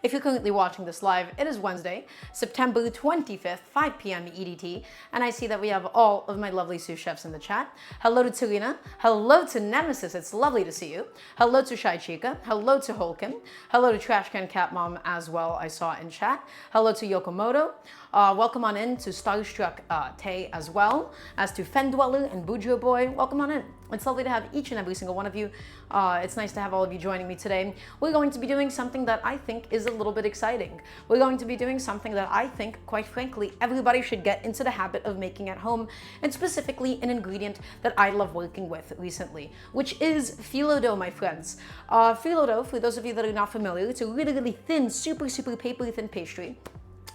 If you're currently watching this live, it is Wednesday, September 25th, 5 p.m. EDT, and I see that we have all of my lovely sous chefs in the chat. Hello to Tarina. Hello to Nemesis. It's lovely to see you. Hello to Shy Chica. Hello to Holkin. Hello to Trash Can Cat Mom as well, I saw in chat. Hello to Yokomoto. Welcome on in to Starstruck Tay as well, as to Fendweller and Bujo Boy. Welcome on in. It's lovely to have each and every single one of you. It's nice to have all of you joining me today. We're going to be doing something that I think is a little bit exciting. We're going to be doing something that I think, quite frankly, everybody should get into the habit of making at home, and specifically an ingredient that I love working with recently, which is phyllo dough, my friends. Phyllo dough, for those of you that are not familiar, it's a really, really thin, super paper thin pastry.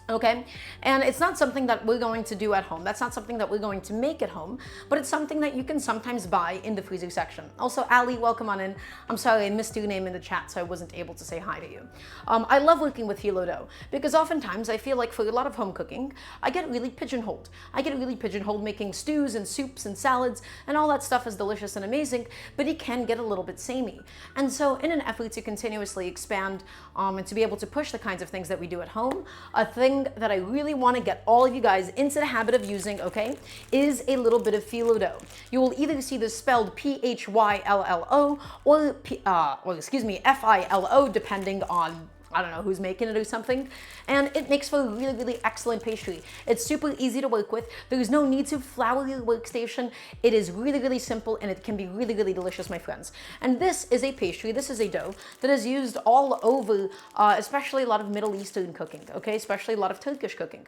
Okay, and it's not something that we're going to do at home. That's not something that we're going to make at home, but it's something that you can sometimes buy in the freezer section. Also, Ali, welcome on in. I'm sorry, I missed your name in the chat, so I wasn't able to say hi to you. I love working with phyllo dough because oftentimes I feel like for a lot of home cooking, I get really pigeonholed. I get really pigeonholed making stews and soups and salads, and all that stuff is delicious and amazing, but it can get a little bit samey. And so in an effort to continuously expand and to be able to push the kinds of things that we do at home, a thing that I really want to get all of you guys into the habit of using, okay, is a little bit of phyllo dough. You will either see this spelled P-H-Y-L-L-O or F-I-L-O, depending on, I don't know who's making it or something, and it makes for a really, really excellent pastry. It's super easy to work with. There's no need to flour your workstation. It is really, really simple, and it can be really, really delicious, my friends. And this is a pastry, this is a dough that is used all over, especially a lot of Middle Eastern cooking, okay, especially a lot of Turkish cooking.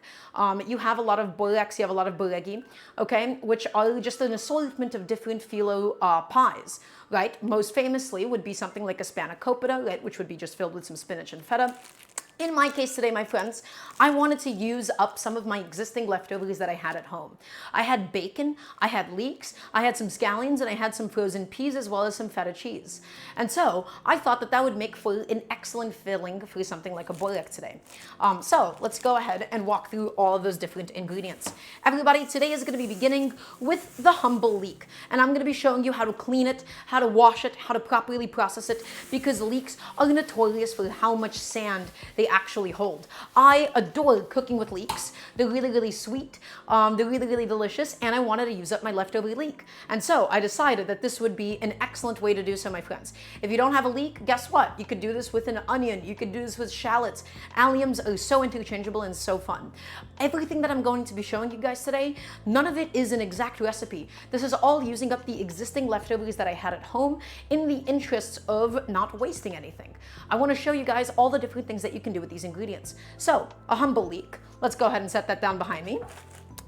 You have a lot of boreks, you have a lot of boregi, okay, which are just an assortment of different phyllo pies. Right, most famously would be something like a spanakopita, right, which would be just filled with some spinach and feta. In my case today, my friends, I wanted to use up some of my existing leftovers that I had at home. I had bacon, I had leeks, I had some scallions, and I had some frozen peas as well as some feta cheese. And so I thought that that would make for an excellent filling for something like a borek today. So let's go ahead and walk through all of those different ingredients. Everybody, today is going to be beginning with the humble leek. And I'm going to be showing you how to clean it, how to wash it, how to properly process it, because leeks are notorious for how much sand they actually hold. I adore cooking with leeks. They're really, really sweet. They're really, really delicious, and I wanted to use up my leftover leek. And so I decided that this would be an excellent way to do so, my friends. If you don't have a leek, guess what? You could do this with an onion. You could do this with shallots. Alliums are so interchangeable and so fun. Everything that I'm going to be showing you guys today, none of it is an exact recipe. This is all using up the existing leftovers that I had at home in the interests of not wasting anything. I want to show you guys all the different things that you can do with these ingredients. So, a humble leek. Let's go ahead and set that down behind me.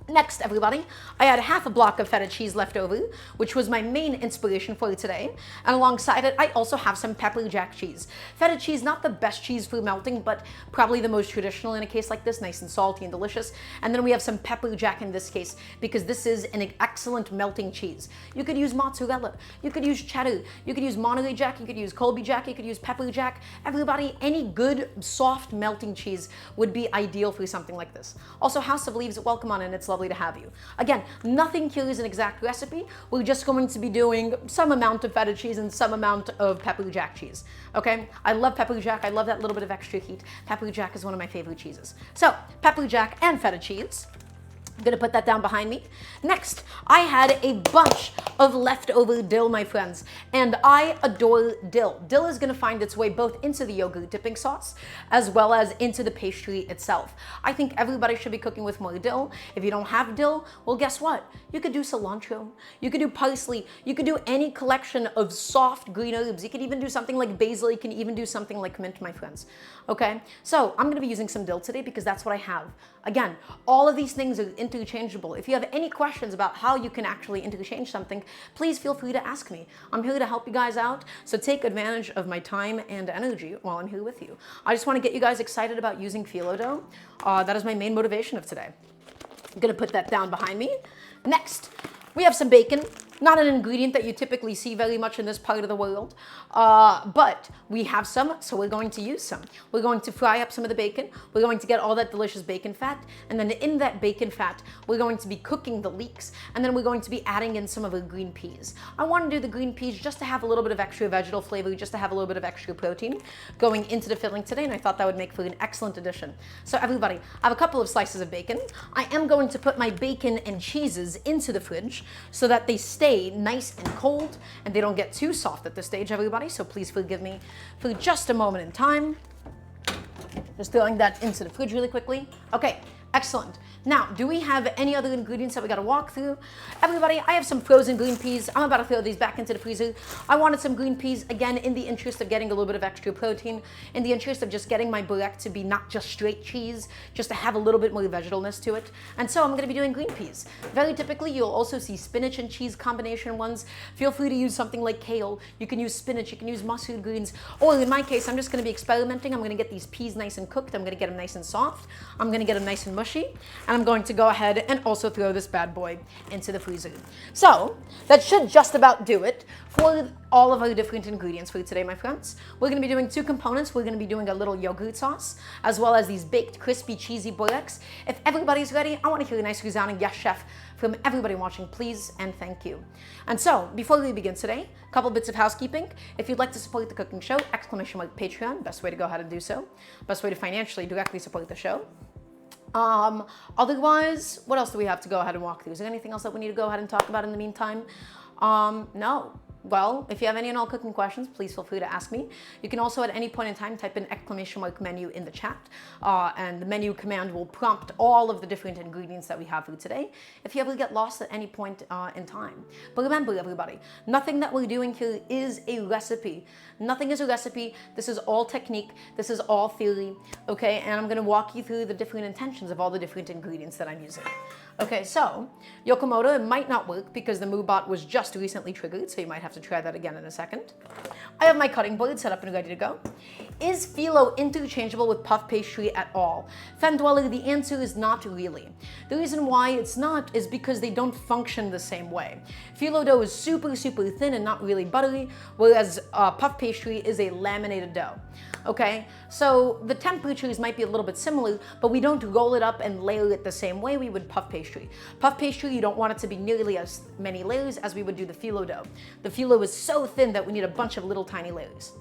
Next, everybody, I had half a block of feta cheese left over, which was my main inspiration for today. And alongside it, I also have some pepper jack cheese. Feta cheese, not the best cheese for melting, but probably the most traditional in a case like this, nice and salty and delicious. And then we have some pepper jack in this case, because this is an excellent melting cheese. You could use mozzarella, you could use cheddar, you could use Monterey Jack, you could use Colby Jack, you could use pepper jack. Everybody, any good, soft, melting cheese would be ideal for something like this. Also, House of Leaves, welcome on in. It's lovely to have you. Again, nothing here is an exact recipe. We're just going to be doing some amount of feta cheese and some amount of pepper jack cheese. Okay? I love pepper jack. I love that little bit of extra heat. Pepper jack is one of my favorite cheeses. So, pepper jack and feta cheese. I'm gonna put that down behind me. Next, I had a bunch of leftover dill, my friends, and I adore dill. Dill is gonna find its way both into the yogurt dipping sauce as well as into the pastry itself. I think everybody should be cooking with more dill. If you don't have dill, well, guess what? You could do cilantro, you could do parsley, you could do any collection of soft green herbs. You could even do something like basil, you can even do something like mint, my friends. Okay, so I'm gonna be using some dill today because that's what I have. Again, all of these things are interchangeable. If you have any questions about how you can actually interchange something, please feel free to ask me. I'm here to help you guys out, so take advantage of my time and energy while I'm here with you. I just want to get you guys excited about using phyllo dough. That is my main motivation of today. I'm gonna put that down behind me. Next, we have some bacon. Not an ingredient that you typically see very much in this part of the world, but we have some, so we're going to use some. We're going to fry up some of the bacon. We're going to get all that delicious bacon fat, and then in that bacon fat, we're going to be cooking the leeks, and then we're going to be adding in some of the green peas. I want to do the green peas just to have a little bit of extra vegetal flavor, just to have a little bit of extra protein going into the filling today, and I thought that would make for an excellent addition. So everybody, I have a couple of slices of bacon. I am going to put my bacon and cheeses into the fridge so that they stay nice and cold and they don't get too soft at this stage, everybody. So please forgive me for just a moment in time. Just throwing that into the fridge really quickly. Okay, excellent. Now, do we have any other ingredients that we gotta walk through? Everybody, I have some frozen green peas. I'm about to throw these back into the freezer. I wanted some green peas, again, in the interest of getting a little bit of extra protein, in the interest of just getting my Borek to be not just straight cheese, just to have a little bit more vegetalness to it. And so I'm gonna be doing green peas. Very typically, you'll also see spinach and cheese combination ones. Feel free to use something like kale. You can use spinach, you can use mustard greens. Or in my case, I'm just gonna be experimenting. I'm gonna get these peas nice and cooked. I'm gonna get them nice and soft. I'm gonna get them nice and mushy. And I'm going to go ahead and also throw this bad boy into the freezer. So that should just about do it for all of our different ingredients for today, my friends. We're going to be doing two components. We're going to be doing a little yogurt sauce, as well as these baked, crispy, cheesy Boreks. If everybody's ready, I want to hear a nice resounding yes, chef, from everybody watching, please and thank you. And so, before we begin today, a couple bits of housekeeping. If you'd like to support the cooking show, !Patreon, best way to go ahead and do so. Best way to financially directly support the show. Otherwise, what else do we have to go ahead and walk through? Is there anything else that we need to go ahead and talk about in the meantime? No. Well, if you have any and all cooking questions, please feel free to ask me. You can also at any point in time type in !menu in the chat, and the menu command will prompt all of the different ingredients that we have for today if you ever get lost at any point in time. But remember, everybody, nothing that we're doing here is a recipe. Nothing is a recipe. This is all technique. This is all theory, okay? And I'm gonna walk you through the different intentions of all the different ingredients that I'm using. Okay, so Yokomoto, it might not work because the MooBot was just recently triggered, so you might have to try that again in a second. I have my cutting board set up and ready to go. Is Phyllo interchangeable with puff pastry at all? Fen Dweller, the answer is not really. The reason why it's not is because they don't function the same way. Phyllo dough is super, super thin and not really buttery, whereas puff pastry is a laminated dough. Okay, so the temperatures might be a little bit similar, but we don't roll it up and layer it the same way we would puff pastry. Puff pastry, you don't want it to be nearly as many layers as we would do the Phyllo dough. The Phyllo is so thin that we need a bunch of little tiny layers.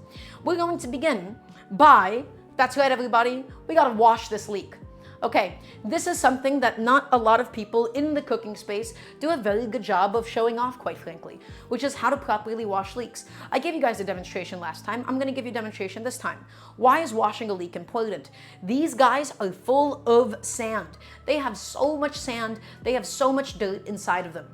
We're going to begin by, that's right everybody, we gotta wash this leek. Okay, this is something that not a lot of people in the cooking space do a very good job of showing off, quite frankly, which is how to properly wash leeks. I gave you guys a demonstration last time. I'm going to give you a demonstration this time. Why is washing a leek important? These guys are full of sand. They have so much sand. They have so much dirt inside of them.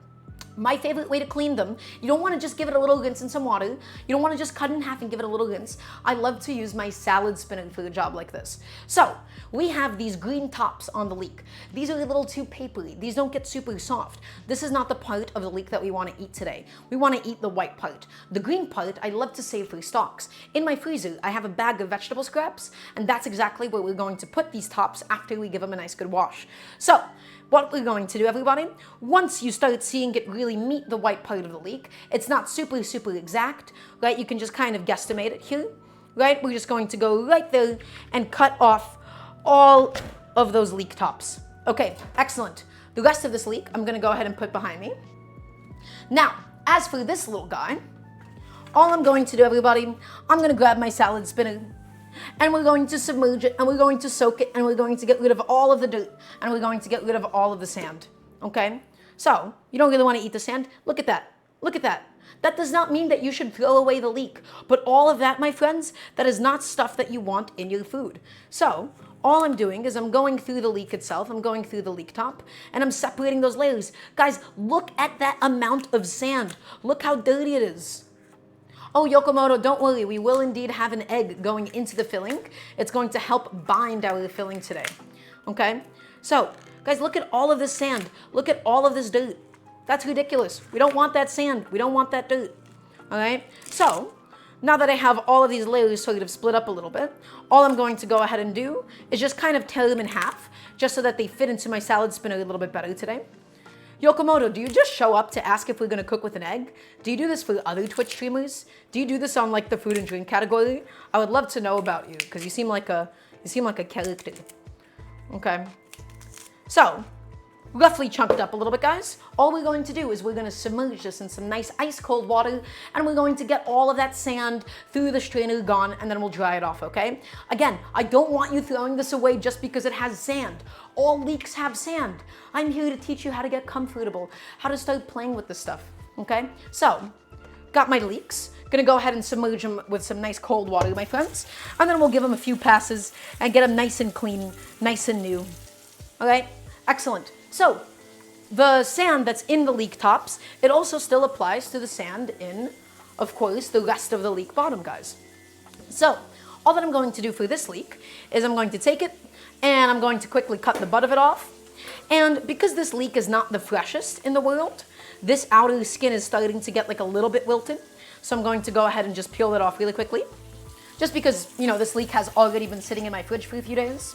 My favorite way to clean them, you don't want to just give it a little rinse in some water. You don't want to just cut it in half and give it a little rinse. I love to use my salad spinner for a job like this. So we have these green tops on the leek. These are a little too papery. These don't get super soft. This is not the part of the leek that we want to eat today. We want to eat the white part. The green part, I love to save for stalks. In my freezer, I have a bag of vegetable scraps, and that's exactly where we're going to put these tops after we give them a nice good wash. So what we're going to do, everybody, once you start seeing it really meet the white part of the leek, it's not super, super exact, right? You can just kind of guesstimate it here, right? We're just going to go right there and cut off all of those leek tops. Okay, excellent. The rest of this leek, I'm gonna go ahead and put behind me. Now, as for this little guy, all I'm going to do, everybody, I'm gonna grab my salad spinner, and we're going to submerge it, and we're going to soak it, and we're going to get rid of all of the dirt, and we're going to get rid of all of the sand, okay? So, you don't really want to eat the sand? Look at that. Look at that. That does not mean that you should throw away the leek, but all of that, my friends, that is not stuff that you want in your food. So, all I'm doing is I'm going through the leek itself, I'm going through the leek top, and I'm separating those layers. Guys, look at that amount of sand. Look how dirty it is. Oh, Yokomoto, don't worry. We will indeed have an egg going into the filling. It's going to help bind our filling today, okay? So, guys, look at all of this sand. Look at all of this dirt. That's ridiculous. We don't want that sand. We don't want that dirt, all right? So, now that I have all of these layers sort of split up a little bit, all I'm going to go ahead and do is just kind of tear them in half, just so that they fit into my salad spinner a little bit better today. Yokomoto, do you just show up to ask if we're gonna cook with an egg? Do you do this for other Twitch streamers? Do you do this on like the food and drink category? I would love to know about you because you seem like a character. Okay. So, roughly chunked up a little bit, guys. All we're going to do is we're going to submerge this in some nice ice cold water, and we're going to get all of that sand through the strainer gone, and then we'll dry it off, okay? Again, I don't want you throwing this away just because it has sand. All leeks have sand. I'm here to teach you how to get comfortable, how to start playing with this stuff, okay? So, got my leeks. Gonna go ahead and submerge them with some nice cold water, my friends, and then we'll give them a few passes and get them nice and clean, nice and new. All right, excellent. So the sand that's in the leek tops, it also still applies to the sand in, of course, the rest of the leek bottom, guys. So all that I'm going to do for this leek is I'm going to take it and I'm going to quickly cut the butt of it off. And because this leek is not the freshest in the world, this outer skin is starting to get like a little bit wilted. So I'm going to go ahead and just peel it off really quickly. Just because, you know, this leek has already been sitting in my fridge for a few days.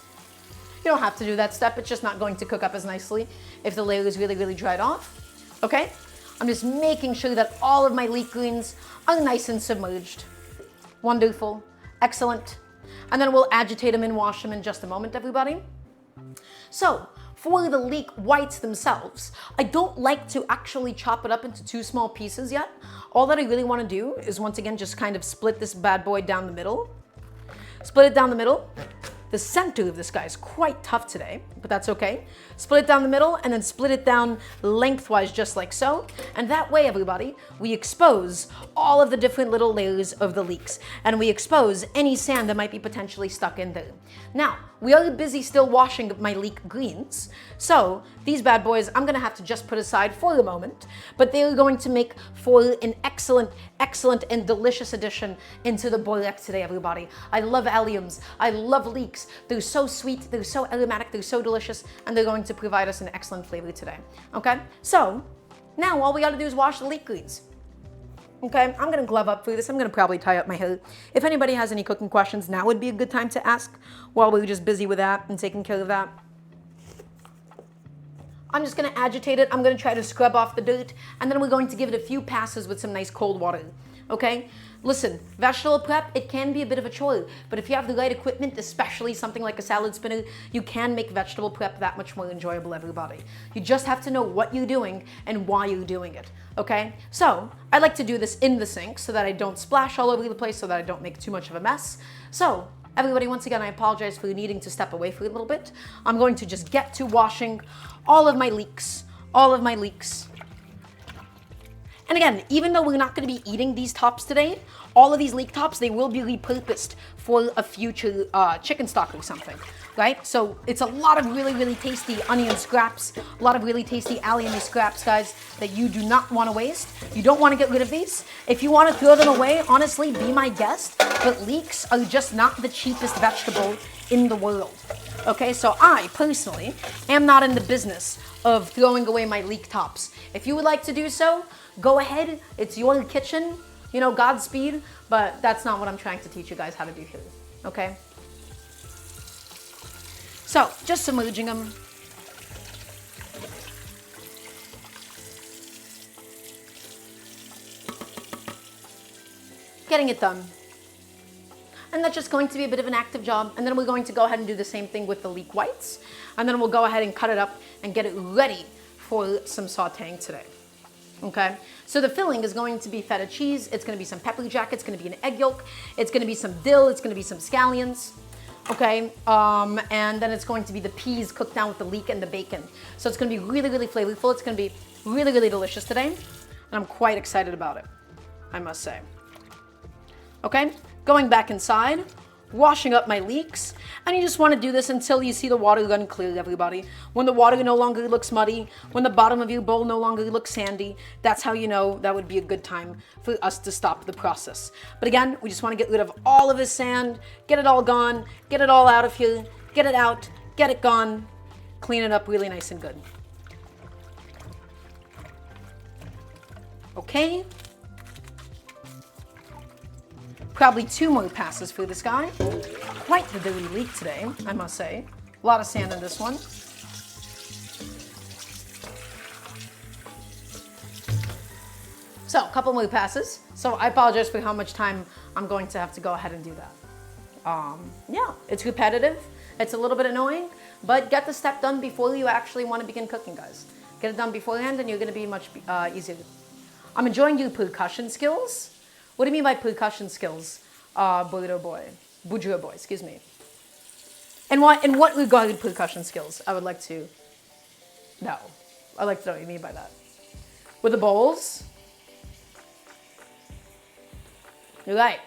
You don't have to do that step. It's just not going to cook up as nicely if the layer is really, really dried off. Okay? I'm just making sure that all of my leek greens are nice and submerged. Wonderful. Excellent. And then we'll agitate them and wash them in just a moment, everybody. So, for the leek whites themselves, I don't like to actually chop it up into two small pieces yet. All that I really want to do is once again just kind of split this bad boy down the middle. Split it down the middle. The center of this guy is quite tough today, but that's okay. Split it down the middle and then split it down lengthwise just like so. And that way, everybody, we expose all of the different little layers of the leeks and we expose any sand that might be potentially stuck in there. Now, we are busy still washing my leek greens, so these bad boys I'm gonna have to just put aside for a moment, but they're going to make for an excellent, excellent and delicious addition into the Borek today, everybody. I love alliums, I love leeks. They're so sweet, they're so aromatic, they're so delicious, and they're going to provide us an excellent flavor today, okay? So, now all we gotta do is wash the leek greens. Okay, I'm gonna glove up for this. I'm gonna probably tie up my hair. If anybody has any cooking questions, now would be a good time to ask while we were just busy with that and taking care of that. I'm just gonna agitate it. I'm gonna try to scrub off the dirt, and then we're going to give it a few passes with some nice cold water, okay? Listen, vegetable prep, it can be a bit of a chore, but if you have the right equipment, especially something like a salad spinner, you can make vegetable prep that much more enjoyable, everybody. You just have to know what you're doing and why you're doing it, okay? So, I like to do this in the sink so that I don't splash all over the place, so that I don't make too much of a mess. So, everybody, once again, I apologize for needing to step away for a little bit. I'm going to just get to washing all of my leeks, And again, even though we're not going to be eating these tops today, all of these leek tops, they will be repurposed for a future chicken stock or something, right? So it's a lot of really, really tasty onion scraps, a lot of really tasty allium scraps, guys, that you do not want to waste. You don't want to get rid of these. If you want to throw them away, honestly, be my guest, but leeks are just not the cheapest vegetable in the world. Okay, so I personally am not in the business of throwing away my leek tops. If you would like to do so, go ahead, it's your kitchen, you know, Godspeed, but that's not what I'm trying to teach you guys how to do here, okay? So, just submerging them. Getting it done. And that's just going to be a bit of an active job, and then we're going to go ahead and do the same thing with the leek whites, and then we'll go ahead and cut it up and get it ready for some sautéing today. Okay, so the filling is going to be feta cheese, it's going to be some pepper jack, it's going to be an egg yolk, it's going to be some dill, it's going to be some scallions, okay, and then it's going to be the peas cooked down with the leek and the bacon. So it's going to be really, really flavorful, it's going to be really, really delicious today, and I'm quite excited about it, I must say. Okay, going back inside, washing up my leeks, and you just want to do this until you see the water run clear, everybody. When the water no longer looks muddy, when the bottom of your bowl no longer looks sandy, that's how you know that would be a good time for us to stop the process. But again, we just want to get rid of all of this sand, get it all gone, get it all out of here, get it out, get it gone, clean it up really nice and good. Okay. Probably 2 more passes for this guy. Quite the dirty leek today, I must say. A lot of sand in this one. So a couple more passes. So I apologize for how much time I'm going to have to go ahead and do that. Yeah, it's repetitive. It's a little bit annoying, but get the step done before you actually want to begin cooking, guys. Get it done beforehand and you're going to be much easier. I'm enjoying your percussion skills. What do you mean by percussion skills, Bujra boy, excuse me. And what regard percussion skills? I would like to know. I'd like to know what you mean by that. With the bowls? You're right.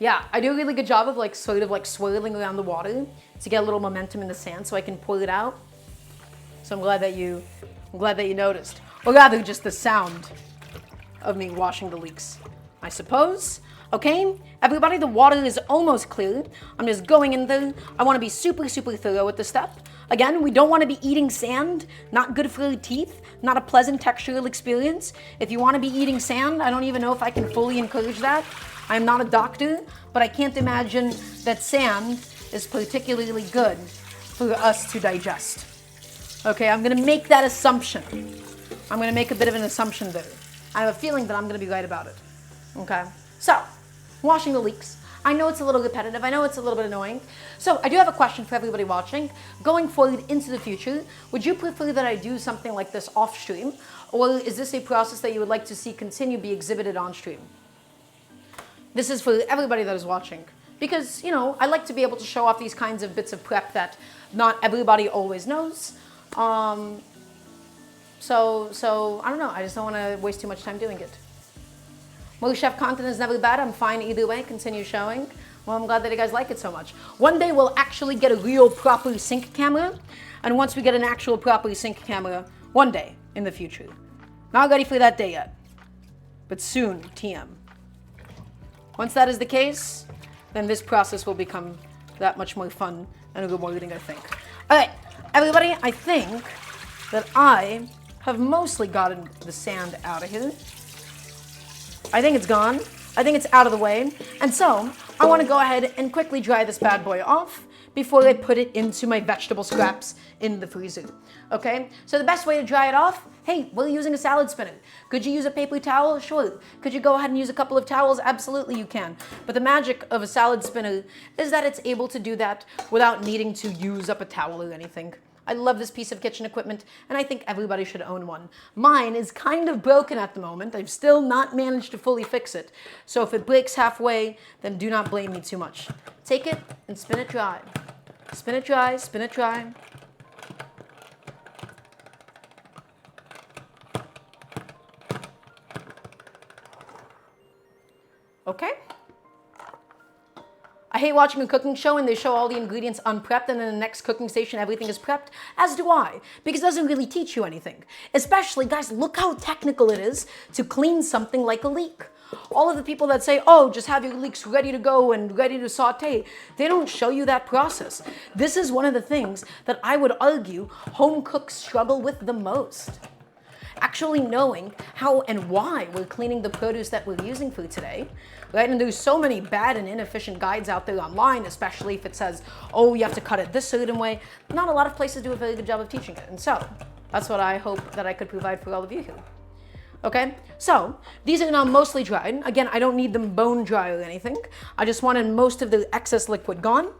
Yeah, I do a really good job of sort of swirling around the water to get a little momentum in the sand so I can pull it out. So I'm glad that you noticed. Or rather, just the sound of me washing the leeks, I suppose. Okay, everybody, the water is almost clear. I'm just going in there. I want to be super, super thorough with the step. Again, we don't want to be eating sand. Not good for your teeth. Not a pleasant textural experience. If you want to be eating sand, I don't even know if I can fully encourage that. I'm not a doctor, but I can't imagine that sand is particularly good for us to digest. Okay, I'm going to make that assumption. I'm going to make a bit of an assumption there. I have a feeling that I'm going to be right about it. Okay, so washing the leeks. I know it's a little repetitive. I know it's a little bit annoying. So I do have a question for everybody watching. Going forward into the future, would you prefer that I do something like this off stream? Or is this a process that you would like to see continue be exhibited on stream? This is for everybody that is watching. Because, you know, I like to be able to show off these kinds of bits of prep that not everybody always knows. So I don't know. I just don't want to waste too much time doing it. More chef content is never bad. I'm fine either way. Continue showing. Well, I'm glad that you guys like it so much. One day we'll actually get a real proper sync camera. And once we get an actual proper sync camera, one day in the future. Not ready for that day yet. But soon, TM. Once that is the case, then this process will become that much more fun and rewarding, I think. All right, everybody, I think that I have mostly gotten the sand out of here. I think it's gone. I think it's out of the way. And so I want to go ahead and quickly dry this bad boy off before I put it into my vegetable scraps in the freezer. Okay, so the best way to dry it off, hey, we're using a salad spinner. Could you use a paper towel? Sure. Could you go ahead and use a couple of towels? Absolutely you can. But the magic of a salad spinner is that it's able to do that without needing to use up a towel or anything. I love this piece of kitchen equipment, and I think everybody should own one. Mine is kind of broken at the moment. I've still not managed to fully fix it. So if it breaks halfway, then do not blame me too much. Take it and spin it dry. Spin it dry, spin it dry. Okay. I hate watching a cooking show and they show all the ingredients unprepped and then the next cooking station everything is prepped, as do I, because it doesn't really teach you anything. Especially, guys, look how technical it is to clean something like a leek. All of the people that say, oh, just have your leeks ready to go and ready to saute, they don't show you that process. This is one of the things that I would argue home cooks struggle with the most. Actually knowing how and why we're cleaning the produce that we're using for today, right? And there's so many bad and inefficient guides out there online, especially if it says, oh, you have to cut it this certain way. Not a lot of places do a very good job of teaching it. And so that's what I hope that I could provide for all of you here. Okay, so these are now mostly dried. Again, I don't need them bone dry or anything. I just wanted most of the excess liquid gone.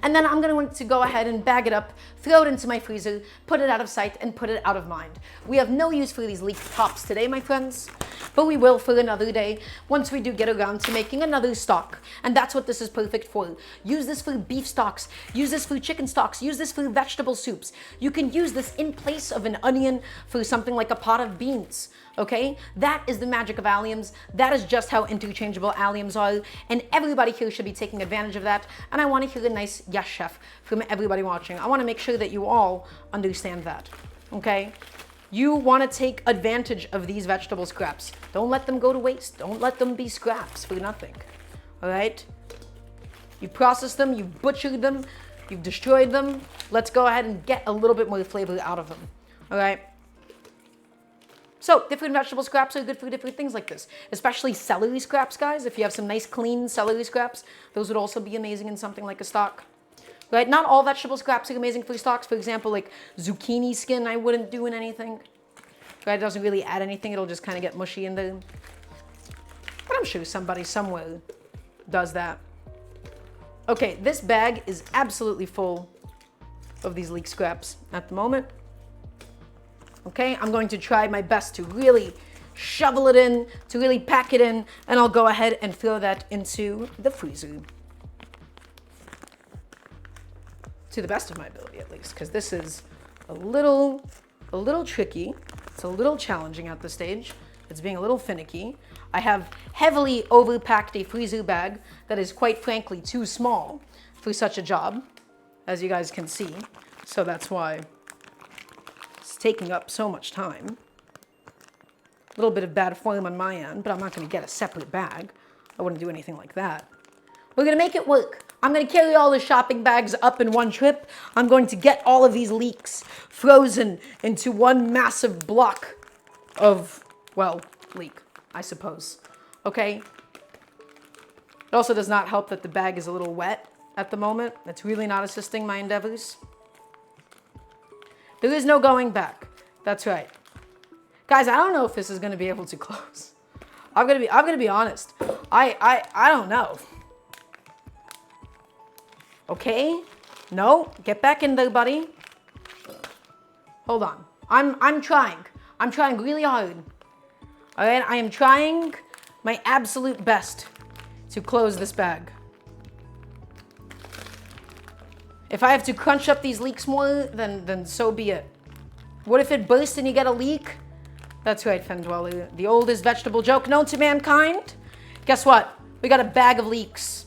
And then I'm going to go ahead and bag it up, throw it into my freezer, put it out of sight, and put it out of mind. We have no use for these leek tops today, my friends, but we will for another day once we do get around to making another stock. And that's what this is perfect for. Use this for beef stocks, use this for chicken stocks, use this for vegetable soups. You can use this in place of an onion for something like a pot of beans. Okay, that is the magic of alliums. That is just how interchangeable alliums are, and everybody here should be taking advantage of that. And I want to hear a nice yes, chef, from everybody watching. I want to make sure that you all understand that. Okay, you want to take advantage of these vegetable scraps. Don't let them go to waste. Don't let them be scraps for nothing. All right, you processed them, you butchered them, you've destroyed them. Let's go ahead and get a little bit more flavor out of them. All right. So different vegetable scraps are good for different things like this, especially celery scraps, guys. If you have some nice clean celery scraps, those would also be amazing in something like a stock. Right? Not all vegetable scraps are amazing for stocks. For example, like zucchini skin, I wouldn't do in anything. Right? It doesn't really add anything. It'll just kind of get mushy in there. But I'm sure somebody somewhere does that. Okay, this bag is absolutely full of these leek scraps at the moment. Okay, I'm going to try my best to really shovel it in, to really pack it in, and I'll go ahead and throw that into the freezer. To the best of my ability, at least, because this is a little tricky. It's a little challenging at this stage. It's being a little finicky. I have heavily overpacked a freezer bag that is quite frankly too small for such a job, as you guys can see. So that's why it's taking up so much time. A little bit of bad form on my end, but I'm not going to get a separate bag. I wouldn't do anything like that. We're going to make it work. I'm going to carry all the shopping bags up in one trip. I'm going to get all of these leeks frozen into one massive block of, well, leek, I suppose. Okay? It also does not help that the bag is a little wet at the moment. That's really not assisting my endeavors. There is no going back. That's right. Guys, I don't know if this is going to be able to close. I'm going to be honest. I don't know. Okay? No, get back in there, buddy. Hold on. I'm trying. I'm trying really hard. All right, I am trying my absolute best to close this bag. If I have to crunch up these leeks more, then so be it. What if it bursts and you get a leek? That's right, Fendweller. The oldest vegetable joke known to mankind. Guess what? We got a bag of leeks.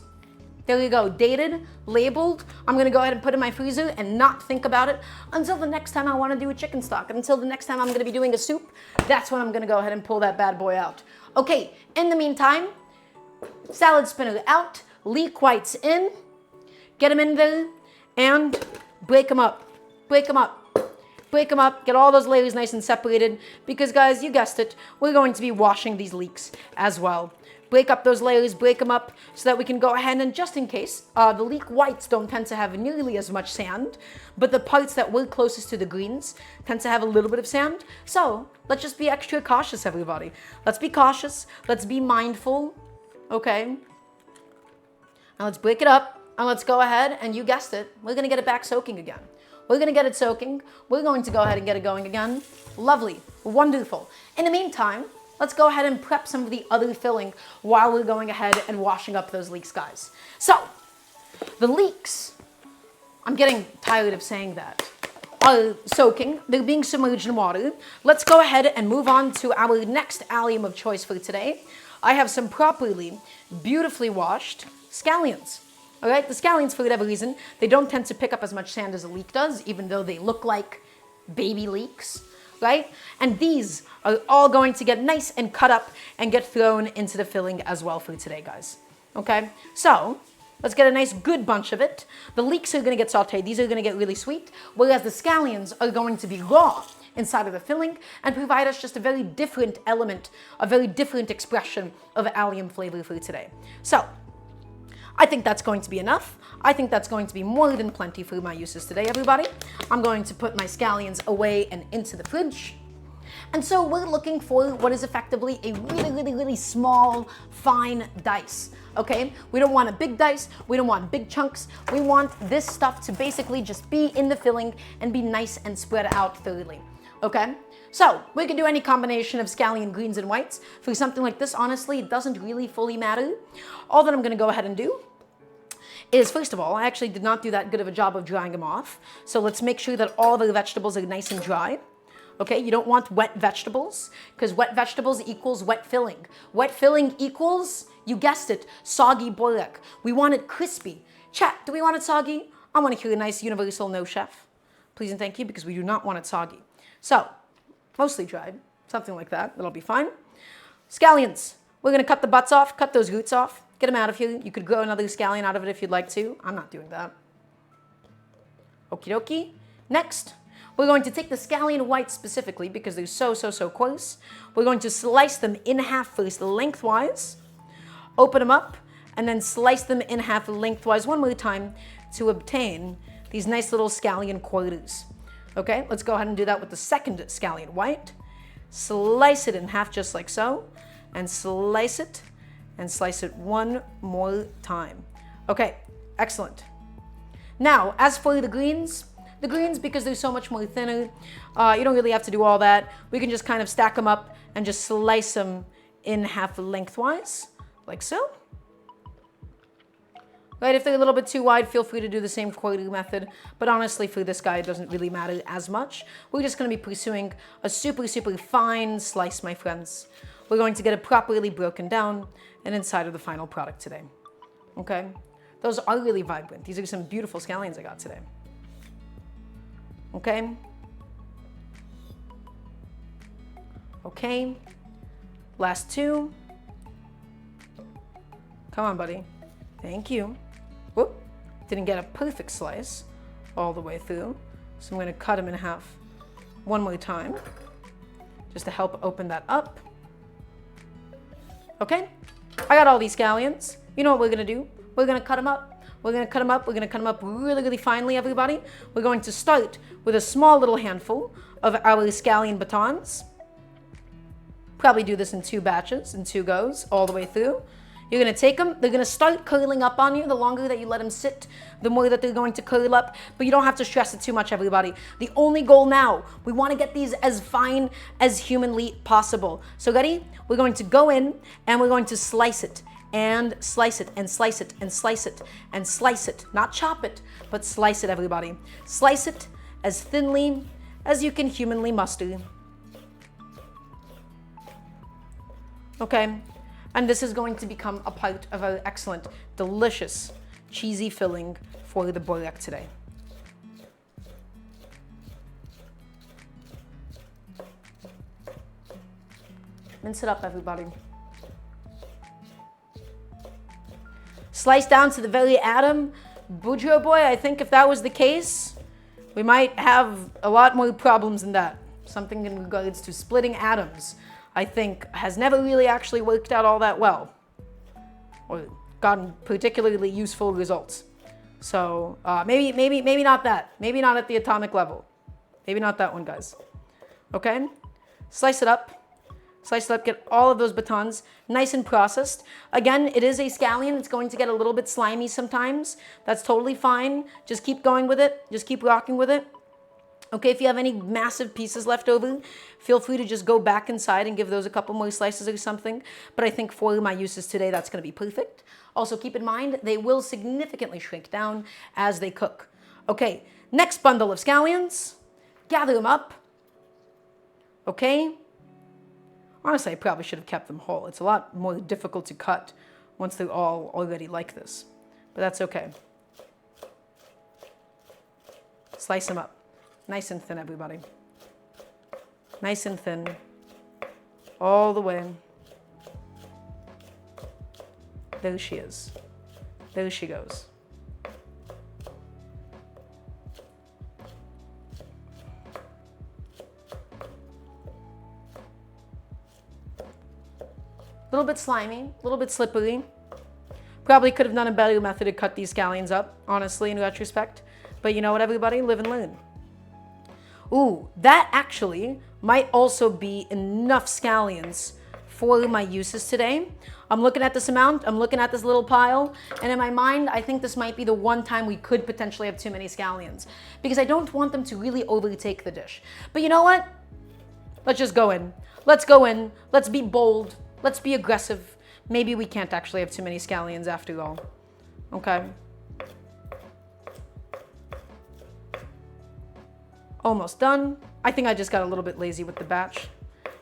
There you go, dated, labeled. I'm gonna go ahead and put it in my freezer and not think about it until the next time I wanna do a chicken stock. Until the next time I'm gonna be doing a soup, that's when I'm gonna go ahead and pull that bad boy out. Okay, in the meantime, salad spinner out, leek whites in, get them in there, and break them up, break them up. Break them up, get all those layers nice and separated, because guys, you guessed it, we're going to be washing these leeks as well. Break up those layers, break them up, so that we can go ahead and, just in case, the leek whites don't tend to have nearly as much sand, but the parts that were closest to the greens tend to have a little bit of sand. So let's just be extra cautious, everybody. Let's be cautious, let's be mindful, okay? Now let's break it up, and let's go ahead, and you guessed it, we're gonna get it back soaking again. We're gonna get it soaking. We're going to go ahead and get it going again. Lovely, wonderful. In the meantime, let's go ahead and prep some of the other filling while we're going ahead and washing up those leeks, guys. So, the leeks, I'm getting tired of saying that, are soaking. They're being submerged in water. Let's go ahead and move on to our next allium of choice for today. I have some properly, beautifully washed scallions. All right, the scallions, for whatever reason, they don't tend to pick up as much sand as a leek does, even though they look like baby leeks, right? And these are all going to get nice and cut up and get thrown into the filling as well for today, guys. Okay, so let's get a nice good bunch of it. The leeks are gonna get sauteed. These are gonna get really sweet, whereas the scallions are going to be raw inside of the filling and provide us just a very different element, a very different expression of allium flavor for today. So, I think that's going to be enough. I think that's going to be more than plenty for my uses today, everybody. I'm going to put my scallions away and into the fridge. And so we're looking for what is effectively a really small, fine dice, okay? We don't want a big dice, we don't want big chunks. We want this stuff to basically just be in the filling and be nice and spread out thoroughly, okay? So we can do any combination of scallion greens and whites. For something like this, honestly, it doesn't really fully matter. All that I'm gonna go ahead and do is, first of all, I actually did not do that good of a job of drying them off. So let's make sure that all the vegetables are nice and dry. Okay, you don't want wet vegetables, because wet vegetables equals wet filling. Wet filling equals, you guessed it, soggy borek. We want it crispy. Chat, do we want it soggy? I want to hear a nice universal no, chef. Please and thank you, because we do not want it soggy. So, mostly dried, something like that, that'll be fine. Scallions, we're gonna cut the butts off, cut those roots off. Get them out of here. You could grow another scallion out of it if you'd like to. I'm not doing that. Okie dokie. Next, we're going to take the scallion whites specifically because they're so close. We're going to slice them in half first lengthwise, open them up, and then slice them in half lengthwise one more time to obtain these nice little scallion quarters. Okay, let's go ahead and do that with the second scallion white. slice it in half just like so, and slice it one more time. Okay, excellent. Now, as for the greens, because they're so much more thinner, you don't really have to do all that. We can just kind of stack them up and just slice them in half lengthwise, like so. Right, if they're a little bit too wide, feel free to do the same quarter method. But honestly, for this guy, it doesn't really matter as much. We're just going to be pursuing a super, super fine slice, my friends. We're going to get it properly broken down and inside of the final product today. Okay? Those are really vibrant. These are some beautiful scallions I got today. Okay? Okay. Last two. Come on, buddy. Thank you. Whoop. Didn't get a perfect slice all the way through. So I'm going to cut them in half one more time just to help open that up. Okay? I got all these scallions. You know what we're going to do? We're going to cut them up. We're going to cut them up. We're going to cut them up really, really finely, everybody. We're going to start with a small little handful of our scallion batons. Probably do this in 2 batches, in 2 goes, all the way through. You're going to take them. They're going to start curling up on you. The longer that you let them sit, the more that they're going to curl up. But you don't have to stress it too much, everybody. The only goal now, we want to get these as fine as humanly possible. So ready? We're going to go in and we're going to slice it and slice it and slice it and slice it and slice it. Not chop it, but slice it, everybody. Slice it as thinly as you can humanly muster. Okay? And this is going to become a part of our excellent, delicious, cheesy filling for the Borek today. Mince it up, everybody. Slice down to the very atom. Boudreaux boy, I think if that was the case, we might have a lot more problems than that. Something in regards to splitting atoms, I think, has never really actually worked out all that well or gotten particularly useful results. So maybe not that. Maybe not at the atomic level. Maybe not that one, guys. Okay? Slice it up. Slice it up, get all of those batons nice and processed. Again, it is a scallion. It's going to get a little bit slimy sometimes. That's totally fine. Just keep going with it. Just keep rocking with it. Okay, if you have any massive pieces left over, feel free to just go back inside and give those a couple more slices or something. But I think for my uses today, that's going to be perfect. Also, keep in mind, they will significantly shrink down as they cook. Okay, next bundle of scallions. Gather them up. Okay. Honestly, I probably should have kept them whole. It's a lot more difficult to cut once they're all already like this. But that's okay. Slice them up. Nice and thin, everybody. Nice and thin. All the way. There she is. There she goes. A little bit slimy, a little bit slippery. Probably could have done a better method to cut these scallions up, honestly, in retrospect. But you know what, everybody? Live and learn. Ooh, that actually might also be enough scallions for my uses today. I'm looking at this amount, I'm looking at this little pile, and in my mind, I think this might be the one time we could potentially have too many scallions, because I don't want them to really overtake the dish. But you know what? Let's just go in. Let's go in. Let's be bold. Let's be aggressive. Maybe we can't actually have too many scallions after all. Okay. Almost done. I think I just got a little bit lazy with the batch.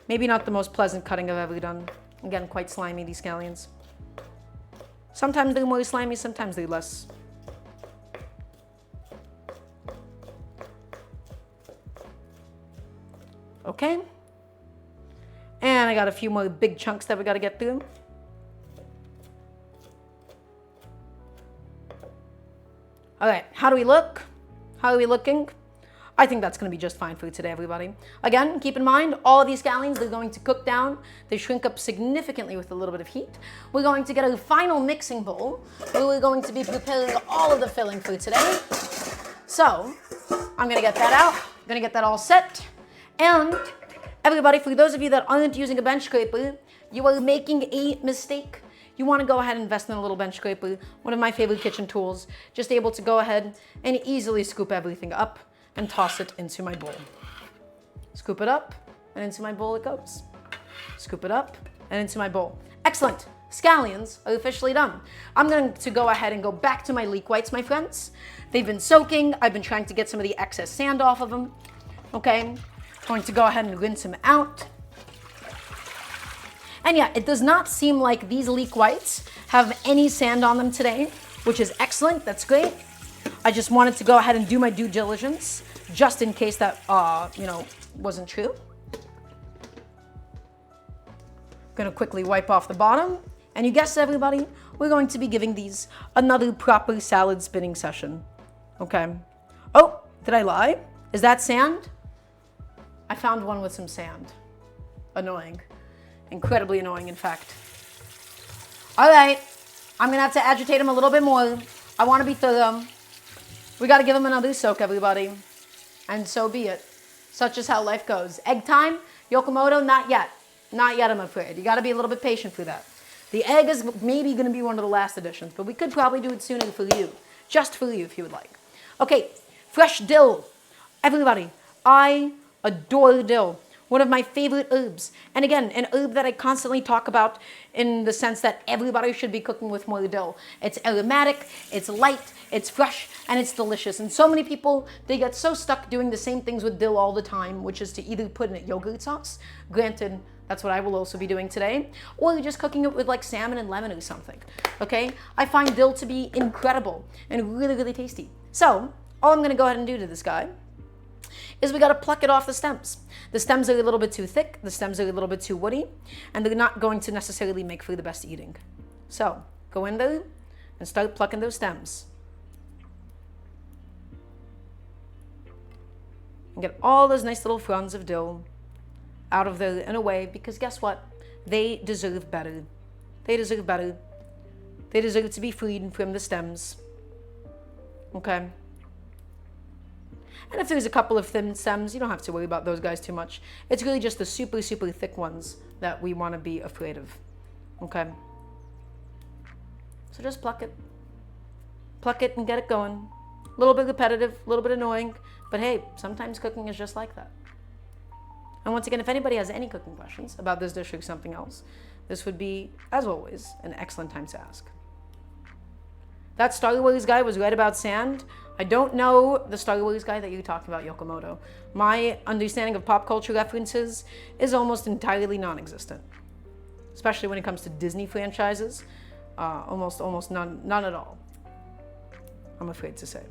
Maybe not the most pleasant cutting I've ever done. Again, quite slimy, these scallions. Sometimes they're more slimy, sometimes they're less. Okay. And I got a few more big chunks that we got to get through. All right, how do we look? How are we looking? I think that's going to be just fine for today, everybody. Again, keep in mind, all of these scallions, they're going to cook down. They shrink up significantly with a little bit of heat. We're going to get a final mixing bowl where we're going to be preparing all of the filling for today. So, I'm going to get that out. I'm going to get that all set. And Everybody, for those of you that aren't using a bench scraper, you are making a mistake. You want to go ahead and invest in a little bench scraper, one of my favorite kitchen tools, just able to go ahead and easily scoop everything up and toss it into my bowl. Scoop it up and into my bowl it goes. Scoop it up and into my bowl. Excellent. Scallions are officially done. I'm going to go ahead and go back to my leek whites, my friends. They've been soaking. I've been trying to get some of the excess sand off of them. Okay, going to go ahead and rinse them out. And yeah, it does not seem like these leek whites have any sand on them today, which is excellent. That's great. I just wanted to go ahead and do my due diligence just in case that, wasn't true. Gonna quickly wipe off the bottom. And you guessed, everybody, we're going to be giving these another proper salad spinning session. Okay. Oh, did I lie? Is that sand? I found one with some sand. Annoying. Incredibly annoying, in fact. All right. I'm going to have to agitate them a little bit more. I want to be thorough. We got to give them another soak, everybody. And so be it. Such is how life goes. Egg time? Yokomoto? Not yet. Not yet, I'm afraid. You got to be a little bit patient for that. The egg is maybe going to be one of the last additions, but we could probably do it sooner for you. Just for you, if you would like. Okay, fresh dill. Everybody, I adore dill. One of my favorite herbs. And again, an herb that I constantly talk about in the sense that everybody should be cooking with more dill. It's aromatic, it's light, it's fresh, and it's delicious. And so many people, they get so stuck doing the same things with dill all the time, which is to either put in a yogurt sauce, granted, that's what I will also be doing today, or just cooking it with like salmon and lemon or something, okay? I find dill to be incredible and really, really tasty. So, all I'm gonna go ahead and do to this guy is we gotta pluck it off the stems. The stems are a little bit too thick, the stems are a little bit too woody, and they're not going to necessarily make for the best eating. So, go in there and start plucking those stems. And get all those nice little fronds of dill out of there and away, because guess what? They deserve better. They deserve better. They deserve to be freed from the stems. Okay? And if there's a couple of thin stems, you don't have to worry about those guys too much. It's really just the super, super thick ones that we want to be afraid of. Okay? So just pluck it. Pluck it and get it going. A little bit repetitive, a little bit annoying, but hey, sometimes cooking is just like that. And once again, if anybody has any cooking questions about this dish or something else, this would be, as always, an excellent time to ask. That Star Wars guy was right about sand. I don't know the Star Wars guy that you're talking about, Yokomoto. My understanding of pop culture references is almost entirely non-existent, especially when it comes to Disney franchises. Almost none at all, I'm afraid to say.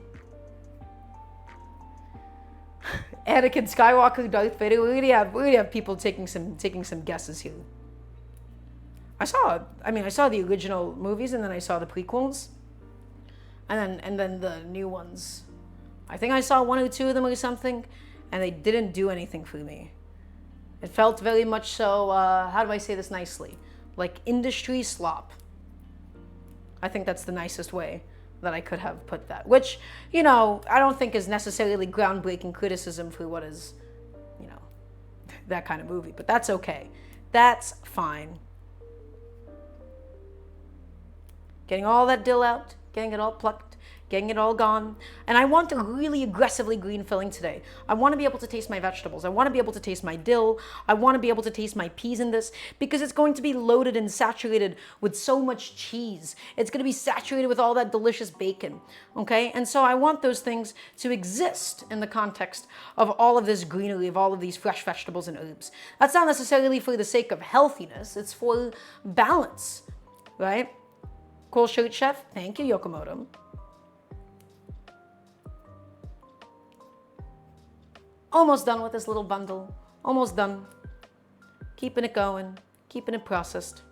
Anakin Skywalker, Darth Vader. We already have people taking some guesses here. I saw the original movies, and then I saw the prequels, and then the new ones. I think I saw one or two of them or something, and they didn't do anything for me. It felt very much so, how do I say this nicely? Like industry slop. I think that's the nicest way that I could have put that, which, I don't think is necessarily groundbreaking criticism for what is, that kind of movie, but that's okay. That's fine. Getting all that dill out, getting it all plucked, getting it all gone. And I want a really aggressively green filling today. I want to be able to taste my vegetables. I want to be able to taste my dill. I want to be able to taste my peas in this, because it's going to be loaded and saturated with so much cheese. It's going to be saturated with all that delicious bacon, okay? And so I want those things to exist in the context of all of this greenery, of all of these fresh vegetables and herbs. That's not necessarily for the sake of healthiness. It's for balance, right? Cool shirt, chef. Thank you, Yokomoto. Almost done with this little bundle. Almost done. Keeping it going. Keeping it processed.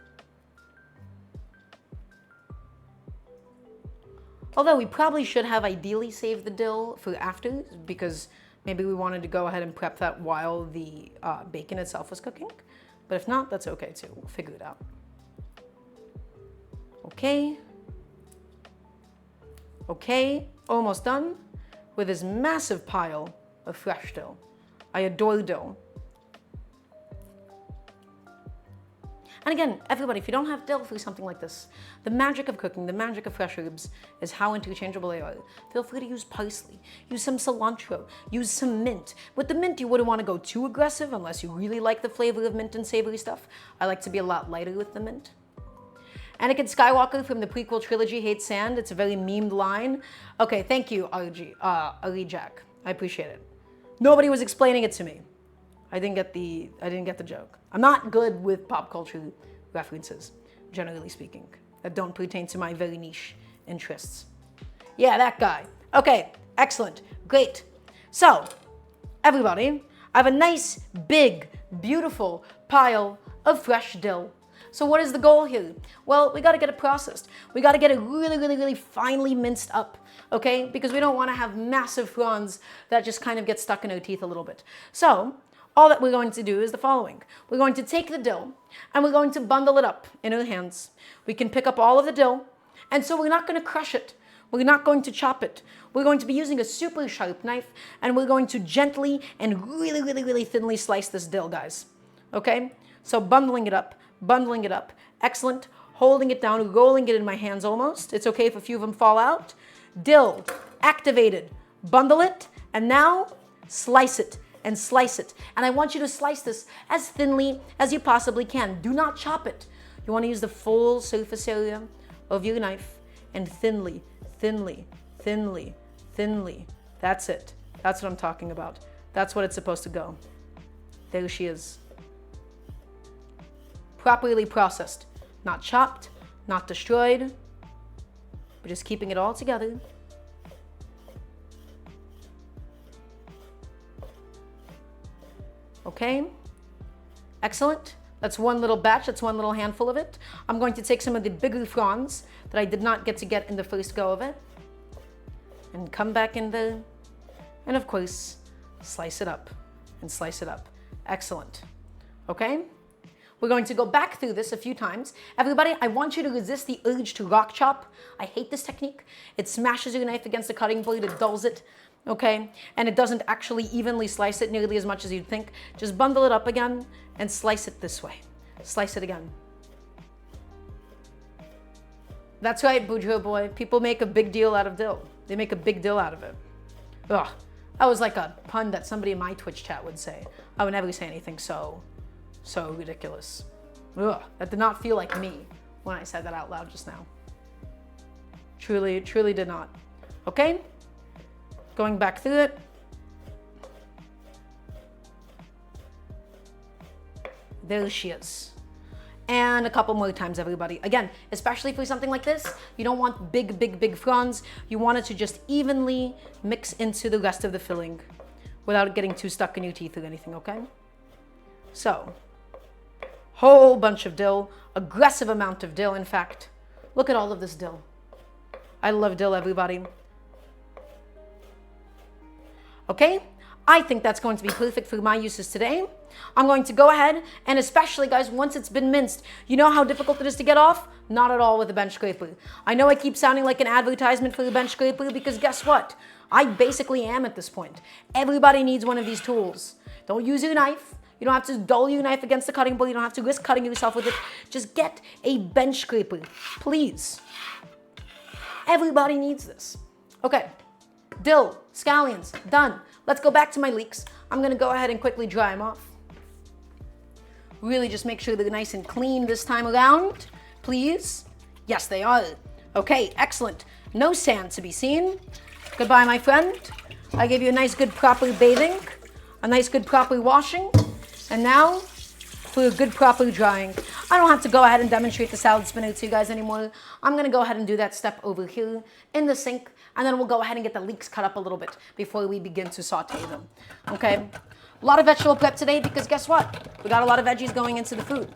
Although we probably should have ideally saved the dill for after, because maybe we wanted to go ahead and prep that while the bacon itself was cooking. But if not, that's okay too. We'll figure it out. Okay. Okay. Almost done with this massive pile of fresh dill. I adore dill. And again, everybody, if you don't have dill for something like this, the magic of cooking, the magic of fresh herbs is how interchangeable they are. Feel free to use parsley, use some cilantro, use some mint. With the mint, you wouldn't want to go too aggressive unless you really like the flavor of mint and savory stuff. I like to be a lot lighter with the mint. Anakin Skywalker from the prequel trilogy hates sand. It's a very memed line. Okay, thank you, Ali Jack. I appreciate it. Nobody was explaining it to me. I didn't get the joke. I'm not good with pop culture references, generally speaking, that don't pertain to my very niche interests. Yeah, that guy. Okay, excellent, great. So, everybody, I have a nice, big, beautiful pile of fresh dill. So what is the goal here? Well, we gotta get it processed. We gotta get it really, really, really finely minced up, okay? Because we don't wanna have massive fronds that just kind of get stuck in our teeth a little bit. So, all that we're going to do is the following. We're going to take the dill and we're going to bundle it up in our hands. We can pick up all of the dill, and so we're not gonna crush it. We're not going to chop it. We're going to be using a super sharp knife, and we're going to gently and really, really, really thinly slice this dill, guys, okay? So bundling it up, excellent. Holding it down, rolling it in my hands almost. It's okay if a few of them fall out. Dill, activated. Bundle it, and now slice it and slice it. And I want you to slice this as thinly as you possibly can. Do not chop it. You want to use the full surface area of your knife and thinly, thinly, thinly, thinly. That's it. That's what I'm talking about. That's what it's supposed to go. There she is. Properly processed, not chopped, not destroyed, but just keeping it all together. Okay, excellent. That's one little batch, that's one little handful of it. I'm going to take some of the bigger fronds that I did not get to get in the first go of it and come back in there and of course, slice it up and slice it up. Excellent, okay? We're going to go back through this a few times. Everybody, I want you to resist the urge to rock chop. I hate this technique. It smashes your knife against the cutting board, it dulls it, okay? And it doesn't actually evenly slice it nearly as much as you'd think. Just bundle it up again and slice it this way. Slice it again. That's right, Boudreaux boy. People make a big deal out of dill. They make a big deal out of it. Ugh, that was like a pun that somebody in my Twitch chat would say. I would never say anything so ridiculous. Ugh, that did not feel like me when I said that out loud just now. Truly did not. Okay, going back through it. There she is. And a couple more times, everybody. Again, especially for something like this, you don't want big fronds. You want it to just evenly mix into the rest of the filling without getting too stuck in your teeth or anything, okay? So, whole bunch of dill, aggressive amount of dill, in fact. Look at all of this dill. I love dill, everybody. Okay, I think that's going to be perfect for my uses today. I'm going to go ahead and especially, guys, once it's been minced, you know how difficult it is to get off? Not at all with a bench scraper. I know I keep sounding like an advertisement for the bench scraper because guess what? I basically am at this point. Everybody needs one of these tools. Don't use your knife. You don't have to dull your knife against the cutting board. You don't have to risk cutting yourself with it. Just get a bench scraper, please. Everybody needs this. Okay, dill, scallions, done. Let's go back to my leeks. I'm gonna go ahead and quickly dry them off. Really just make sure they're nice and clean this time around, please. Yes, they are. Okay, excellent. No sand to be seen. Goodbye, my friend. I gave you a nice, good, proper bathing, a nice, good, proper washing. And now for a good, proper drying. I don't have to go ahead and demonstrate the salad spinner to you guys anymore. I'm gonna go ahead and do that step over here in the sink, and then we'll go ahead and get the leeks cut up a little bit before we begin to saute them, okay? A lot of vegetable prep today because guess what? We got a lot of veggies going into the food.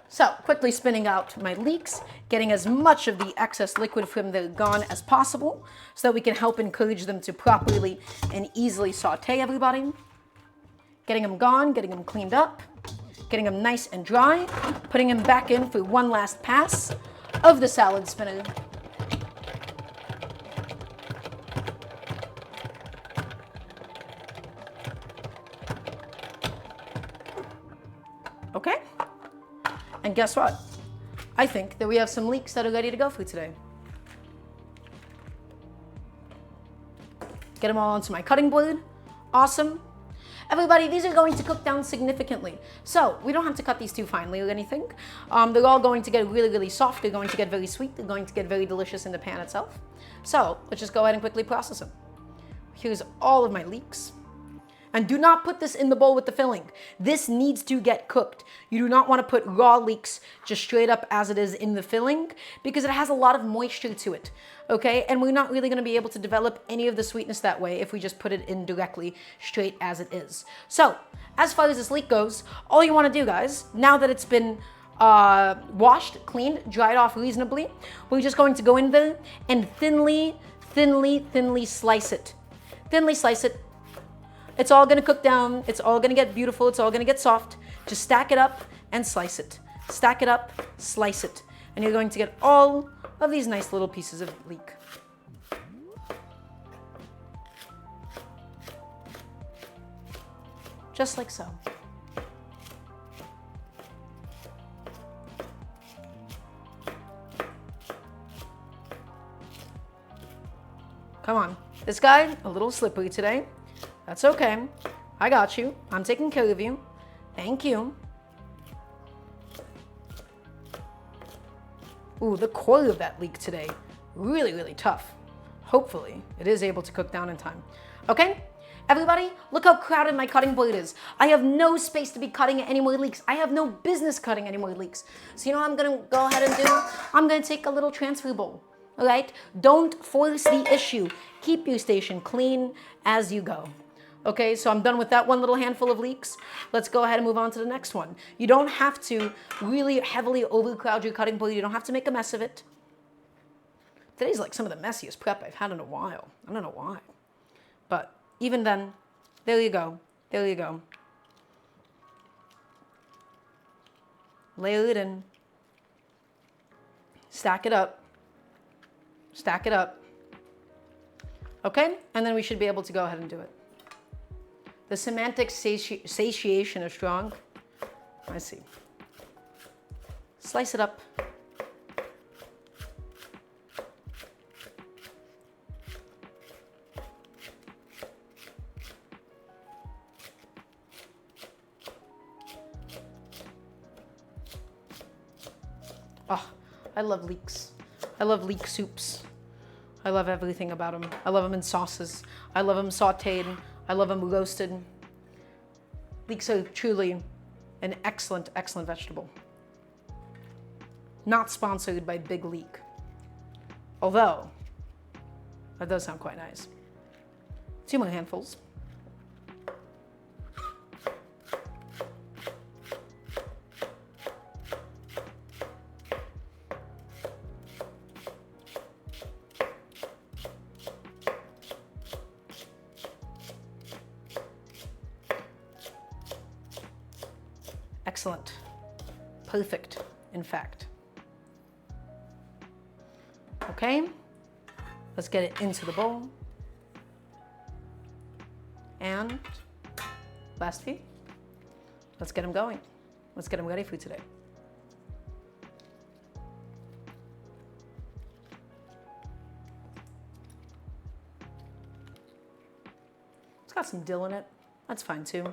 So, quickly spinning out my leeks, getting as much of the excess liquid from the gone as possible so that we can help encourage them to properly and easily saute, everybody. Getting them gone, getting them cleaned up, getting them nice and dry, putting them back in for one last pass of the salad spinner. And guess what? I think that we have some leeks that are ready to go for today. Get them all onto my cutting board. Awesome. Everybody, these are going to cook down significantly. So we don't have to cut these too finely or anything. They're all going to get really, really soft. They're going to get very sweet. They're going to get very delicious in the pan itself. So let's just go ahead and quickly process them. Here's all of my leeks. And do not put this in the bowl with the filling. This needs to get cooked. You do not want to put raw leeks just straight up as it is in the filling because it has a lot of moisture to it, okay? And we're not really going to be able to develop any of the sweetness that way if we just put it in directly straight as it is. So, as far as this leek goes, all you want to do, guys, now that it's been washed, cleaned, dried off reasonably, we're just going to go in there and thinly slice it. Thinly slice it. It's all gonna cook down, it's all gonna get beautiful, it's all gonna get soft. Just stack it up and slice it. Stack it up, slice it. And you're going to get all of these nice little pieces of leek. Just like so. Come on, this guy, a little slippery today. That's okay. I got you. I'm taking care of you. Thank you. Ooh, the core of that leek today, really tough. Hopefully, it is able to cook down in time. Okay, everybody, look how crowded my cutting board is. I have no space to be cutting any more leeks. I have no business cutting any more leeks. So you know what I'm gonna go ahead and do? I'm gonna take a little transfer bowl. All right? Don't force the issue. Keep your station clean as you go. Okay, so I'm done with that one little handful of leeks. Let's go ahead and move on to the next one. You don't have to really heavily overcrowd your cutting board. You don't have to make a mess of it. Today's like some of the messiest prep I've had in a while. I don't know why. But even then, there you go. There you go. Layer it in. Stack it up. Stack it up. Okay, and then we should be able to go ahead and do it. The semantic satiation is strong. I see. Slice it up. Oh, I love leeks. I love leek soups. I love everything about them. I love them in sauces. I love them sautéed. I love them roasted. Leeks are truly an excellent vegetable. Not sponsored by Big Leek. Although, that does sound quite nice. 2 more handfuls. Excellent. Perfect, in fact. Okay, let's get it into the bowl. And last few. Let's get them going. Let's get them ready for today. It's got some dill in it. That's fine too.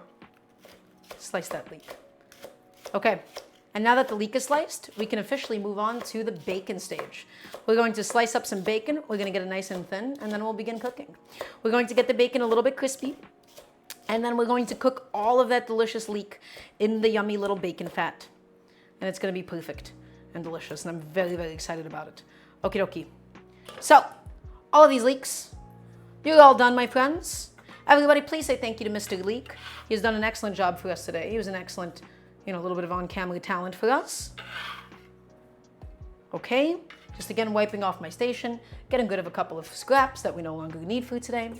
Slice that leek. Okay, and now that the leek is sliced, we can officially move on to the bacon stage. We're going to slice up some bacon. We're going to get it nice and thin, and then we'll begin cooking. We're going to get the bacon a little bit crispy, and then we're going to cook all of that delicious leek in the yummy little bacon fat. And it's going to be perfect and delicious, and I'm very excited about it. Okie dokie. So, all of these leeks, you're all done, my friends. Everybody, please say thank you to Mr. Leek. He's done an excellent job for us today. He was an excellent, a little bit of on-camera talent for us. Okay, just again wiping off my station, getting rid of a couple of scraps that we no longer need for today.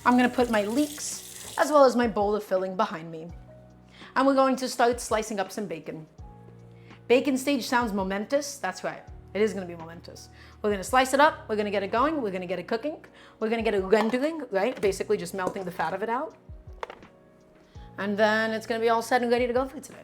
I'm gonna put my leeks as well as my bowl of filling behind me. And we're going to start slicing up some bacon. Bacon stage sounds momentous. That's right, it is gonna be momentous. We're gonna slice it up, we're gonna get it going, we're gonna get it cooking, we're gonna get it rendering, right? Basically just melting the fat of it out. And then it's gonna be all set and ready to go for today.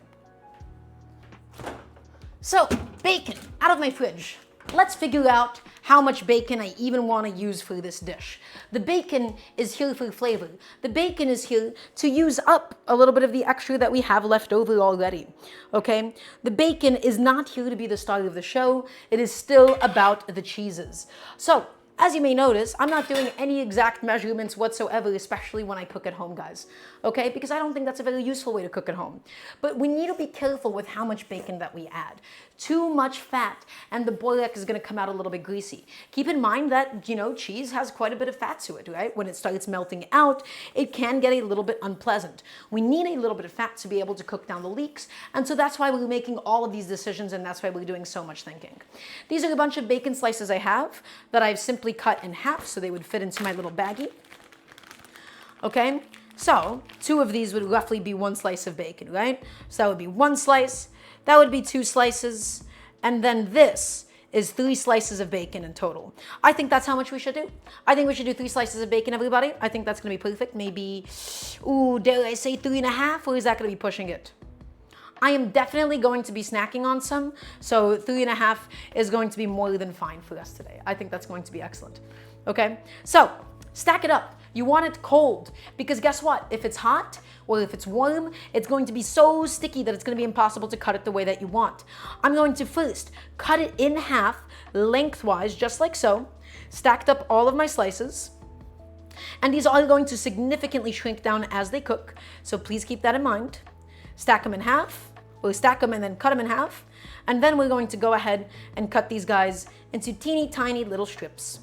So, bacon out of my fridge. Let's figure out how much bacon I even want to use for this dish. The bacon is here for flavor. The bacon is here to use up a little bit of the extra that we have left over already, okay? The bacon is not here to be the star of the show. It is still about the cheeses. So, as you may notice, I'm not doing any exact measurements whatsoever, especially when I cook at home, guys. Okay? Because I don't think that's a very useful way to cook at home. But we need to be careful with how much bacon that we add. Too much fat, and the Borek is going to come out a little bit greasy. Keep in mind that, cheese has quite a bit of fat to it, right? When it starts melting out, it can get a little bit unpleasant. We need a little bit of fat to be able to cook down the leeks, and so that's why we're making all of these decisions, and that's why we're doing so much thinking. These are a bunch of bacon slices I have that I've simply cut in half so they would fit into my little baggie. Okay, so 2 of these would roughly be 1 slice of bacon, right? So that would be 1 slice, that would be 2 slices, and then this is 3 slices of bacon in total. I think that's how much we should do. I think we should do 3 slices of bacon, everybody. I think that's gonna be perfect. Maybe, dare I say 3.5, or is that gonna be pushing it? I am definitely going to be snacking on some, so 3.5 is going to be more than fine for us today. I think that's going to be excellent. Okay, so stack it up. You want it cold, because guess what? If it's hot or if it's warm, it's going to be so sticky that it's going to be impossible to cut it the way that you want. I'm going to first cut it in half lengthwise, just like so, stacked up all of my slices. And these are going to significantly shrink down as they cook, so please keep that in mind. Stack them in half, or stack them and then cut them in half. And then we're going to go ahead and cut these guys into teeny tiny little strips.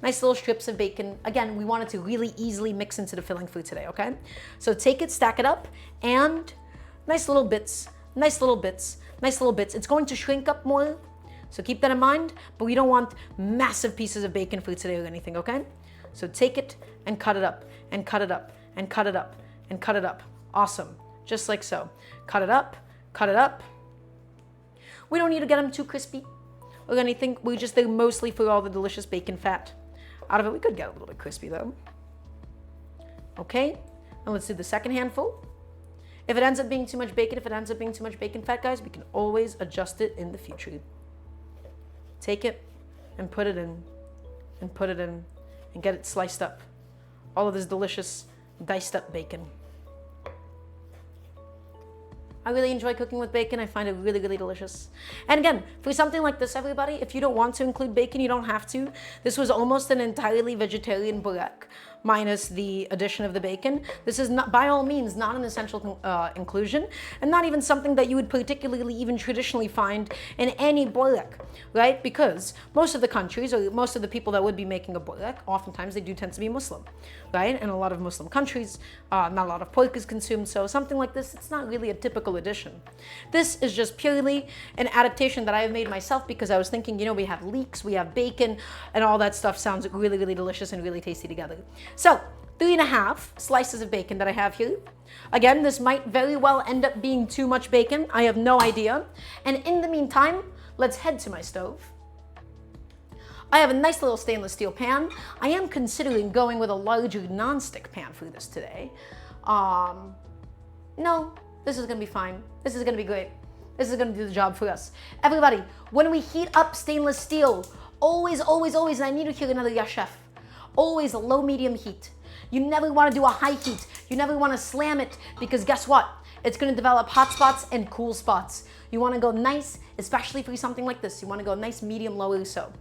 Nice little strips of bacon. Again, we want it to really easily mix into the filling food today, okay? So take it, stack it up, and nice little bits, nice little bits, nice little bits. It's going to shrink up more, so keep that in mind, but we don't want massive pieces of bacon for today or anything, okay? So take it and cut it up, and cut it up, and cut it up, and cut it up. Awesome, just like so. Cut it up, cut it up. We don't need to get them too crispy or anything. We just, they're mostly for all the delicious bacon fat out of it. We could get a little bit crispy though. Okay, and let's do the second handful. If it ends up being too much bacon, if it ends up being too much bacon fat, guys, we can always adjust it in the future. Take it and put it in, and put it in, and get it sliced up. All of this delicious diced up bacon. I really enjoy cooking with bacon. I find it really, really delicious. And again, for something like this, everybody, if you don't want to include bacon, you don't have to. This was almost an entirely vegetarian Borek, minus the addition of the bacon. This is not, by all means, not an essential inclusion, and not even something that you would particularly even traditionally find in any Borek, right? Because most of the countries, or most of the people that would be making a Borek, oftentimes they do tend to be Muslim, right? In a lot of Muslim countries, not a lot of pork is consumed, so something like this, it's not really a typical addition. This is just purely an adaptation that I have made myself because I was thinking, we have leeks, we have bacon, and all that stuff sounds really, really delicious and really tasty together. So 3.5 slices of bacon that I have here. Again, this might very well end up being too much bacon. I have no idea. And in the meantime, let's head to my stove. I have a nice little stainless steel pan. I am considering going with a larger non-stick pan for this today. No, this is gonna be fine. This is gonna be great. This is gonna do the job for us. Everybody, when we heat up stainless steel, always, always, always, and I need to hear another yes chef, always a low medium heat. You never wanna do a high heat. You never wanna slam it because guess what? It's gonna develop hot spots and cool spots. You wanna go nice, especially for something like this. You wanna go nice, medium, low or so.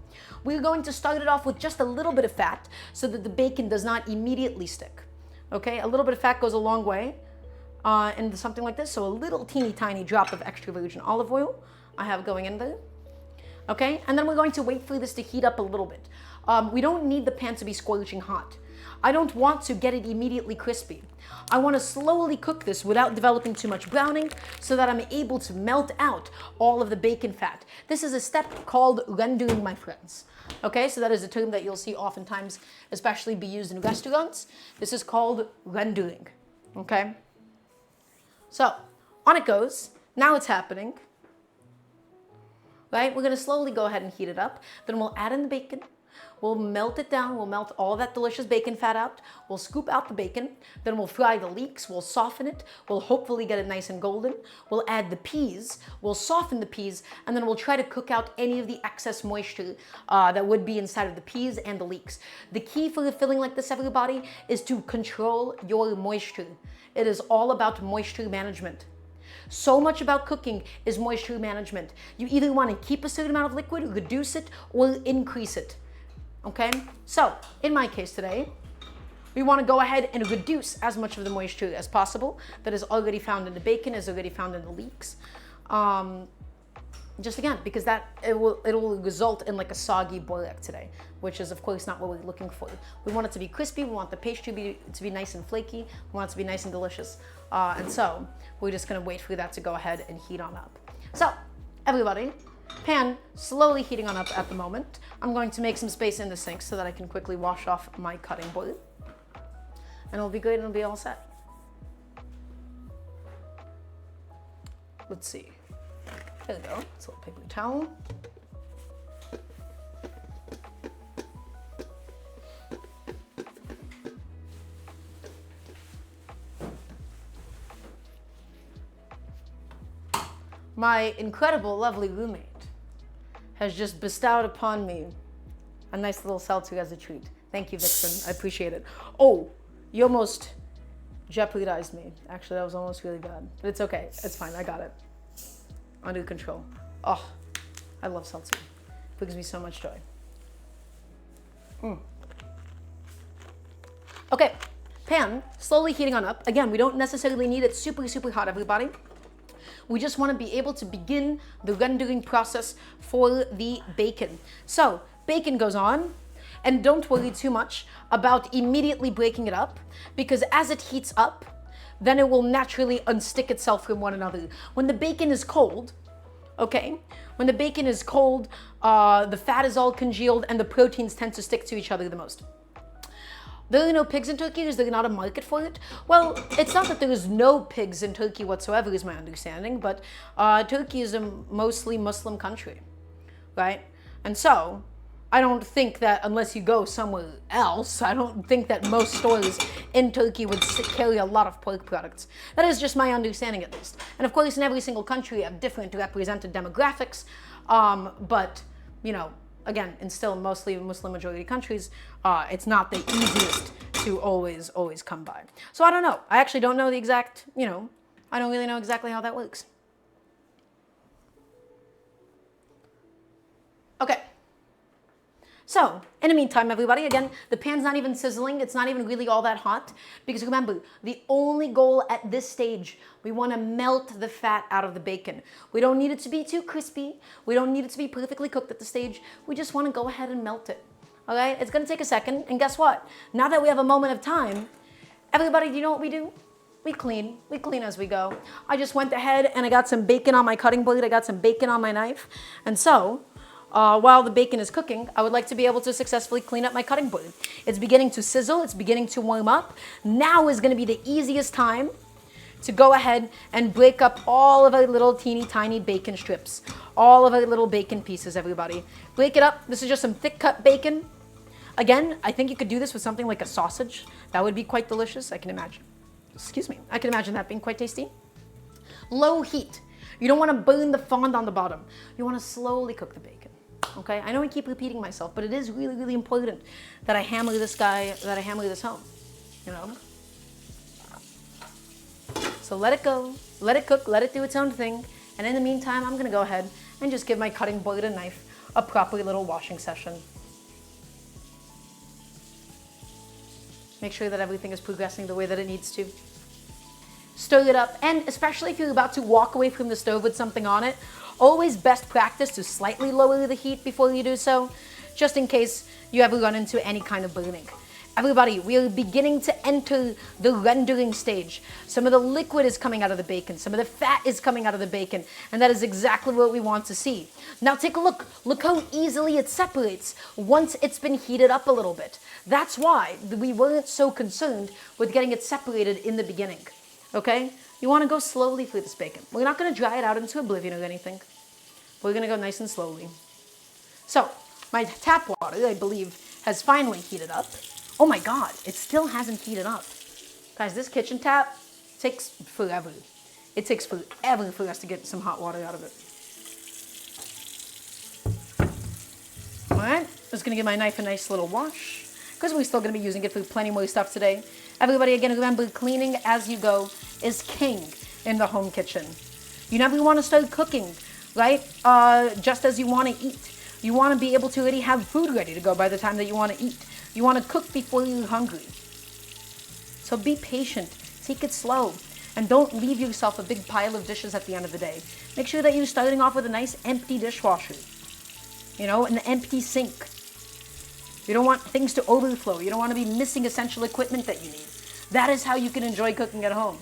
We're going to start it off with just a little bit of fat so that the bacon does not immediately stick. Okay, a little bit of fat goes a long way into something like this. So a little teeny tiny drop of extra virgin olive oil I have going in there. Okay, and then we're going to wait for this to heat up a little bit. We don't need the pan to be scorching hot. I don't want to get it immediately crispy. I want to slowly cook this without developing too much browning so that I'm able to melt out all of the bacon fat. This is a step called rendering, my friends. Okay, so that is a term that you'll see oftentimes, especially be used in restaurants. This is called rendering, okay? So, on it goes. Now it's happening. Right, we're gonna slowly go ahead and heat it up. Then we'll add in the bacon. We'll melt it down. We'll melt all that delicious bacon fat out. We'll scoop out the bacon. Then we'll fry the leeks. We'll soften it. We'll hopefully get it nice and golden. We'll add the peas. We'll soften the peas. And then we'll try to cook out any of the excess moisture that would be inside of the peas and the leeks. The key for a filling like this, everybody, is to control your moisture. It is all about moisture management. So much about cooking is moisture management. You either want to keep a certain amount of liquid, reduce it, or increase it. Okay, so in my case today, we want to go ahead and reduce as much of the moisture as possible that is already found in the bacon, is already found in the leeks. Just again, because it will result in like a soggy borek today, which is of course not what we're looking for. We want it to be crispy. We want the pastry to be nice and flaky. We want it to be nice and delicious. And so we're just going to wait for that to go ahead and heat on up. So everybody, pan slowly heating on up at the moment. I'm going to make some space in the sink so that I can quickly wash off my cutting board. And it'll be good and it'll be all set. Let's see. There we go. It's a little paper towel. My incredible, lovely roommate has just bestowed upon me a nice little seltzer as a treat. Thank you, Vixen. I appreciate it. Oh, you almost jeopardized me. Actually, that was almost really bad. But it's okay. It's fine. I got it. Under control. Oh, I love seltzer. It brings me so much joy. Okay, pan slowly heating on up. Again, we don't necessarily need it super, super hot, everybody. We just want to be able to begin the rendering process for the bacon. So bacon goes on, and don't worry too much about immediately breaking it up, because as it heats up, then it will naturally unstick itself from one another. When the bacon is cold, okay, when the bacon is cold, the fat is all congealed and the proteins tend to stick to each other the most. There are no pigs in Turkey. Is there not a market for it? Well, it's not that there is no pigs in Turkey whatsoever, is my understanding, but Turkey is a mostly Muslim country, right? And so I don't think that unless you go somewhere else, I don't think that most stores in Turkey would carry a lot of pork products. That is just my understanding, at least. And of course, in every single country, you have different represented demographics, but, you know, again, in still mostly Muslim majority countries, it's not the easiest to always come by. So I don't know. I actually don't know the exact, I don't really know exactly how that works. Okay. So, in the meantime, everybody, again, the pan's not even sizzling. It's not even really all that hot. Because remember, the only goal at this stage, we want to melt the fat out of the bacon. We don't need it to be too crispy. We don't need it to be perfectly cooked at the stage. We just want to go ahead and melt it. All right? It's going to take a second. And guess what? Now that we have a moment of time, everybody, do you know what we do? We clean. We clean as we go. I just went ahead and I got some bacon on my cutting board. I got some bacon on my knife. And so while the bacon is cooking, I would like to be able to successfully clean up my cutting board. It's beginning to sizzle. It's beginning to warm up. Now is going to be the easiest time to go ahead and break up all of our little teeny tiny bacon strips. All of our little bacon pieces, everybody. Break it up. This is just some thick cut bacon. Again, I think you could do this with something like a sausage. That would be quite delicious, I can imagine. Excuse me. I can imagine that being quite tasty. Low heat. You don't want to burn the fond on the bottom. You want to slowly cook the bacon. Okay, I know I keep repeating myself, but it is really, really important that I hammer this home, So let it go, let it cook, let it do its own thing. And in the meantime, I'm gonna go ahead and just give my cutting board and knife a proper little washing session. Make sure that everything is progressing the way that it needs to. Stir it up, and especially if you're about to walk away from the stove with something on it, always best practice to slightly lower the heat before you do so, just in case you ever run into any kind of burning. Everybody, we are beginning to enter the rendering stage. Some of the liquid is coming out of the bacon, some of the fat is coming out of the bacon, and that is exactly what we want to see. Now take a look. Look how easily it separates once it's been heated up a little bit. That's why we weren't so concerned with getting it separated in the beginning. Okay? You want to go slowly through this bacon. We're not going to dry it out into oblivion or anything. We're going to go nice and slowly. So, My tap water, I believe, has finally heated up. Oh my God, it still hasn't heated up. Guys, this kitchen tap takes forever. It takes forever for us to get some hot water out of it. All right, just gonna give my knife a nice little wash because we're still gonna be using it for plenty more stuff today. Everybody, again, remember, cleaning as you go is king in the home kitchen. You never want to start cooking, right? Just as you want to eat. You want to be able to already have food ready to go by the time that you want to eat. You want to cook before you're hungry. So be patient, take it slow, and don't leave yourself a big pile of dishes at the end of the day. Make sure that you're starting off with a nice empty dishwasher, an empty sink. You don't want things to overflow. You don't want to be missing essential equipment that you need. That is how you can enjoy cooking at home.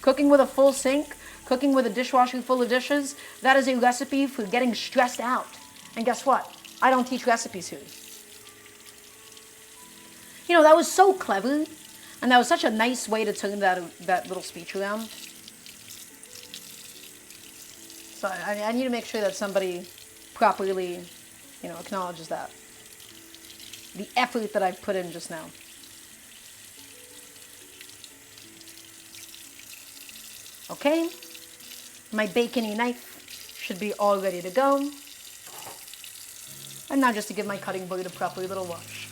Cooking with a full sink, cooking with a dishwasher full of dishes, that is a recipe for getting stressed out. And guess what? I don't teach recipes here. That was so clever, and that was such a nice way to turn that little speech around. So I need to make sure that somebody properly, acknowledges that. The effort that I've put in just now. Okay, my bacony knife should be all ready to go. And now just to give my cutting board a proper little wash.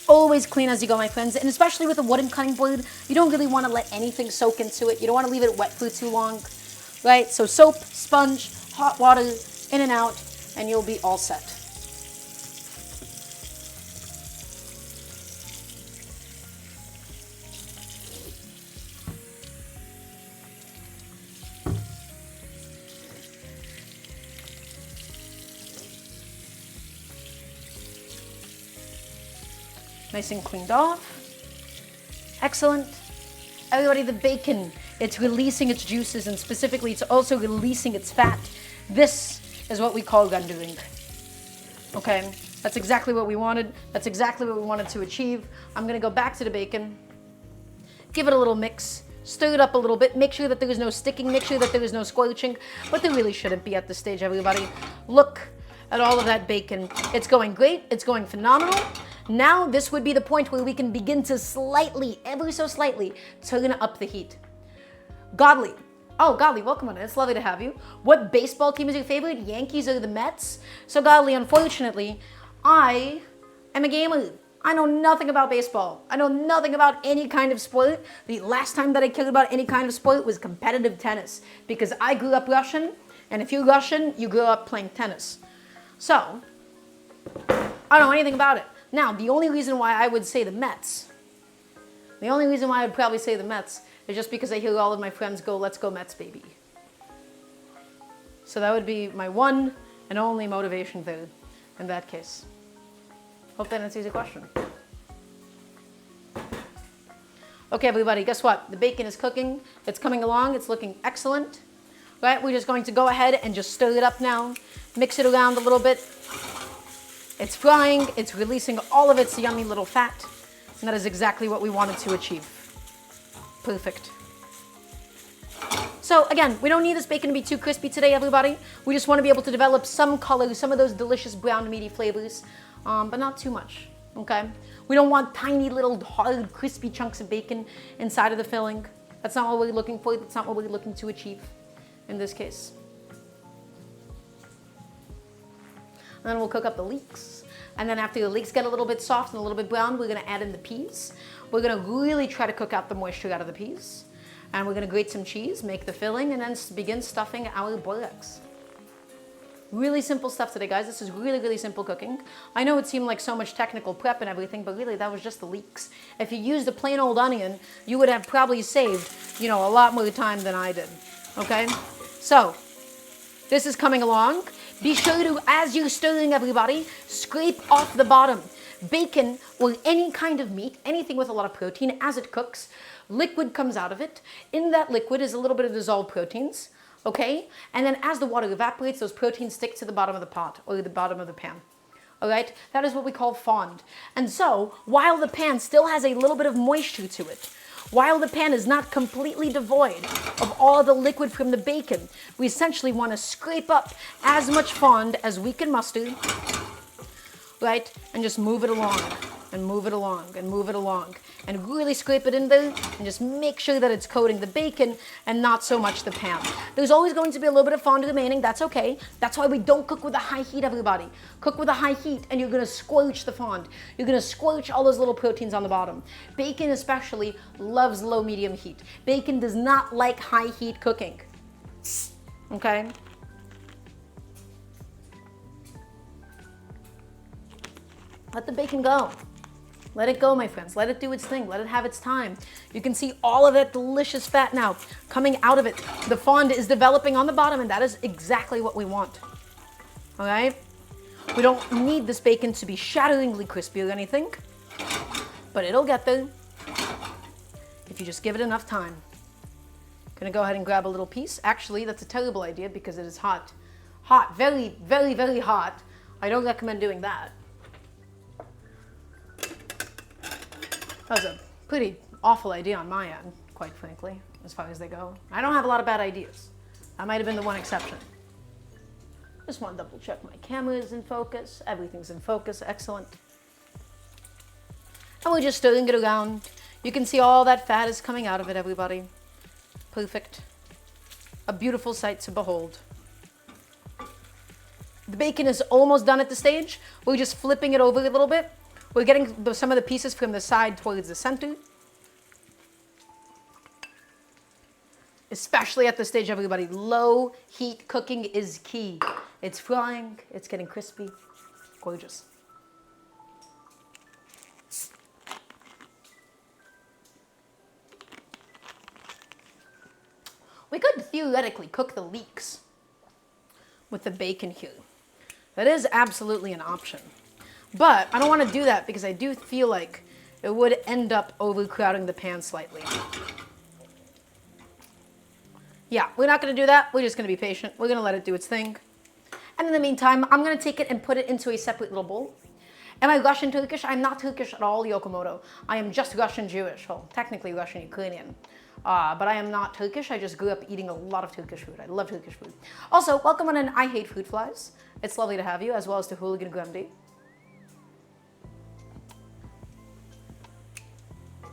Always clean as you go, my friends, and especially with a wooden cutting board, you don't really want to let anything soak into it. You don't want to leave it wet for too long, right? So soap, sponge, hot water, in and out, and you'll be all set. Nice and cleaned off. Excellent. Everybody, the bacon, it's releasing its juices, and specifically it's also releasing its fat. This is what we call rendering. Okay, that's exactly what we wanted. That's exactly what we wanted to achieve. I'm gonna go back to the bacon, give it a little mix, stir it up a little bit, make sure that there is no sticking, make sure that there is no squelching, but there really shouldn't be at this stage, everybody. Look at all of that bacon. It's going great, it's going phenomenal. Now this would be the point where we can begin to slightly, ever so slightly, turn up the heat. Godly. Oh, Godly, welcome on in. It's lovely to have you. What baseball team is your favorite? Yankees or the Mets? So Godly, unfortunately, I am a gamer. I know nothing about baseball. I know nothing about any kind of sport. The last time that I cared about any kind of sport was competitive tennis, because I grew up Russian, and if you're Russian, you grew up playing tennis. So, I don't know anything about it. Now, the only reason why I would say the Mets, the only reason why I would probably say the Mets is just because I hear all of my friends go, "Let's go Mets, baby." So that would be my one and only motivation there in that case. Hope that answers your question. Okay, everybody, guess what? The bacon is cooking. It's coming along. It's looking excellent. Right, we're just going to go ahead and just stir it up now. Mix it around a little bit. It's frying, it's releasing all of its yummy little fat, and that is exactly what we wanted to achieve. Perfect. So again, we don't need this bacon to be too crispy today, everybody. We just want to be able to develop some color, some of those delicious brown meaty flavors, but not too much, okay? We don't want tiny little hard crispy chunks of bacon inside of the filling. That's not what we're looking for, that's not what we're looking to achieve in this case. And then we'll cook up the leeks. And then after the leeks get a little bit soft and a little bit brown, we're gonna add in the peas. We're gonna really try to cook out the moisture out of the peas. And we're gonna grate some cheese, make the filling, and then begin stuffing our boreks. Really simple stuff today, guys. This is really, really simple cooking. I know it seemed like so much technical prep and everything, but really that was just the leeks. If you used a plain old onion, you would have probably saved, a lot more time than I did, okay? So, this is coming along. Be sure to, as you're stirring, everybody, scrape off the bottom. Bacon or any kind of meat, anything with a lot of protein, as it cooks, liquid comes out of it. In that liquid is a little bit of dissolved proteins, okay? And then as the water evaporates, those proteins stick to the bottom of the pot or the bottom of the pan, all right? That is what we call fond. And so, while the pan still has a little bit of moisture to it, while the pan is not completely devoid of all the liquid from the bacon, we essentially want to scrape up as much fond as we can muster, right? And just move it along, and move it along, and move it along, and really scrape it in there, and just make sure that it's coating the bacon and not so much the pan. There's always going to be a little bit of fond remaining. That's okay. That's why we don't cook with a high heat, everybody. Cook with a high heat, and you're going to squelch the fond. You're going to squelch all those little proteins on the bottom. Bacon especially loves low medium heat. Bacon does not like high heat cooking. Okay? Let the bacon go. Let it go, my friends. Let it do its thing. Let it have its time. You can see all of that delicious fat now coming out of it. The fond is developing on the bottom, and that is exactly what we want. All right? We don't need this bacon to be shatteringly crispy or anything, but it'll get there if you just give it enough time. Gonna go ahead and grab a little piece. Actually, that's a terrible idea because it is hot. Hot, very, very, very hot. I don't recommend doing that. That was a pretty awful idea on my end, quite frankly, as far as they go. I don't have a lot of bad ideas. That might have been the one exception. Just want to double check my camera is in focus. Everything's in focus, excellent. And we're just stirring it around. You can see all that fat is coming out of it, everybody. Perfect. A beautiful sight to behold. The bacon is almost done at the stage. We're just flipping it over a little bit. We're getting some of the pieces from the side towards the center. Especially at this stage, everybody, low heat cooking is key. It's frying, it's getting crispy, gorgeous. We could theoretically cook the leeks with the bacon here. That is absolutely an option. But I don't want to do that because I do feel like it would end up overcrowding the pan slightly. Yeah, we're not going to do that. We're just going to be patient. We're going to let it do its thing. And in the meantime, I'm going to take it and put it into a separate little bowl. Am I Russian Turkish? I'm not Turkish at all, Yokomoto. I am just Russian Jewish. Well, technically Russian Ukrainian. But I am not Turkish. I just grew up eating a lot of Turkish food. I love Turkish food. Also, welcome on an I Hate Fruit Flies. It's lovely to have you, as well as to Hooligan Grundy.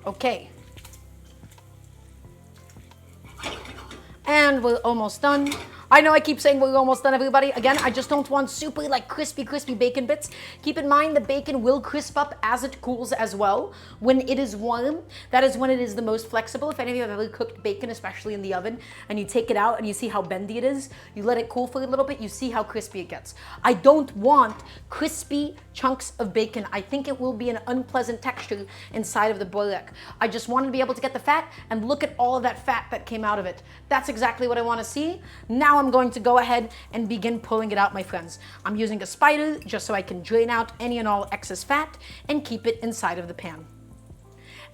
Okay. And we're almost done. I know I keep saying we're almost done, everybody. Again, I just don't want super like crispy bacon bits. Keep in mind the bacon will crisp up as it cools as well. When it is warm, that is when it is the most flexible. If any of you have ever cooked bacon, especially in the oven, and you take it out and you see how bendy it is, you let it cool for a little bit, you see how crispy it gets. I don't want crispy chunks of bacon. I think it will be an unpleasant texture inside of the Borek. I just wanted to be able to get the fat and look at all of that fat that came out of it. That's exactly what I want to see. Now I'm going to go ahead and begin pulling it out, my friends. I'm using a spider just so I can drain out any and all excess fat and keep it inside of the pan.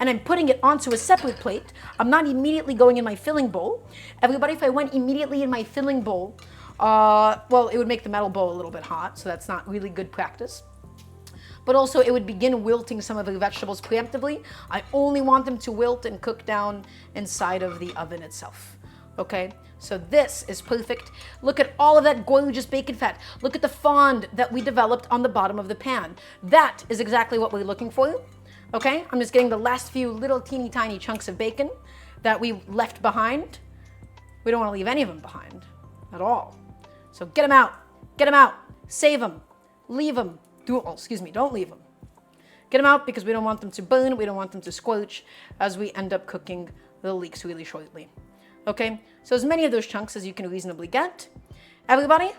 And I'm putting it onto a separate plate. I'm not immediately going in my filling bowl. Everybody, if I went immediately in my filling bowl, well, it would make the metal bowl a little bit hot, so that's not really good practice. But also it would begin wilting some of the vegetables preemptively. I only want them to wilt and cook down inside of the oven itself. Okay, so this is perfect. Look at all of that gorgeous bacon fat. Look at the fond that we developed on the bottom of the pan. That is exactly what we're looking for. Okay, I'm just getting the last few little teeny tiny chunks of bacon that we left behind. We don't want to leave any of them behind at all. So get them out, save them, leave them. Don't leave them. Get them out because we don't want them to burn, we don't want them to squelch as we end up cooking the leeks really shortly. Okay, so as many of those chunks as you can reasonably get. Everybody,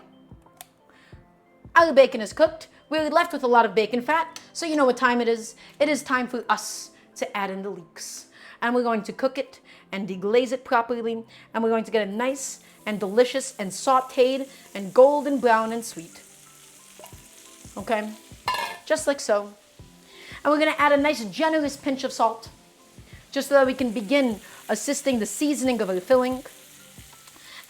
our bacon is cooked. We're left with a lot of bacon fat, so you know what time it is. It is time for us to add in the leeks. And we're going to cook it and deglaze it properly, and we're going to get a nice and delicious and sauteed and golden brown and sweet. Okay, just like so. And we're gonna add a nice generous pinch of salt, just so that we can begin assisting the seasoning of our filling.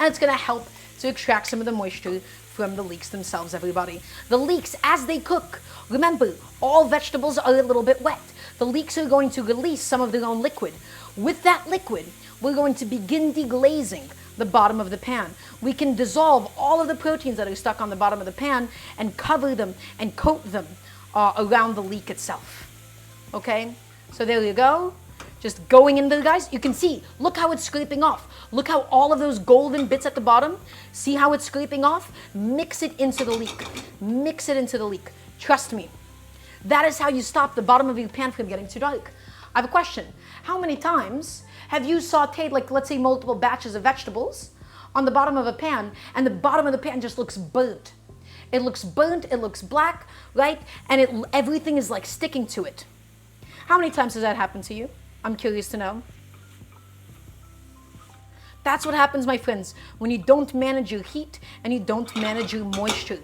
And it's gonna help to extract some of the moisture from the leeks themselves, everybody. The leeks, as they cook, remember, all vegetables are a little bit wet. the leeks are going to release some of their own liquid. With that liquid, we're going to begin deglazing the bottom of the pan. We can dissolve all of the proteins that are stuck on the bottom of the pan and cover them and coat them around the leek itself. Okay, so there you go. Just going in there, guys. You can see, look how it's scraping off. Look how all of those golden bits at the bottom, see how it's scraping off? Mix it into the leek. Mix it into the leek. Trust me. That is how you stop the bottom of your pan from getting too dark. I have a question. How many times have you sauteed, like, let's say, multiple batches of vegetables on the bottom of a pan, and the bottom of the pan just looks burnt? It looks burnt, it looks black, right? And everything is like sticking to it. How many times has that happened to you? I'm curious to know. That's what happens, my friends, when you don't manage your heat and you don't manage your moisture.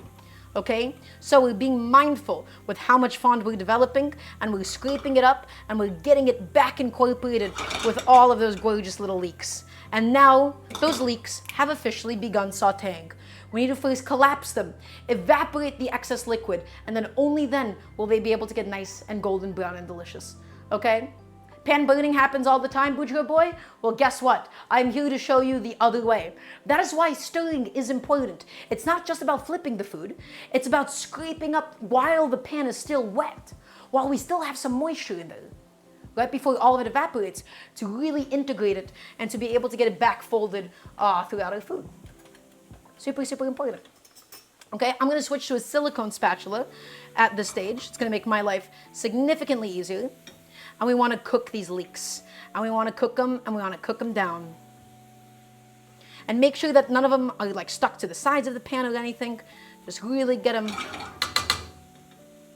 Okay? So we're being mindful with how much fond we're developing, and we're scraping it up, and we're getting it back incorporated with all of those gorgeous little leeks. And now those leeks have officially begun sautéing. We need to first collapse them, evaporate the excess liquid, and then only then will they be able to get nice and golden brown and delicious. Okay? Pan burning happens all the time, Boudreaux boy? Well, guess what? I'm here to show you the other way. That is why stirring is important. It's not just about flipping the food. It's about scraping up while the pan is still wet, while we still have some moisture in there, right before all of it evaporates, to really integrate it and to be able to get it back folded throughout our food. Super, super important. Okay, I'm going to switch to a silicone spatula at this stage. It's going to make my life significantly easier. And we want to cook these leeks. And we want to cook them, and we want to cook them down. And make sure that none of them are like stuck to the sides of the pan or anything. Just really get them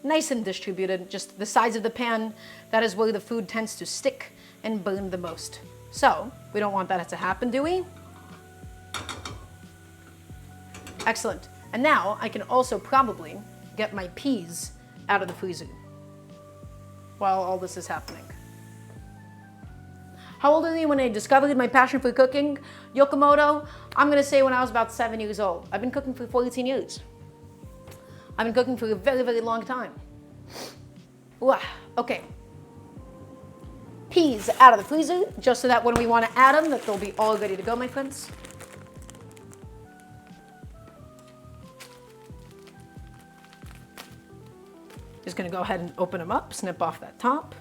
nice and distributed. Just the sides of the pan, that is where the food tends to stick and burn the most. So, we don't want that to happen, do we? Excellent. And now I can also probably get my peas out of the freezer while all this is happening. How old are you when I discovered my passion for cooking? Yokomoto, I'm gonna say when I was about 7 years old. I've been cooking for 14 years. I've been cooking for a very, very long time. Wow, okay. Peas out of the freezer, just so that when we wanna add them, that they'll be all ready to go, my friends. Just gonna go ahead and open them up, snip off that top.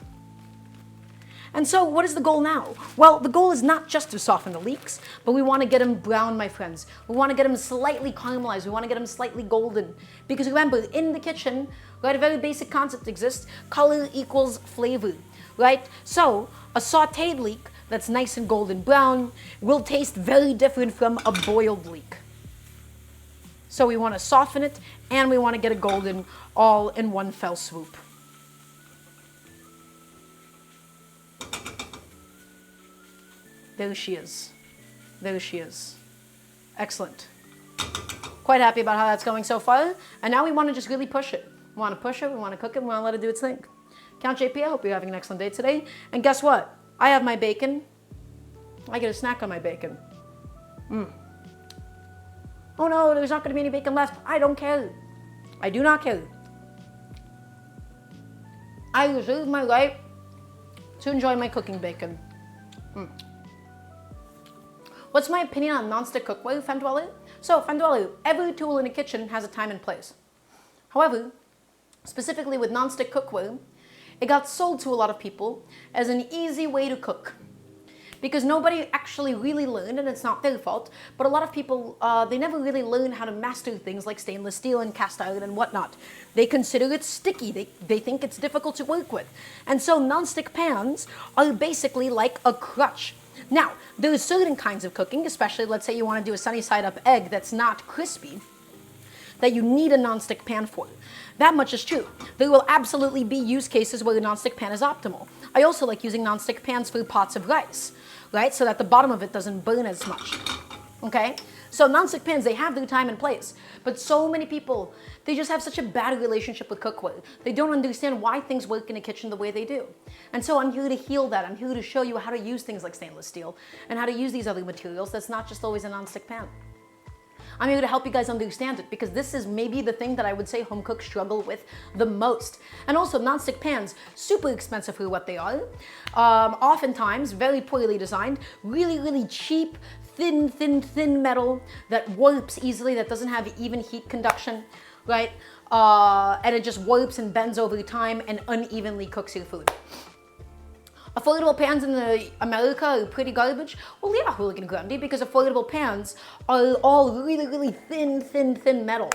And so what is the goal now? Well, the goal is not just to soften the leeks, but we wanna get them brown, my friends. We wanna get them slightly caramelized. We wanna get them slightly golden. Because remember, in the kitchen, right, a very basic concept exists. Color equals flavor, right? So a sauteed leek that's nice and golden brown will taste very different from a boiled leek. So we want to soften it, and we want to get it golden all in one fell swoop. There she is. There she is. Excellent. Quite happy about how that's going so far. And now we want to just really push it. We want to push it, we want to cook it, we want to let it do its thing. Count JP, I hope you're having an excellent day today. And guess what? I have my bacon. I get a snack on my bacon. Oh no, there's not going to be any bacon left. I don't care. I do not care. I reserve my right to enjoy my cooking bacon. What's my opinion on non-stick cookware, Fendwell? So, Fendwell, every tool in a kitchen has a time and place. However, specifically with non-stick cookware, it got sold to a lot of people as an easy way to cook. Because nobody actually really learned, and it's not their fault, but a lot of people, they never really learn how to master things like stainless steel and cast iron and whatnot. They consider it sticky. They think it's difficult to work with. And so non-stick pans are basically like a crutch. Now, there are certain kinds of cooking, especially let's say you want to do a sunny side up egg that's not crispy, that you need a non-stick pan for. That much is true. There will absolutely be use cases where a non-stick pan is optimal. I also like using non-stick pans for pots of rice, right? So that the bottom of it doesn't burn as much, okay? So non-stick pans, they have their time and place, but so many people, they just have such a bad relationship with cookware. They don't understand why things work in a kitchen the way they do. And so I'm here to heal that. I'm here to show you how to use things like stainless steel and how to use these other materials that's not just always a non-stick pan. I'm here to help you guys understand it because this is maybe the thing that I would say home cooks struggle with the most. And also nonstick pans, super expensive for what they are. Oftentimes very poorly designed, really, really cheap, thin metal that warps easily, that doesn't have even heat conduction, right? And it just warps and bends over time and unevenly cooks your food. Affordable pans in America are pretty garbage. Well, yeah, Hooligan Grundy, because affordable pans are all really, really thin metal,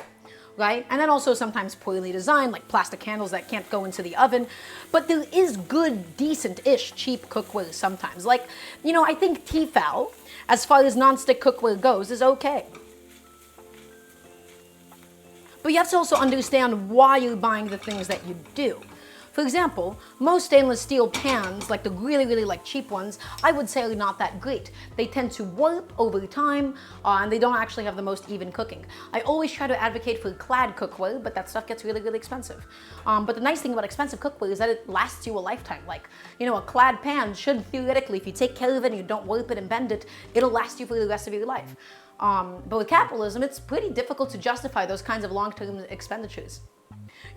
right? And then also sometimes poorly designed, like plastic handles that can't go into the oven. But there is good, decent-ish cheap cookware sometimes. Like, you know, I think Phyllo, as far as nonstick cookware goes, is okay. But you have to also understand why you're buying the things that you do. For example, most stainless steel pans, like the really, really like cheap ones, I would say are not that great. They tend to warp over time, and they don't actually have the most even cooking. I always try to advocate for clad cookware, but that stuff gets really, really expensive. But the nice thing about expensive cookware is that it lasts you a lifetime. Like, you know, a clad pan should theoretically, if you take care of it and you don't warp it and bend it, it'll last you for the rest of your life. But with capitalism, it's pretty difficult to justify those kinds of long-term expenditures.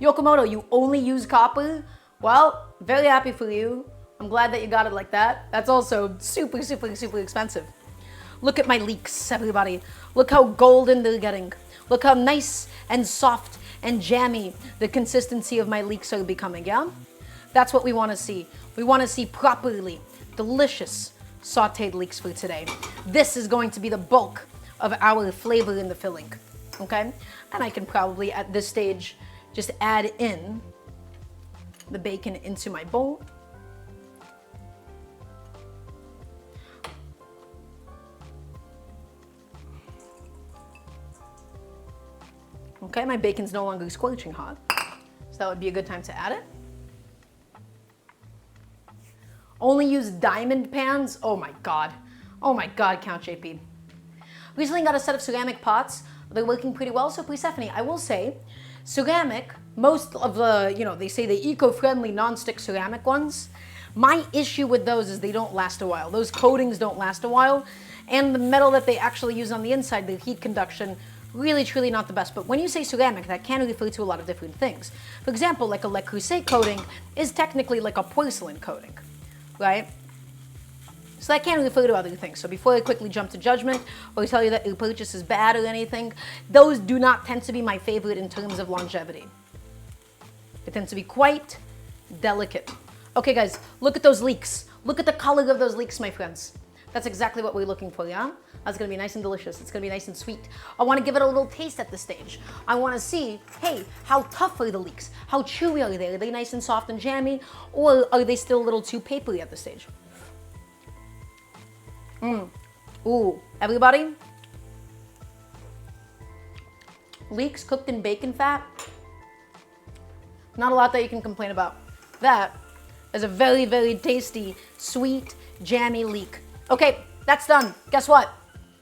Yokomoto, you only use copper? Well, very happy for you. I'm glad that you got it like that. That's also super expensive. Look at my leeks, everybody. Look how golden they're getting. Look how nice and soft and jammy the consistency of my leeks are becoming, yeah? That's what we want to see. We want to see properly delicious sauteed leeks for today. This is going to be the bulk of our flavor in the filling, okay? And I can probably, at this stage, just add in the bacon into my bowl. Okay, my bacon's no longer scorching hot, so that would be a good time to add it. Only use diamond pans? Oh my God, Count JP. Recently got a set of ceramic pots. They're working pretty well, so Persephone, I will say, ceramic, most of the, you know, they say the eco-friendly non-stick ceramic ones, my issue with those is they don't last a while. Those coatings don't last a while, and the metal that they actually use on the inside, the heat conduction, really truly not the best. But when you say ceramic, that can refer to a lot of different things. For example, like a Le Creuset coating is technically like a porcelain coating, right? So that can refer to other things. So before I quickly jump to judgment or tell you that your purchase is bad or anything, those do not tend to be my favorite in terms of longevity. They tend to be quite delicate. Okay guys, look at those leeks. Look at the color of those leeks, my friends. That's exactly what we're looking for, yeah? That's gonna be nice and delicious. It's gonna be nice and sweet. I wanna give it a little taste at this stage. I wanna see, hey, how tough are the leeks? How chewy are they? Are they nice and soft and jammy? Or are they still a little too papery at this stage? Ooh, everybody? Leeks cooked in bacon fat? Not a lot that you can complain about. That is a very, very tasty, sweet, jammy leek. Okay, that's done. Guess what?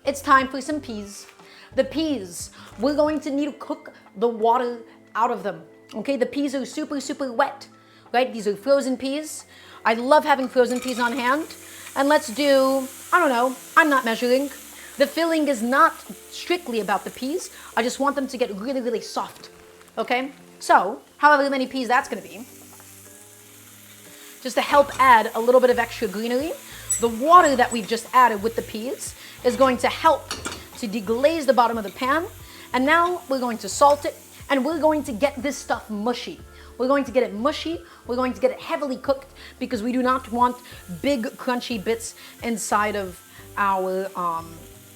It's time for some peas. The peas, we're going to need to cook the water out of them. Okay, the peas are super wet, right? These are frozen peas. I love having frozen peas on hand. And let's do, I don't know, I'm not measuring. The filling is not strictly about the peas. I just want them to get really, really soft, okay? So, however many peas that's gonna be, just to help add a little bit of extra greenery, the water that we've just added with the peas is going to help to deglaze the bottom of the pan. And now we're going to salt it, and we're going to get this stuff mushy. We're going to get it mushy, we're going to get it heavily cooked because we do not want big crunchy bits inside of our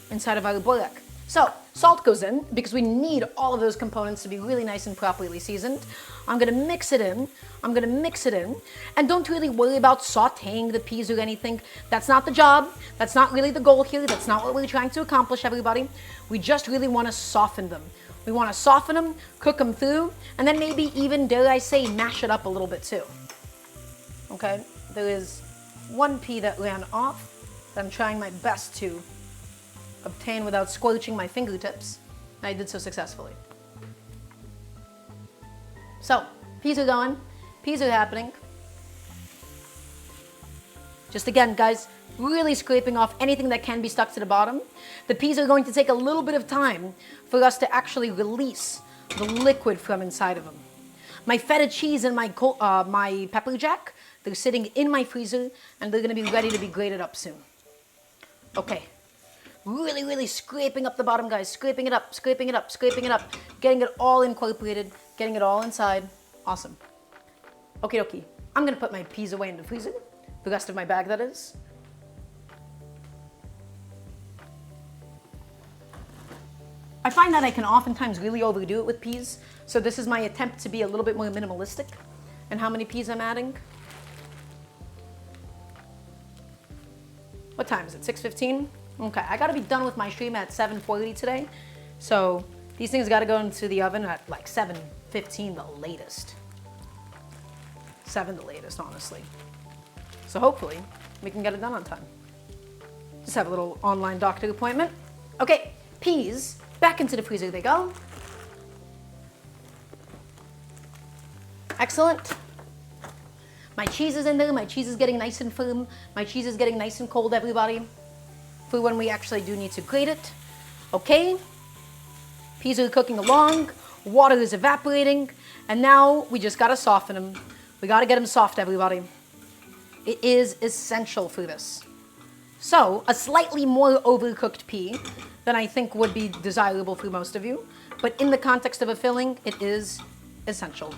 Borek. So, salt goes in because we need all of those components to be really nice and properly seasoned. I'm gonna mix it in, and don't really worry about sauteing the peas or anything. That's not the job, that's not really the goal here, that's not what we're trying to accomplish, everybody. We just really wanna soften them. We want to soften them, cook them through, and then maybe even, dare I say, mash it up a little bit too. Okay, there is one pea that ran off that I'm trying my best to obtain without scorching my fingertips. I did so successfully. So, peas are going, peas are happening. Just again, guys, really scraping off anything that can be stuck to the bottom. The peas are going to take a little bit of time for us to actually release the liquid from inside of them. My feta cheese and my pepper jack, they're sitting in my freezer and they're gonna be ready to be grated up soon. Okay, really, really scraping up the bottom, guys. Scraping it up, scraping it up, scraping it up. Getting it all incorporated, getting it all inside. Awesome. Okie dokie. I'm gonna put my peas away in the freezer. The rest of my bag, that is. I find that I can oftentimes really overdo it with peas. So this is my attempt to be a little bit more minimalistic in how many peas I'm adding. What time is it? 6:15? Okay, I gotta be done with my stream at 7:40 today. So these things gotta go into the oven at like 7:15 the latest. 7 the latest, honestly. So hopefully we can get it done on time. Just have a little online doctor appointment. Okay, peas, back into the freezer they go. Excellent. My cheese is in there. My cheese is getting nice and firm. My cheese is getting nice and cold, everybody, for when we actually do need to grate it. Okay. Peas are cooking along. Water is evaporating. And now we just got to soften them. We got to get them soft, everybody. It is essential for this. So, a slightly more overcooked pea than I think would be desirable for most of you. But in the context of a filling, it is essential.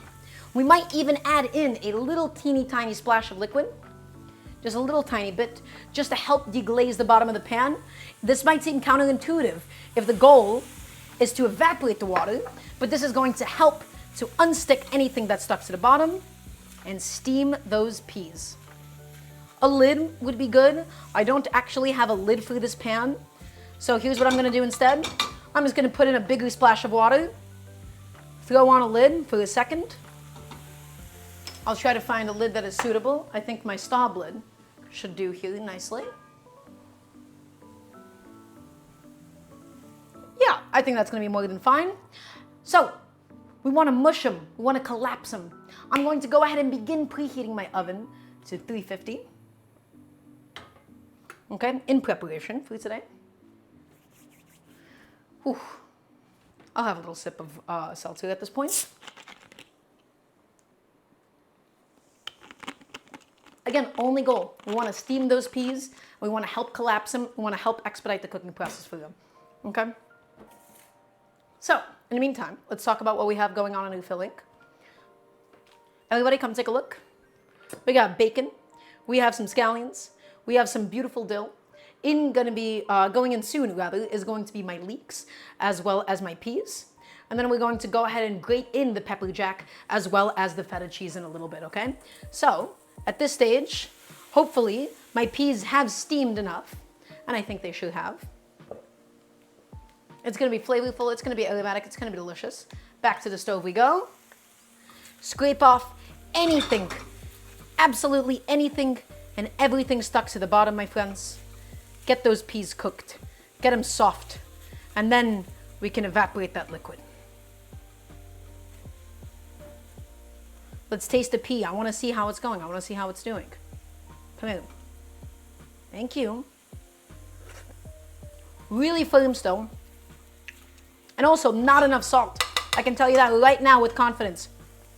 We might even add in a little teeny tiny splash of liquid, just a little tiny bit, just to help deglaze the bottom of the pan. This might seem counterintuitive if the goal is to evaporate the water, but this is going to help to unstick anything that's stuck to the bottom and steam those peas. A lid would be good. I don't actually have a lid for this pan, so here's what I'm gonna do instead. I'm just gonna put in a bigger splash of water, throw on a lid for a second. I'll try to find a lid that is suitable. I think my Staub lid should do here nicely. Yeah, I think that's gonna be more than fine. So, we wanna mush them, we wanna collapse them. I'm going to go ahead and begin preheating my oven to 350. Okay, in preparation for today. Whew. I'll have a little sip of seltzer at this point. Again, only goal, we want to steam those peas, we want to help collapse them, we want to help expedite the cooking process for them, okay? So, in the meantime, let's talk about what we have going on in Phyllo. Everybody come take a look. We got bacon, we have some scallions, we have some beautiful dill. Going in soon, is going to be my leeks, as well as my peas. And then we're going to go ahead and grate in the pepper jack, as well as the feta cheese in a little bit, okay? So, at this stage, hopefully, my peas have steamed enough, and I think they should have. It's gonna be flavorful, it's gonna be aromatic, it's gonna be delicious. Back to the stove we go. Scrape off anything, absolutely anything and everything stuck to the bottom, my friends. Get those peas cooked, get them soft, and then we can evaporate that liquid. Let's taste the pea. I want to see how it's going. I want to see how it's doing. Come here. Thank you. Really firm still. And also not enough salt. I can tell you that right now with confidence.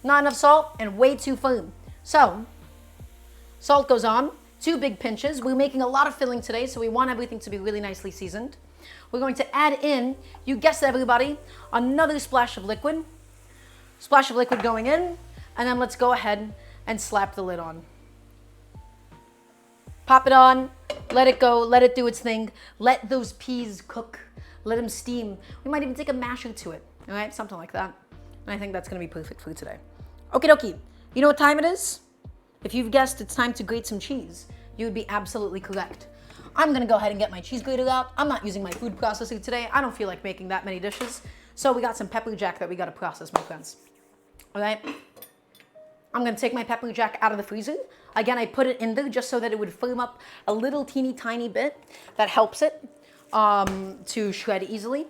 Not enough salt and way too firm. So, salt goes on. 2 big pinches. We're making a lot of filling today, so we want everything to be really nicely seasoned. We're going to add in, you guessed it, everybody, another splash of liquid. Splash of liquid going in. And then let's go ahead and slap the lid on. Pop it on, let it go, let it do its thing. Let those peas cook, let them steam. We might even take a masher to it, all right? Something like that. And I think that's gonna be perfect for today. Okie dokie, you know what time it is? If you've guessed it's time to grate some cheese, you would be absolutely correct. I'm gonna go ahead and get my cheese grater out. I'm not using my food processor today. I don't feel like making that many dishes. So we got some pepper jack that we gotta process, my friends. All right? I'm gonna take my pepper jack out of the freezer. Again, I put it in there just so that it would firm up a little teeny tiny bit. That helps it to shred easily.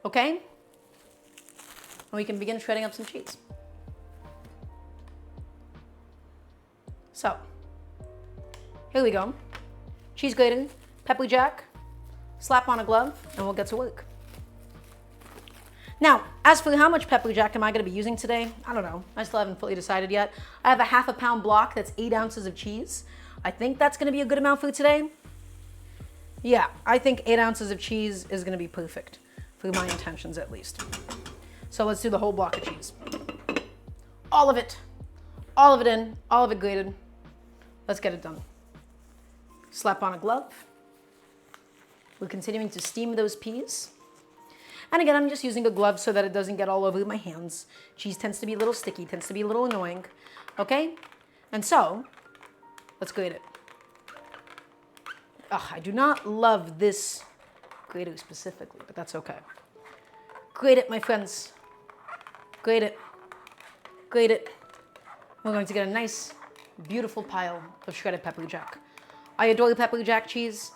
Okay? And we can begin shredding up some cheese. Here we go. Cheese grater, pepper jack, slap on a glove, and we'll get to work. Now, as for how much pepper jack am I going to be using today, I don't know. I still haven't fully decided yet. I have a half a pound block that's 8 ounces of cheese. I think that's going to be a good amount for today. Yeah, I think 8 ounces of cheese is going to be perfect for my intentions at least. So let's do the whole block of cheese. All of it in, all of it grated. Let's get it done. Slap on a glove. We're continuing to steam those peas. And again, I'm just using a glove so that it doesn't get all over my hands. Cheese tends to be a little sticky, tends to be a little annoying. Okay? And so, let's grate it. Ugh, I do not love this grater specifically, but that's okay. Grate it, my friends. Grate it. Grate it. We're going to get a nice, beautiful pile of shredded pepper jack. I adore pepper jack cheese.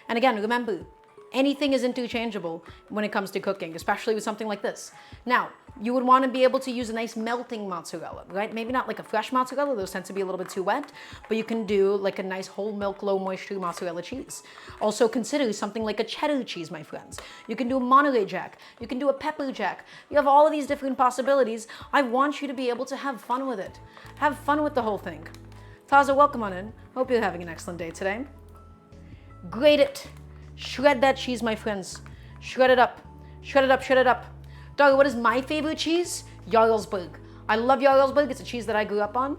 And again, remember, anything is interchangeable when it comes to cooking, especially with something like this. Now, you would want to be able to use a nice melting mozzarella, right? Maybe not like a fresh mozzarella, those tend to be a little bit too wet, but you can do like a nice whole milk, low moisture mozzarella cheese. Also consider something like a cheddar cheese, my friends. You can do a Monterey Jack, you can do a pepper jack. You have all of these different possibilities. I want you to be able to have fun with it. Have fun with the whole thing. Taza, welcome on in. Hope you're having an excellent day today. Grate it. Shred that cheese, my friends. Shred it up. Shred it up, shred it up. Dog, what is my favorite cheese? Jarlsberg. I love Jarlsberg. It's a cheese that I grew up on.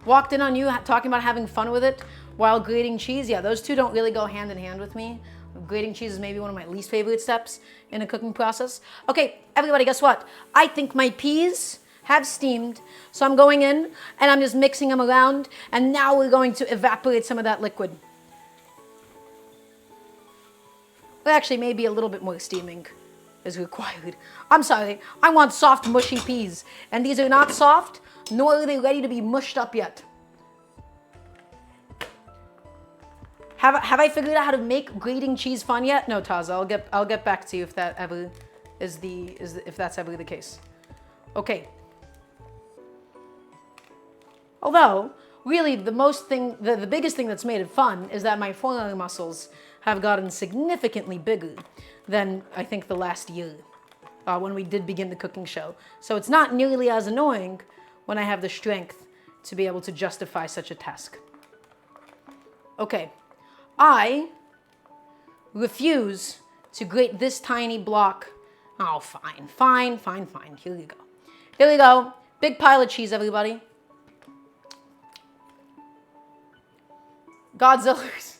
Walked in on you talking about having fun with it while grating cheese. Yeah, those two don't really go hand in hand with me. Grating cheese is maybe one of my least favorite steps in a cooking process. Okay, everybody, guess what? I think my peas have steamed. So I'm going in and I'm just mixing them around. And now we're going to evaporate some of that liquid. Well, actually, maybe a little bit more steaming is required. I'm sorry, I want soft, mushy peas. And these are not soft, nor are they ready to be mushed up yet. Have I figured out how to make grating cheese fun yet? No, Taz, I'll get back to you if that ever if that's ever the case. Okay. Although, really, the biggest thing that's made it fun is that my forearm muscles have gotten significantly bigger than I think the last year when we did begin the cooking show. So it's not nearly as annoying when I have the strength to be able to justify such a task. Okay, I refuse to grate this tiny block. Oh, fine. Here we go. Here we go. Big pile of cheese, everybody. Godzillas.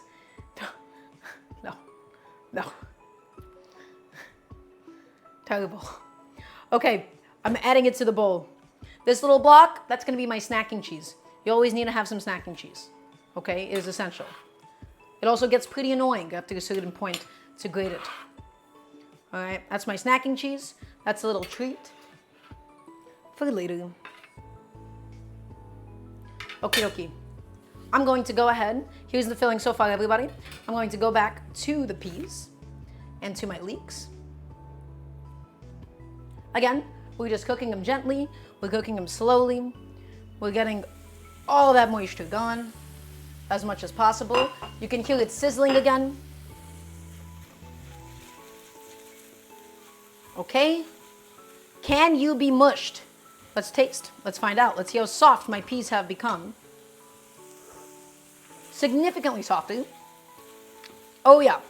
No. Terrible. Okay, I'm adding it to the bowl. This little block, that's gonna be my snacking cheese. You always need to have some snacking cheese. Okay, it is essential. It also gets pretty annoying after a certain point to grate it. All right, that's my snacking cheese. That's a little treat for later. Okie dokie. I'm going to go ahead. Here's the filling so far, everybody. I'm going to go back to the peas and to my leeks. Again, we're just cooking them gently. We're cooking them slowly. We're getting all that moisture gone as much as possible. You can hear it sizzling again. Okay. Can you be mushed? Let's taste. Let's find out. Let's see how soft my peas have become. Significantly softer. Oh yeah.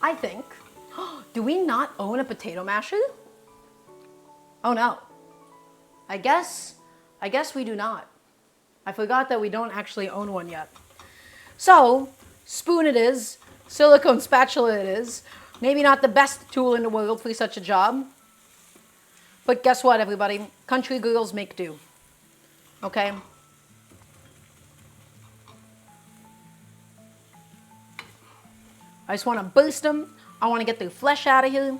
I think, do we not own a potato masher? Oh no. I guess we do not. I forgot that we don't actually own one yet. So, spoon it is, silicone spatula it is. Maybe not the best tool in the world for such a job. But guess what, everybody? Country girls make do. Okay? I just want to burst them. I want to get the flesh out of here.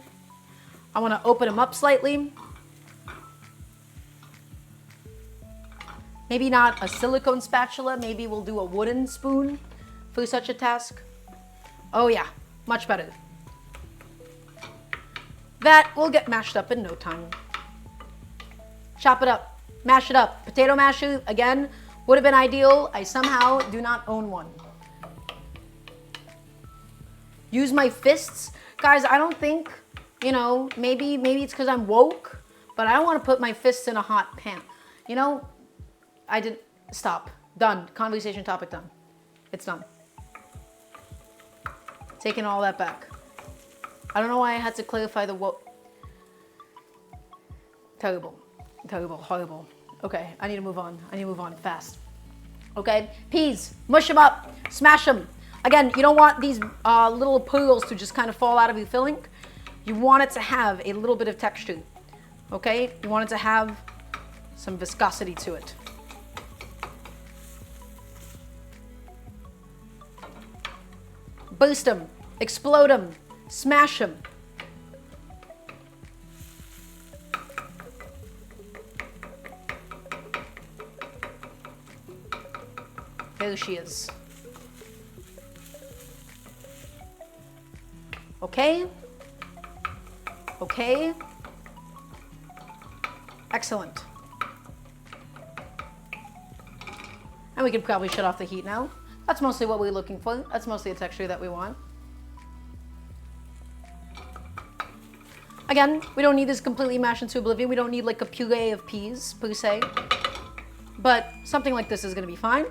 I want to open them up slightly. Maybe not a silicone spatula. Maybe we'll do a wooden spoon for such a task. Oh yeah, much better. That will get mashed up in no time. Chop it up. mash it up. Potato masher, again, would have been ideal. I somehow do not own one. Use my fists. Guys, I don't think, you know, maybe it's because I'm woke, but I don't want to put my fists in a hot pan. You know, I didn't, stop. Done. Conversation topic done. It's done. Taking all that back. I don't know why I had to clarify the woke. Terrible. Terrible. Horrible. Okay, I need to move on. I need to move on fast. Okay, peas. Mush them up. Smash them. Again, you don't want these little pearls to just kind of fall out of your filling. You want it to have a little bit of texture. Okay, you want it to have some viscosity to it. Burst them, explode them, smash them. There she is. Okay. Okay. Excellent. And we could probably shut off the heat now. That's mostly what we're looking for. That's mostly the texture that we want. Again, we don't need this completely mashed into oblivion. We don't need like a puree of peas per se. But something like this is gonna be fine.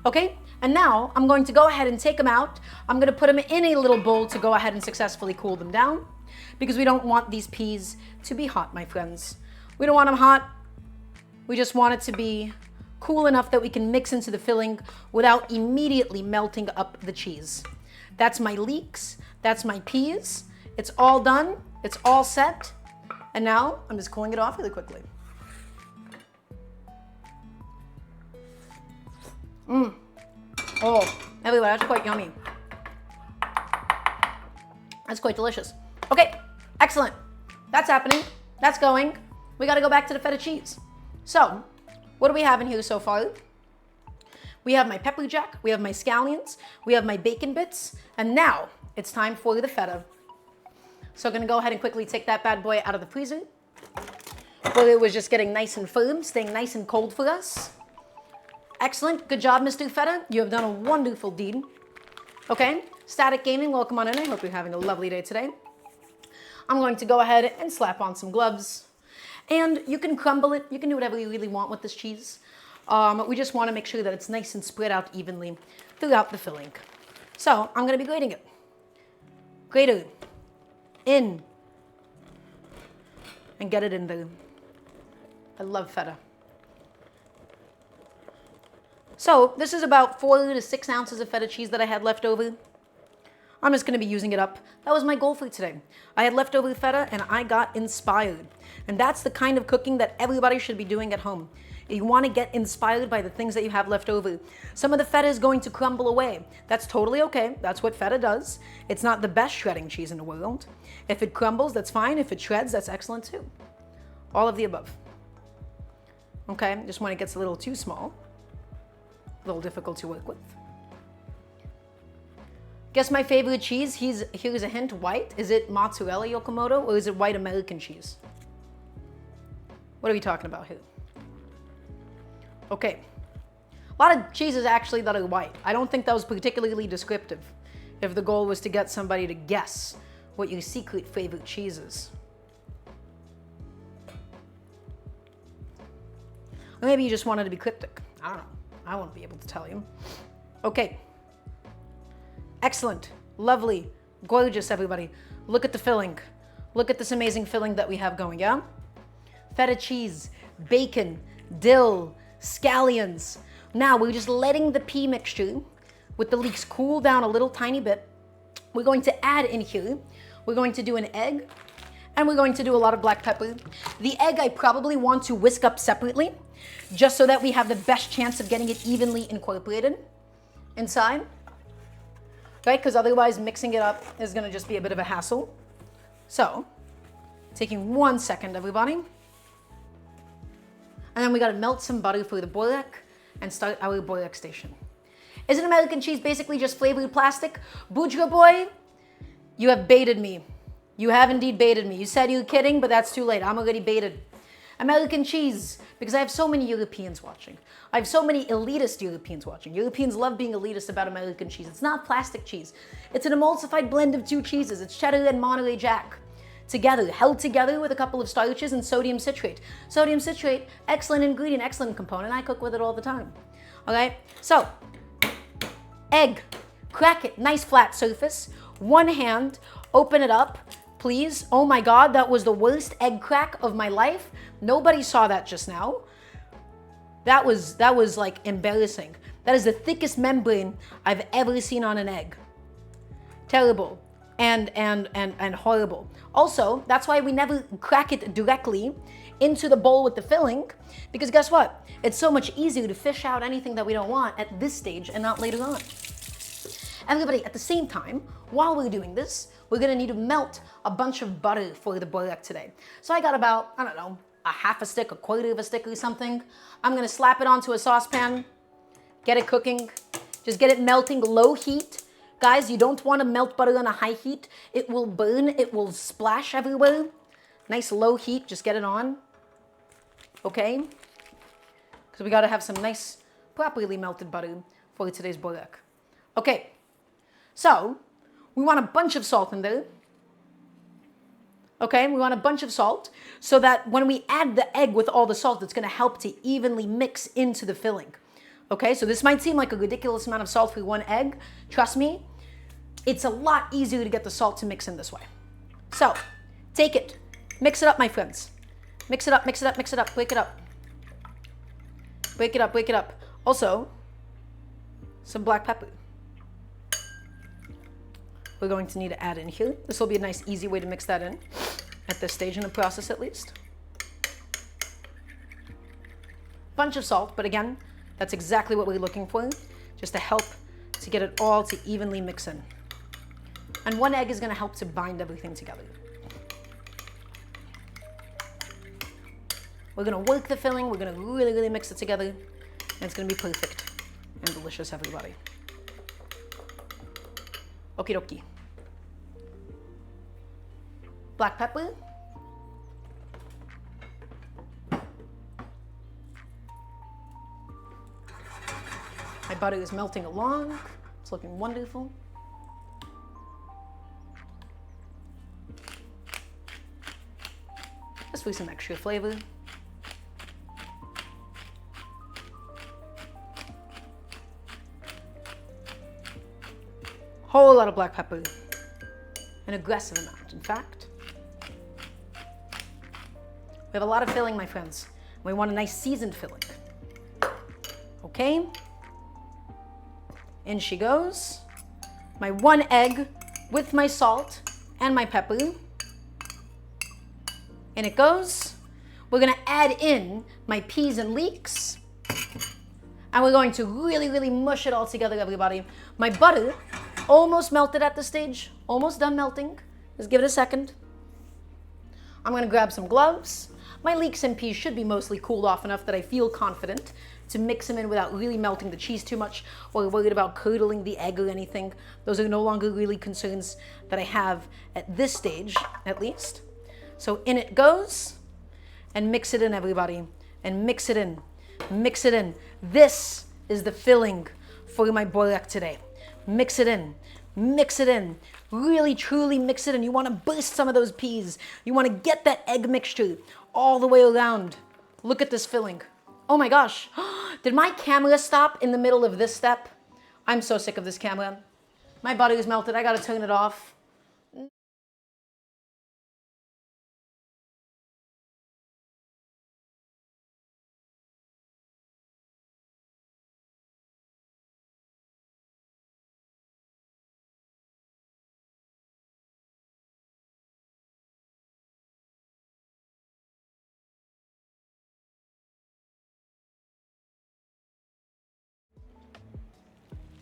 Okay, and now I'm going to go ahead and take them out. I'm gonna put them in a little bowl to go ahead and successfully cool them down because we don't want these peas to be hot, my friends. We don't want them hot. We just want it to be cool enough that we can mix into the filling without immediately melting up the cheese. That's my leeks, that's my peas. It's all done, it's all set. And now I'm just cooling it off really quickly. Oh, everybody, that's quite yummy. That's quite delicious. Okay, excellent. That's happening, that's going. We gotta go back to the feta cheese. So, what do we have in here so far? We have my pepper jack, we have my scallions, we have my bacon bits, and now it's time for the feta. So I'm gonna go ahead and quickly take that bad boy out of the freezer, where it was just getting nice and firm, staying nice and cold for us. Excellent, good job, Mr. Feta. You have done a wonderful deed. Okay, Static Gaming, welcome on in. I hope you're having a lovely day today. I'm going to go ahead and slap on some gloves. And you can crumble it. You can do whatever you really want with this cheese. We just want to make sure that it's nice and spread out evenly throughout the filling. So I'm going to be grating it. Grater. In. And get it in there. I love feta. So this is about 4 to 6 ounces of feta cheese that I had left over. I'm just going to be using it up. That was my goal for today. I had leftover feta and I got inspired. And that's the kind of cooking that everybody should be doing at home. You want to get inspired by the things that you have left over. Some of the feta is going to crumble away. That's totally okay. That's what feta does. It's not the best shredding cheese in the world. If it crumbles, that's fine. If it shreds, that's excellent too. All of the above. Okay, just when it gets a little too small, a little difficult to work with. Guess my favorite cheese, here's a hint, white. Is it mozzarella Yokomoto or is it white American cheese? What are we talking about here? Okay. A lot of cheeses actually that are white. I don't think that was particularly descriptive if the goal was to get somebody to guess what your secret favorite cheese is. Or maybe you just wanted to be cryptic. I don't know. I won't be able to tell you. Okay. Excellent, lovely, gorgeous, everybody. Look at the filling. Look at this amazing filling that we have going, yeah? Feta cheese, bacon, dill, scallions. Now we're just letting the pea mixture with the leeks cool down a little tiny bit. We're going to add in here, we're going to do an egg, and we're going to do a lot of black pepper. The egg I probably want to whisk up separately, just so that we have the best chance of getting it evenly incorporated inside. Right, because otherwise mixing it up is gonna just be a bit of a hassle. So, taking 1 second, everybody. And then we gotta melt some butter for the Borek and start our Borek station. Isn't American cheese basically just flavored plastic? Boudre boy, you have baited me. You have indeed baited me. You said you were kidding, but that's too late. I'm already baited. American cheese, because I have so many Europeans watching. I have so many elitist Europeans watching. Europeans love being elitist about American cheese. It's not plastic cheese. It's an emulsified blend of two cheeses. It's cheddar and Monterey Jack. Together, held together with a couple of starches and sodium citrate. Sodium citrate, excellent ingredient, excellent component. I cook with it all the time. All right, so egg, crack it, nice flat surface. One hand, open it up, please. Oh my God, that was the worst egg crack of my life. Nobody saw that just now. That was like embarrassing. That is the thickest membrane I've ever seen on an egg. Terrible and horrible. Also, that's why we never crack it directly into the bowl with the filling, because guess what? It's so much easier to fish out anything that we don't want at this stage and not later on. Everybody, at the same time, while we're doing this, we're gonna need to melt a bunch of butter for the borek today. So I got about, I don't know, a half a stick, a quarter of a stick or something. I'm gonna slap it onto a saucepan, get it cooking, just get it melting, low heat. Guys, you don't wanna melt butter on a high heat. It will burn, it will splash everywhere. Nice low heat, just get it on, okay? Because we gotta have some nice, properly melted butter for today's borek. Okay, so we want a bunch of salt in there. Okay, we want a bunch of salt so that when we add the egg with all the salt, it's gonna help to evenly mix into the filling. Okay, so this might seem like a ridiculous amount of salt for one egg. Trust me, it's a lot easier to get the salt to mix in this way. So, take it, mix it up, my friends. Mix it up, mix it up, mix it up, break it up. Break it up, break it up. Also, some black pepper. We're going to need to add in here. This will be a nice, easy way to mix that in, at this stage in the process at least. Bunch of salt, but again, that's exactly what we're looking for, just to help to get it all to evenly mix in. And one egg is gonna help to bind everything together. We're gonna work the filling, we're gonna really, really mix it together, and it's gonna be perfect and delicious, everybody. Okie dokie. Black pepper. My butter is melting along. It's looking wonderful. Just for some extra flavor. Whole lot of black pepper. An aggressive amount, in fact. We have a lot of filling, my friends. We want a nice seasoned filling. Okay. In she goes. My one egg with my salt and my pepper. In it goes. We're gonna add in my peas and leeks. And we're going to really, really mush it all together, everybody. My butter almost melted at this stage. Almost done melting. Just give it a second. I'm gonna grab some gloves. My leeks and peas should be mostly cooled off enough that I feel confident to mix them in without really melting the cheese too much or worried about curdling the egg or anything. Those are no longer really concerns that I have at this stage, at least. So in it goes, and mix it in, everybody, and mix it in, mix it in. This is the filling for my borek today. Mix it in, mix it in, really truly mix it in. You wanna burst some of those peas. You wanna get that egg mixture all the way around. Look at this filling. Oh my gosh, did my camera stop in the middle of this step? I'm so sick of this camera. My butter is melted, I gotta turn it off.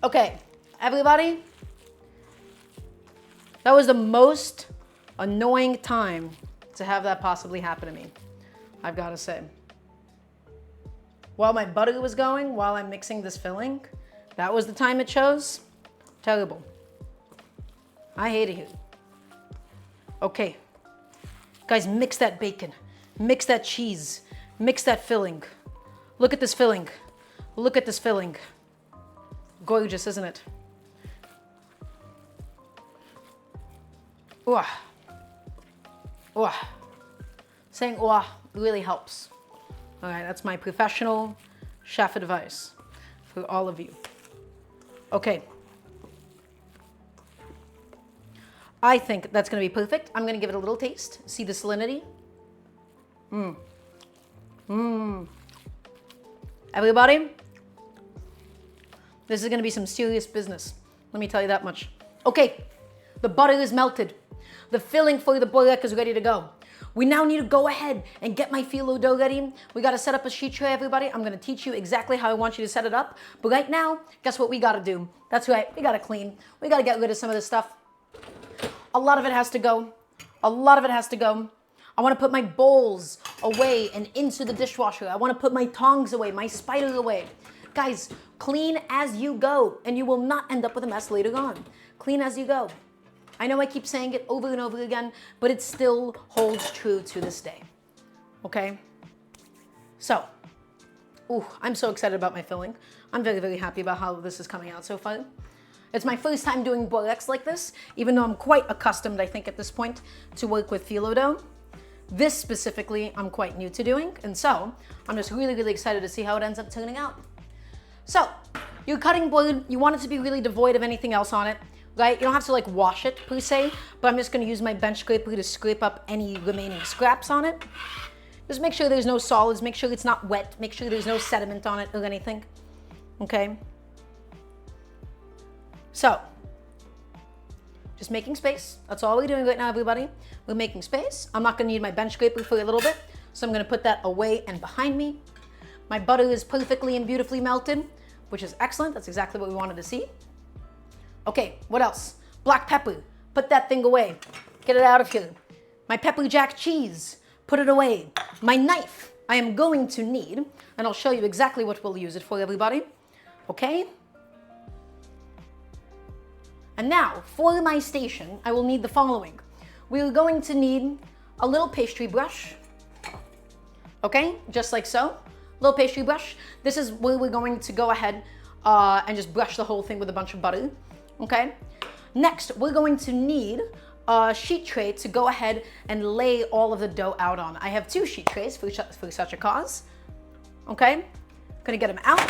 Okay, everybody, that was the most annoying time to have that possibly happen to me, I've got to say. While my butter was going, while I'm mixing this filling, that was the time it chose. Terrible. I hated it. Okay, guys, mix that bacon, mix that cheese, Mix that filling. Look at this filling. Look at this filling. Gorgeous, isn't it? Ooh. Ooh. Saying ooh really helps. All right, that's my professional chef advice for all of you. Okay. I think that's gonna be perfect. I'm gonna give it a little taste. See the salinity? Everybody, this is gonna be some serious business. Let me tell you that much. Okay, the butter is melted. The filling for the borek is ready to go. We now need to go ahead and get my phyllo dough ready. We gotta set up a sheet tray, everybody. I'm gonna teach you exactly how I want you to set it up. But right now, guess what we gotta do? That's right, we gotta clean. We gotta get rid of some of this stuff. A lot of it has to go. A lot of it has to go. I wanna put my bowls away and into the dishwasher. I wanna put my tongs away, my spiders away. Guys, clean as you go, and you will not end up with a mess later on. Clean as you go. I know I keep saying it over and over again, but it still holds true to this day. Okay? So, I'm so excited about my filling. I'm very, very happy about how this is coming out so far. It's my first time doing boreks like this, even though I'm quite accustomed, I think, at this point, to work with phyllo dough. This specifically, I'm quite new to doing, and so I'm just really, really excited to see how it ends up turning out. So, your cutting board, you want it to be really devoid of anything else on it. Right? You don't have to like wash it per se, but I'm just gonna use my bench scraper to scrape up any remaining scraps on it. Just make sure there's no solids, make sure it's not wet, make sure there's no sediment on it or anything, okay? So, just making space. That's all we're doing right now, everybody. We're making space. I'm not gonna need my bench scraper for a little bit, so I'm gonna put that away and behind me. My butter is perfectly and beautifully melted, which is excellent. That's exactly what we wanted to see. Okay, what else? Black pepper, put that thing away. Get it out of here. My pepper jack cheese, put it away. My knife, I am going to need, and I'll show you exactly what we'll use it for, everybody. Okay? And now, for my station, I will need the following. We're going to need a little pastry brush. Okay, just like so. Little pastry brush. This is where we're going to go ahead and just brush the whole thing with a bunch of butter. Okay, next we're going to need a sheet tray to go ahead and lay all of the dough out on. I have 2 sheet trays for such a cause. Okay, gonna get them out.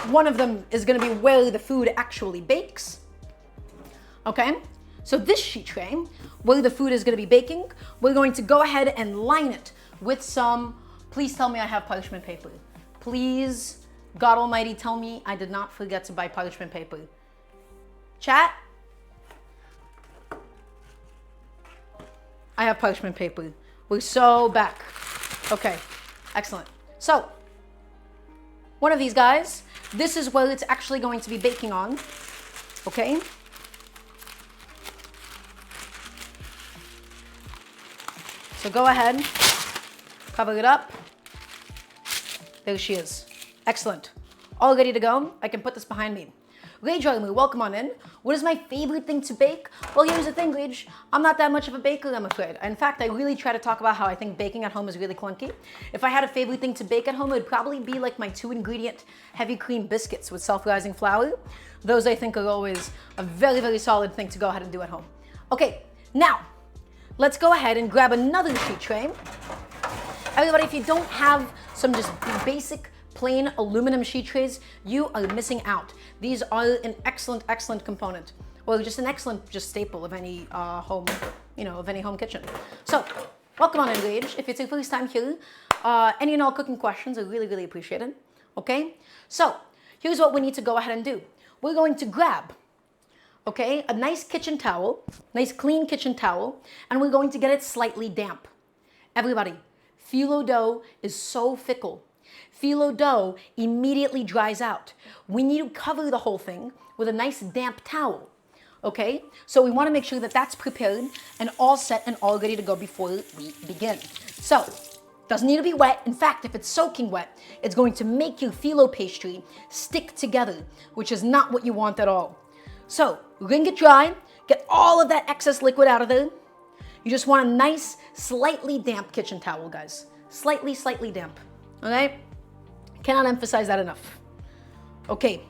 One of them is gonna be where the food actually bakes. Okay, so this sheet tray, where the food is gonna be baking, we're going to go ahead and line it with some, please tell me I have parchment paper. Please, God Almighty, tell me I did not forget to buy parchment paper. Chat? I have parchment paper. We're so back. Okay, excellent. So, one of these guys, this is where it's actually going to be baking on. Okay? So go ahead, cover it up. There she is. Excellent. All ready to go. I can put this behind me. Rage Army, welcome on in. What is my favorite thing to bake? Well, here's the thing, Rage. I'm not that much of a baker, I'm afraid. In fact, I really try to talk about how I think baking at home is really clunky. If I had a favorite thing to bake at home, it would probably be like my 2-ingredient heavy cream biscuits with self-rising flour. Those I think are always a very, very solid thing to go ahead and do at home. Okay, now, let's go ahead and grab another sheet tray. Everybody, if you don't have some just basic plain aluminum sheet trays, you are missing out. These are an excellent, excellent component. Well, just an excellent staple of any home, of any home kitchen. So, welcome on in, Rage. If it's your first time here, any and all cooking questions are really, really appreciated. Okay? So, here's what we need to go ahead and do. We're going to grab, okay, a nice kitchen towel, nice clean kitchen towel, and we're going to get it slightly damp. Everybody, phyllo dough is so fickle. Phyllo dough immediately dries out. We need to cover the whole thing with a nice damp towel, okay? So we wanna make sure that that's prepared and all set and all ready to go before we begin. So, doesn't need to be wet. In fact, if it's soaking wet, it's going to make your phyllo pastry stick together, which is not what you want at all. So, wring it dry, get all of that excess liquid out of there. You just want a nice, slightly damp kitchen towel, guys. Slightly damp, okay? Cannot emphasize that enough. Okay.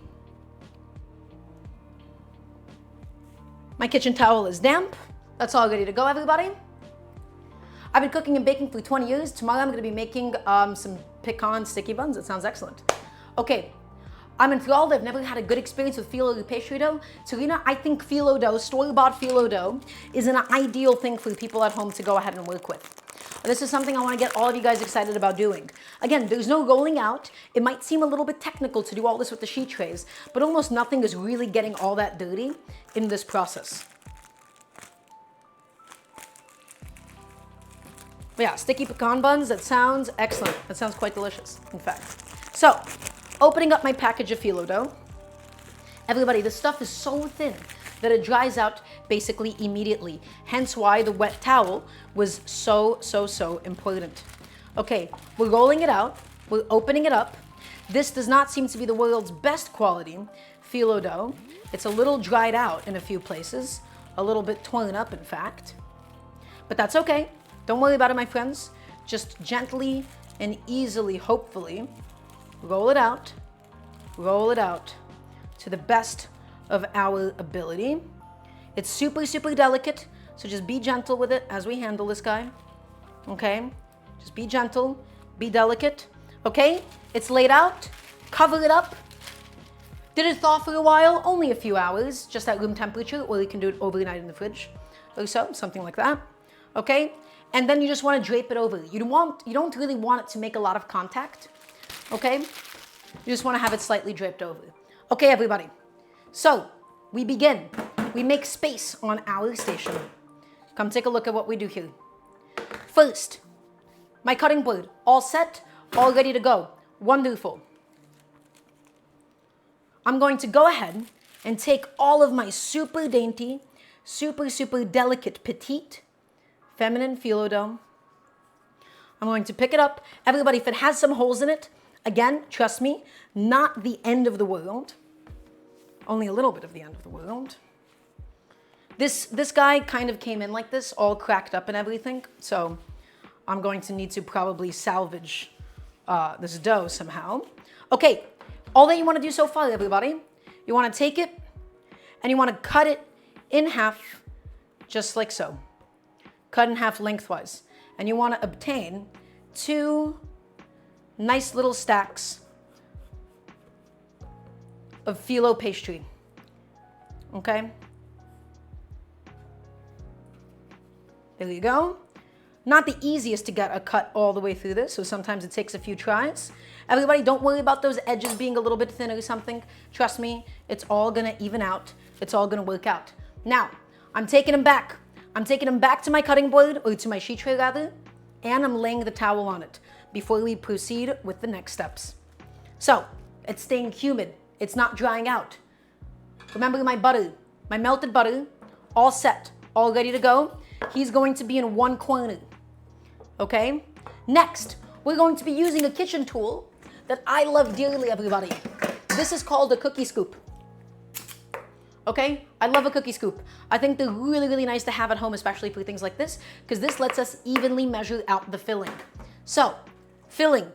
My kitchen towel is damp. That's all ready to go, everybody. I've been cooking and baking for 20 years. Tomorrow I'm gonna be making some pecan sticky buns. That sounds excellent. Okay, I'm enthralled. I've never had a good experience with phyllo pastry dough. Serena, I think phyllo dough, store-bought phyllo dough, is an ideal thing for people at home to go ahead and work with. This is something I want to get all of you guys excited about doing. Again, there's no rolling out. It might seem a little bit technical to do all this with the sheet trays, but almost nothing is really getting all that dirty in this process. But yeah, sticky pecan buns, that sounds excellent. That sounds quite delicious, in fact. So, opening up my package of phyllo dough. Everybody, this stuff is so thin that it dries out basically immediately. Hence why the wet towel was so important. Okay, we're rolling it out. We're opening it up. This does not seem to be the world's best quality phyllo dough. It's a little dried out in a few places. A little bit torn up, in fact. But that's okay. Don't worry about it, my friends. Just gently and easily, hopefully, roll it out to the best of our ability. It's super delicate, so just be gentle with it as we handle this guy, okay? Just be gentle, be delicate, okay? It's laid out, cover it up. Did it thaw for a while? Only a few hours, just at room temperature, or you can do it overnight in the fridge or so, something like that, okay? And then you just want to drape it over. You don't really want it to make a lot of contact, okay? You just want to have it slightly draped over. Okay, everybody. So, we begin. We make space on our station. Come take a look at what we do here. First, my cutting board, all set, all ready to go. Wonderful. I'm going to go ahead and take all of my super dainty, super delicate, petite, feminine phyllo dough. I'm going to pick it up. Everybody, if it has some holes in it, again, trust me, not the end of the world. Only a little bit of the end of the world. This guy kind of came in like this, all cracked up and everything. So I'm going to need to probably salvage this dough somehow. Okay, all that you want to do so far, everybody, you want to take it and you want to cut it in half, just like so. Cut in half lengthwise. And you want to obtain 2 nice little stacks of phyllo pastry, okay? There you go. Not the easiest to get a cut all the way through this, so sometimes it takes a few tries. Everybody, don't worry about those edges being a little bit thin or something. Trust me, it's all gonna even out. It's all gonna work out. Now, I'm taking them back. I'm taking them back to my cutting board, or to my sheet tray rather, and I'm laying the towel on it before we proceed with the next steps. So, it's staying humid. It's not drying out. Remember my butter, my melted butter, all set, all ready to go. He's going to be in one corner, okay? Next, we're going to be using a kitchen tool that I love dearly, everybody. This is called a cookie scoop, okay? I love a cookie scoop. I think they're really nice to have at home, especially for things like this, because this lets us evenly measure out the filling. So, filling,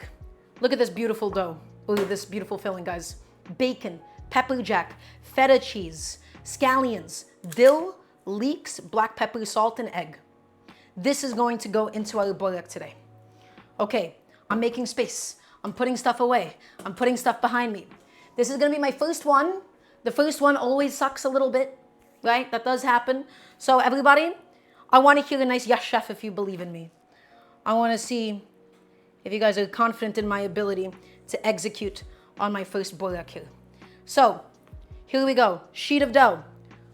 look at this beautiful dough. Look at this beautiful filling, guys. Bacon, pepper jack, feta cheese, scallions, dill, leeks, black pepper, salt, and egg. This is going to go into our borek today. Okay, I'm making space. I'm putting stuff away. I'm putting stuff behind me. This is gonna be my first one. The first one always sucks a little bit, right? That does happen. So everybody, I wanna hear a nice yes, chef, if you believe in me. I wanna see if you guys are confident in my ability to execute on my first borek here. So, here we go. Sheet of dough.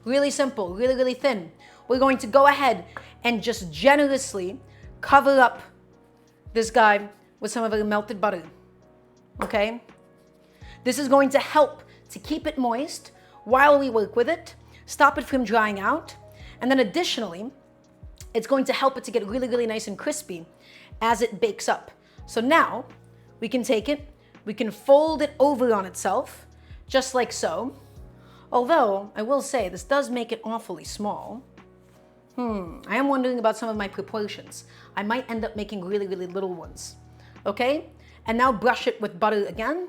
Really simple, really thin. We're going to go ahead and just generously cover up this guy with some of our melted butter, okay? This is going to help to keep it moist while we work with it, stop it from drying out, and then additionally, it's going to help it to get really nice and crispy as it bakes up. So now, we can take it, we can fold it over on itself, just like so. Although, I will say, this does make it awfully small. I am wondering about some of my proportions. I might end up making really, really little ones. Okay? And now brush it with butter again.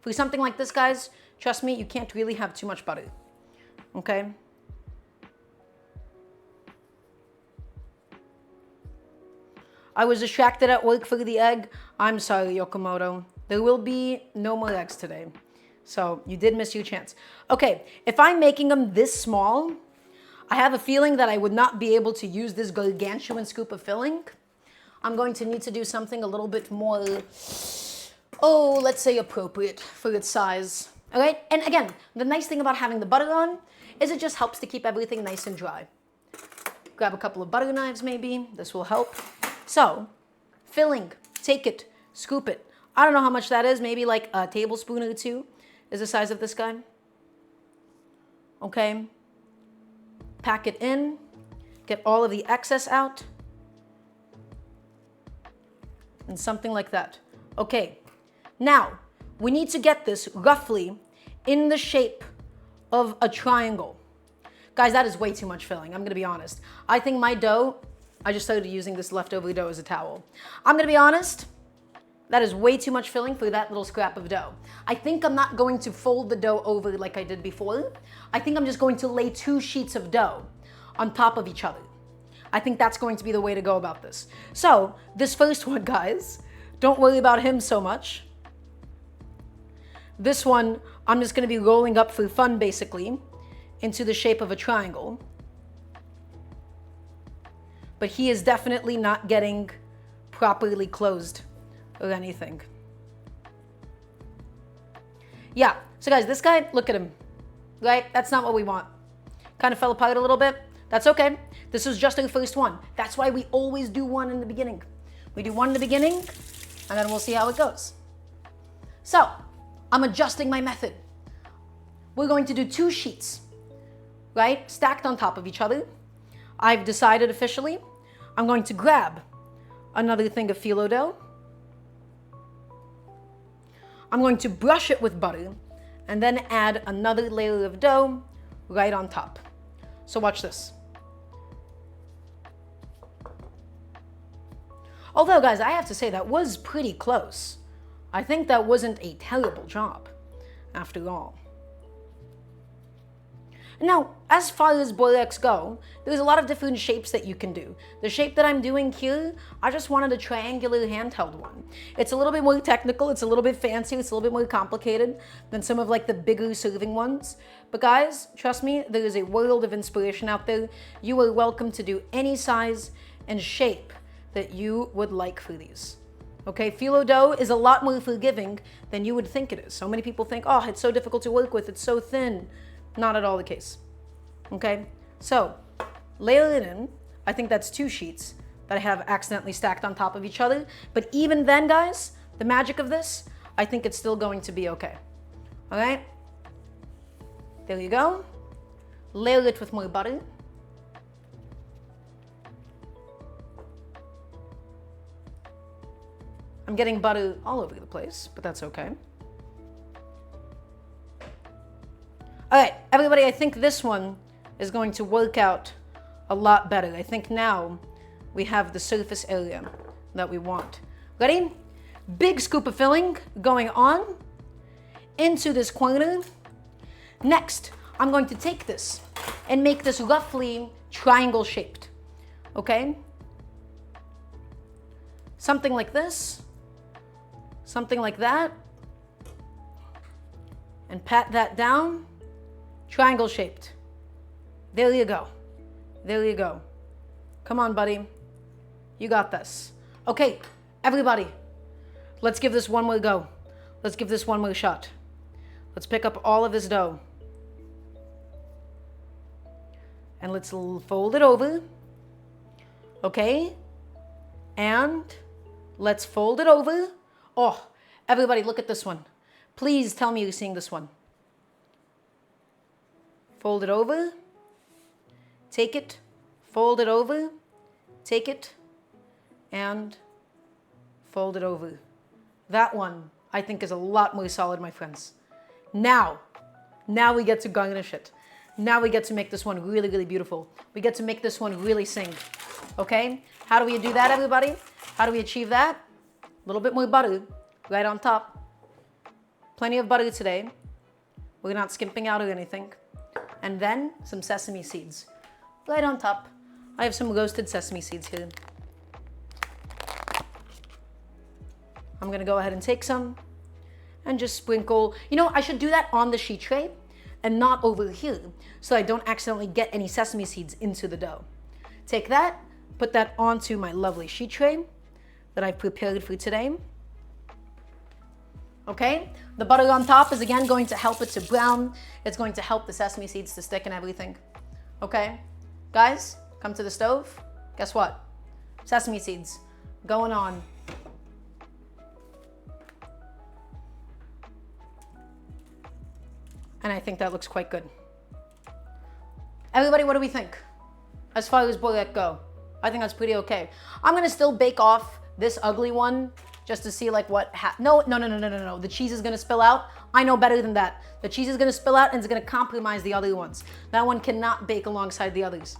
For something like this, guys, trust me, you can't really have too much butter. Okay? I was distracted at work for the egg. I'm sorry, Yokomoto. There will be no more eggs today. So you did miss your chance. Okay, if I'm making them this small, I have a feeling that I would not be able to use this gargantuan scoop of filling. I'm going to need to do something a little bit more, let's say appropriate for its size. All right, and again, the nice thing about having the butter on is it just helps to keep everything nice and dry. Grab a couple of butter knives maybe, this will help. So, filling, take it, scoop it. I don't know how much that is, maybe like a tablespoon or two is the size of this guy. Okay, pack it in, get all of the excess out, and something like that. Okay, now we need to get this roughly in the shape of a triangle. Guys, that is way too much filling, I'm gonna be honest. I think my dough, I just started using this leftover dough as a towel. I'm gonna be honest, that is way too much filling for that little scrap of dough. I think I'm not going to fold the dough over like I did before. I think I'm just going to lay 2 sheets of dough on top of each other. I think that's going to be the way to go about this. So, this first one, guys, don't worry about him so much. This one, I'm just gonna be rolling up for fun, basically, into the shape of a triangle. But he is definitely not getting properly closed or anything. Yeah, so guys, this guy, look at him, right? That's not what we want. Kind of fell apart a little bit. That's okay. This is just our first one. That's why we always do one in the beginning. We do one in the beginning, and then we'll see how it goes. So, I'm adjusting my method. We're going to do 2 sheets, right? Stacked on top of each other. I've decided officially, I'm going to grab another thing of phyllo dough. I'm going to brush it with butter and then add another layer of dough right on top. So watch this. Although, guys, I have to say that was pretty close. I think that wasn't a terrible job, after all. Now, as far as Boreks go, there's a lot of different shapes that you can do. The shape that I'm doing here, I just wanted a triangular handheld one. It's a little bit more technical, it's a little bit fancier, it's a little bit more complicated than some of like the bigger serving ones. But guys, trust me, there is a world of inspiration out there. You are welcome to do any size and shape that you would like for these. Okay, phyllo dough is a lot more forgiving than you would think it is. So many people think, oh, it's so difficult to work with, it's so thin. Not at all the case. Okay, so layer it in. I think that's 2 sheets that I have accidentally stacked on top of each other. But even then, guys, the magic of this, I think it's still going to be okay. All right, there you go. Layer it with more butter. I'm getting butter all over the place, but that's okay. All right, everybody, I think this one is going to work out a lot better. I think now we have the surface area that we want. Ready? Big scoop of filling going on into this corner. Next, I'm going to take this and make this roughly triangle shaped, okay? Something like this, something like that, and pat that down. Triangle shaped. There you go. There you go. Come on, buddy. You got this. Okay, everybody, let's give this one more go. Let's give this one more shot. Let's pick up all of this dough. And let's fold it over. Okay? And let's fold it over. Oh, everybody, look at this one. Please tell me you're seeing this one. Fold it over, take it, fold it over, take it, and fold it over. That one, I think, is a lot more solid, my friends. Now we get to garnish it. Now we get to make this one really, really beautiful. We get to make this one really sing. Okay? How do we do that, everybody? How do we achieve that? A little bit more butter right on top. Plenty of butter today. We're not skimping out or anything. And then some sesame seeds right on top. I have some roasted sesame seeds here. I'm gonna go ahead and take some and just sprinkle. You know, I should do that on the sheet tray and not over here so I don't accidentally get any sesame seeds into the dough. Take that, put that onto my lovely sheet tray that I've prepared for today. Okay, the butter on top is again going to help it to brown. It's going to help the sesame seeds to stick and everything. Okay, guys, come to the stove. Guess what? Sesame seeds going on. And I think that looks quite good. Everybody, what do we think? As far as Borek go, I think that's pretty okay. I'm gonna still bake off this ugly one just to see like what no. The cheese is gonna spill out. I know better than that. The cheese is gonna spill out and it's gonna compromise the other ones. That one cannot bake alongside the others.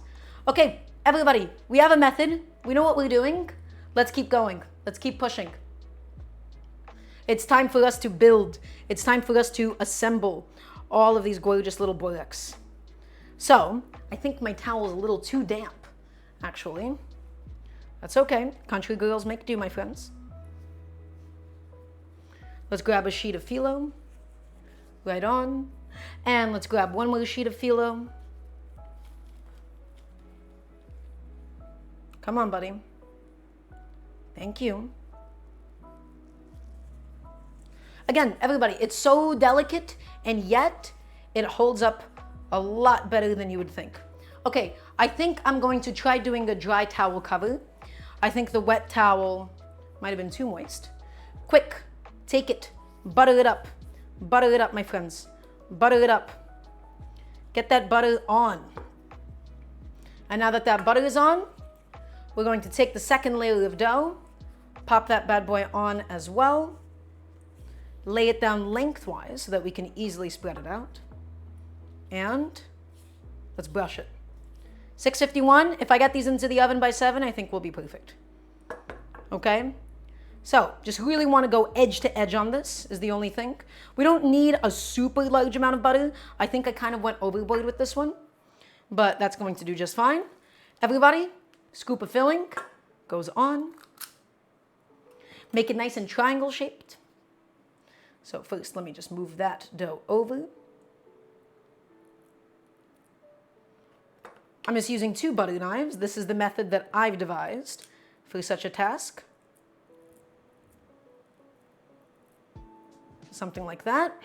Okay, everybody, we have a method. We know what we're doing. Let's keep going. Let's keep pushing. It's time for us to build. It's time for us to assemble all of these gorgeous little boreks. So, I think my towel is a little too damp, actually. That's okay. Country girls make do, my friends. Let's grab a sheet of Phyllo. Right on. And let's grab one more sheet of Phyllo. Come on, buddy. Thank you. Again, everybody, it's so delicate and yet it holds up a lot better than you would think. Okay, I think I'm going to try doing a dry towel cover. I think the wet towel might have been too moist. Quick, take it, butter it up. Butter it up, my friends. Butter it up. Get that butter on. And now that that butter is on, we're going to take the second layer of dough, pop that bad boy on as well. Lay it down lengthwise so that we can easily spread it out. And let's brush it. 651, if I get these into the oven by 7, I think we'll be perfect. Okay? So, just really want to go edge to edge on this is the only thing. We don't need a super large amount of butter. I think I kind of went overboard with this one, but that's going to do just fine. Everybody, scoop of filling goes on. Make it nice and triangle shaped. So first, let me just move that dough over. I'm just using 2 butter knives. This is the method that I've devised for such a task. Something like that.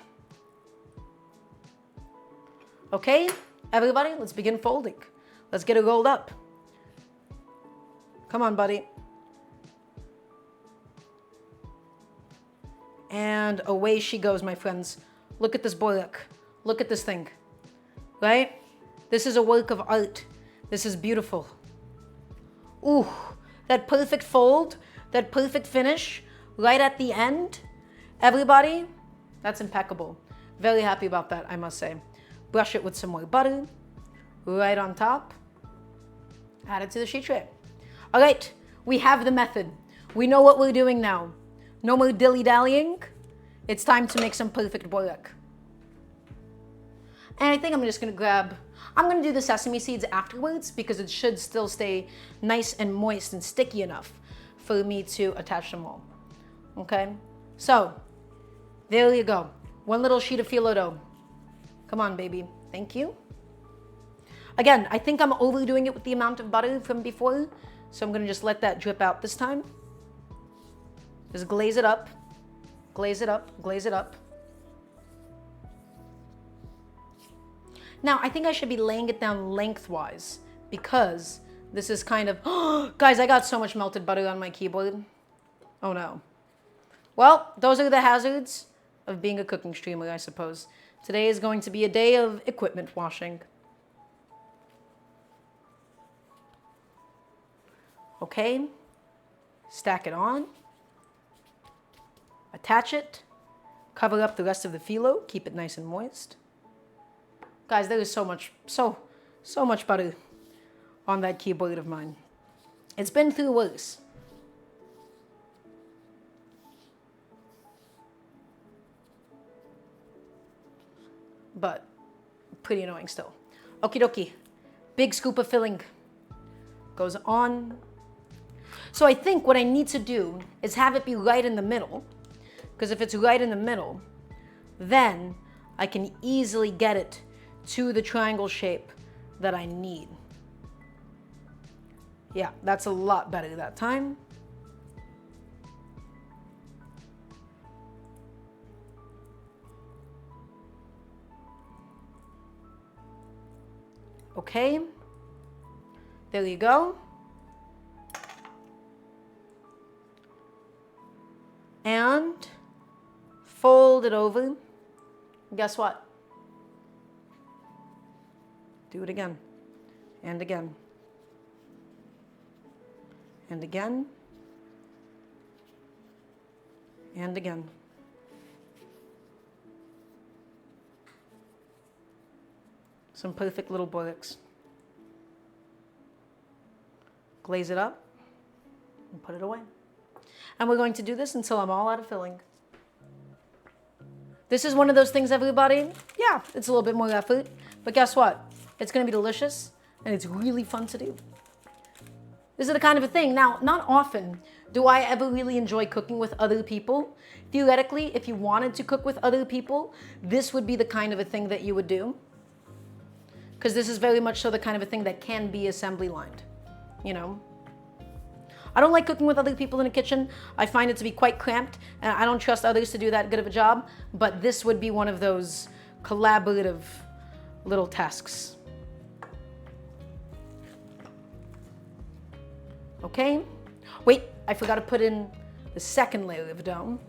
Okay, everybody, let's begin folding. Let's get it rolled up. Come on, buddy. And away she goes, my friends. Look at this Borek. Look at this thing. Right? This is a work of art. This is beautiful. Ooh, that perfect fold, that perfect finish right at the end. Everybody, that's impeccable. Very happy about that, I must say. Brush it with some more butter. Right on top. Add it to the sheet tray. All right, we have the method. We know what we're doing now. No more dilly-dallying. It's time to make some perfect Borek. And I think I'm just I'm gonna do the sesame seeds afterwards because it should still stay nice and moist and sticky enough for me to attach them all. Okay, so there you go. One little sheet of phyllo dough. Come on, baby. Thank you. Again, I think I'm overdoing it with the amount of butter from before, so I'm gonna just let that drip out this time. Just glaze it up, glaze it up, glaze it up. Now, I think I should be laying it down lengthwise because this is kind of, guys, I got so much melted butter on my keyboard. Oh no. Well, those are the hazards of being a cooking streamer, I suppose. Today is going to be a day of equipment washing. Okay, stack it on. Attach it, cover up the rest of the phyllo, keep it nice and moist. Guys, there is so much butter on that keyboard of mine. It's been through worse. But pretty annoying still. Okie dokie. Big scoop of filling goes on. So I think what I need to do is have it be right in the middle, because if it's right in the middle, then I can easily get it to the triangle shape that I need. Yeah, that's a lot better that time. Okay, there you go. And fold it over. Guess what? Do it again, and again, and again, and again. Some perfect little Boreks. Glaze it up and put it away. And we're going to do this until I'm all out of filling. This is one of those things, everybody. Yeah, it's a little bit more effort, but guess what? It's going to be delicious and it's really fun to do. This is the kind of a thing. Now, not often do I ever really enjoy cooking with other people. Theoretically, if you wanted to cook with other people, this would be the kind of a thing that you would do. Because this is very much so the kind of a thing that can be assembly lined, you know? I don't like cooking with other people in a kitchen. I find it to be quite cramped, and I don't trust others to do that good of a job, but this would be one of those collaborative little tasks. Okay? Wait, I forgot to put in the second layer of dough.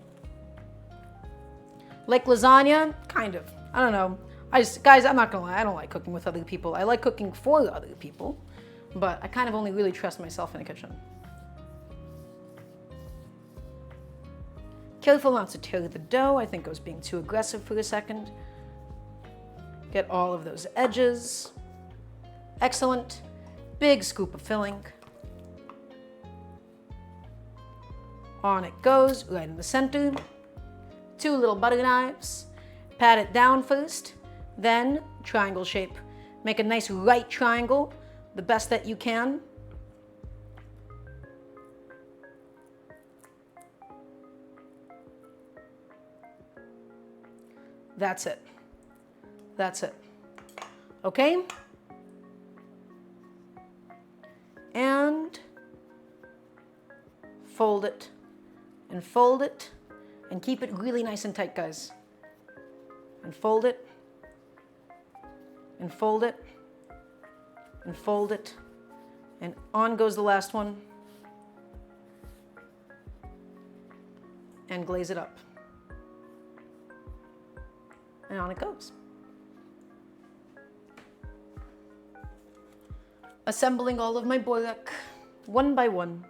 Like lasagna? Kind of. I don't know. Guys, I'm not gonna lie, I don't like cooking with other people. I like cooking for other people, but I kind of only really trust myself in the kitchen. Careful not to tear the dough. I think I was being too aggressive for a second. Get all of those edges. Excellent. Big scoop of filling. On it goes, right in the center. 2 little butter knives. Pat it down first. Then triangle shape. Make a nice right triangle, the best that you can. That's it. That's it. Okay? And fold it and fold it and keep it really nice and tight, guys. And fold it. And fold it, and fold it, and on goes the last one, and glaze it up, and on it goes. Assembling all of my Borek, one by one.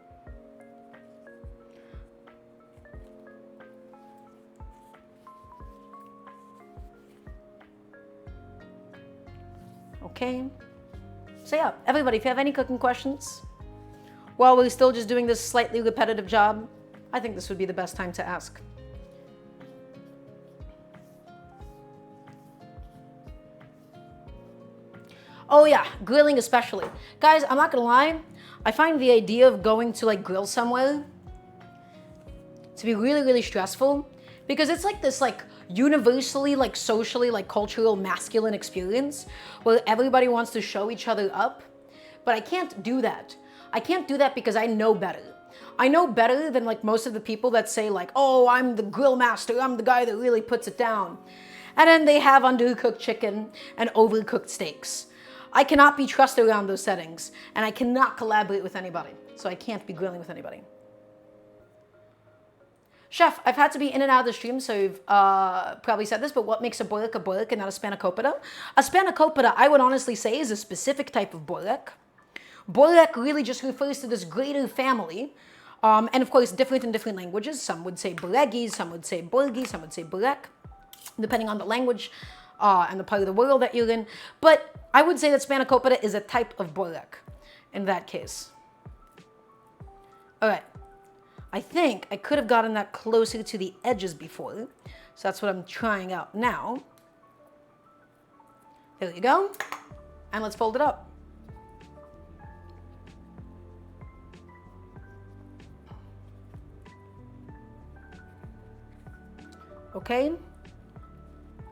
Okay, so yeah, everybody, if you have any cooking questions, while we're still just doing this slightly repetitive job, I think this would be the best time to ask. Oh yeah, grilling especially. Guys, I'm not gonna lie, I find the idea of going to like grill somewhere to be really, really stressful, because it's like this like universally, like socially, like cultural masculine experience where everybody wants to show each other up. But I can't do that. I can't do that because I know better. I know better than like most of the people that say like, oh, I'm the grill master, I'm the guy that really puts it down. And then they have undercooked chicken and overcooked steaks. I cannot be trusted around those settings, and I cannot collaborate with anybody. So I can't be grilling with anybody. Chef, I've had to be in and out of the stream, so you've probably said this, but what makes a Borek and not a spanakopita? A spanakopita, I would honestly say, is a specific type of Borek. Borek really just refers to this greater family, and of course, different in different languages. Some would say Boregi, some would say Borgi, some would say Borek, depending on the language and the part of the world that you're in. But I would say that Spanakopita is a type of Borek in that case. All right. I think I could have gotten that closer to the edges before. So that's what I'm trying out now. There you go. And let's fold it up. Okay.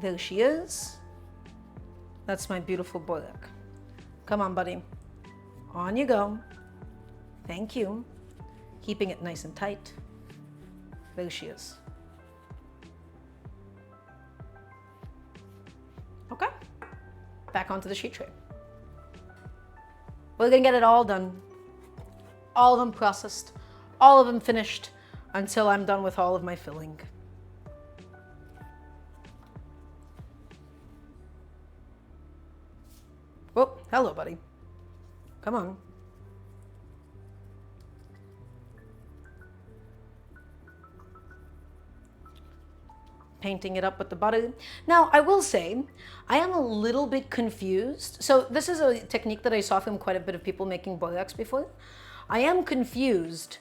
There she is. That's my beautiful Borek. Come on, buddy. On you go. Thank you. Keeping it nice and tight. There she is. Okay. Back onto the sheet tray. We're gonna get it all done. All of them processed. All of them finished until I'm done with all of my filling. Oh, hello, buddy. Come on. Painting it up with the butter. Now, I will say, I am a little bit confused. So this is a technique that I saw from quite a bit of people making boreks before. I am confused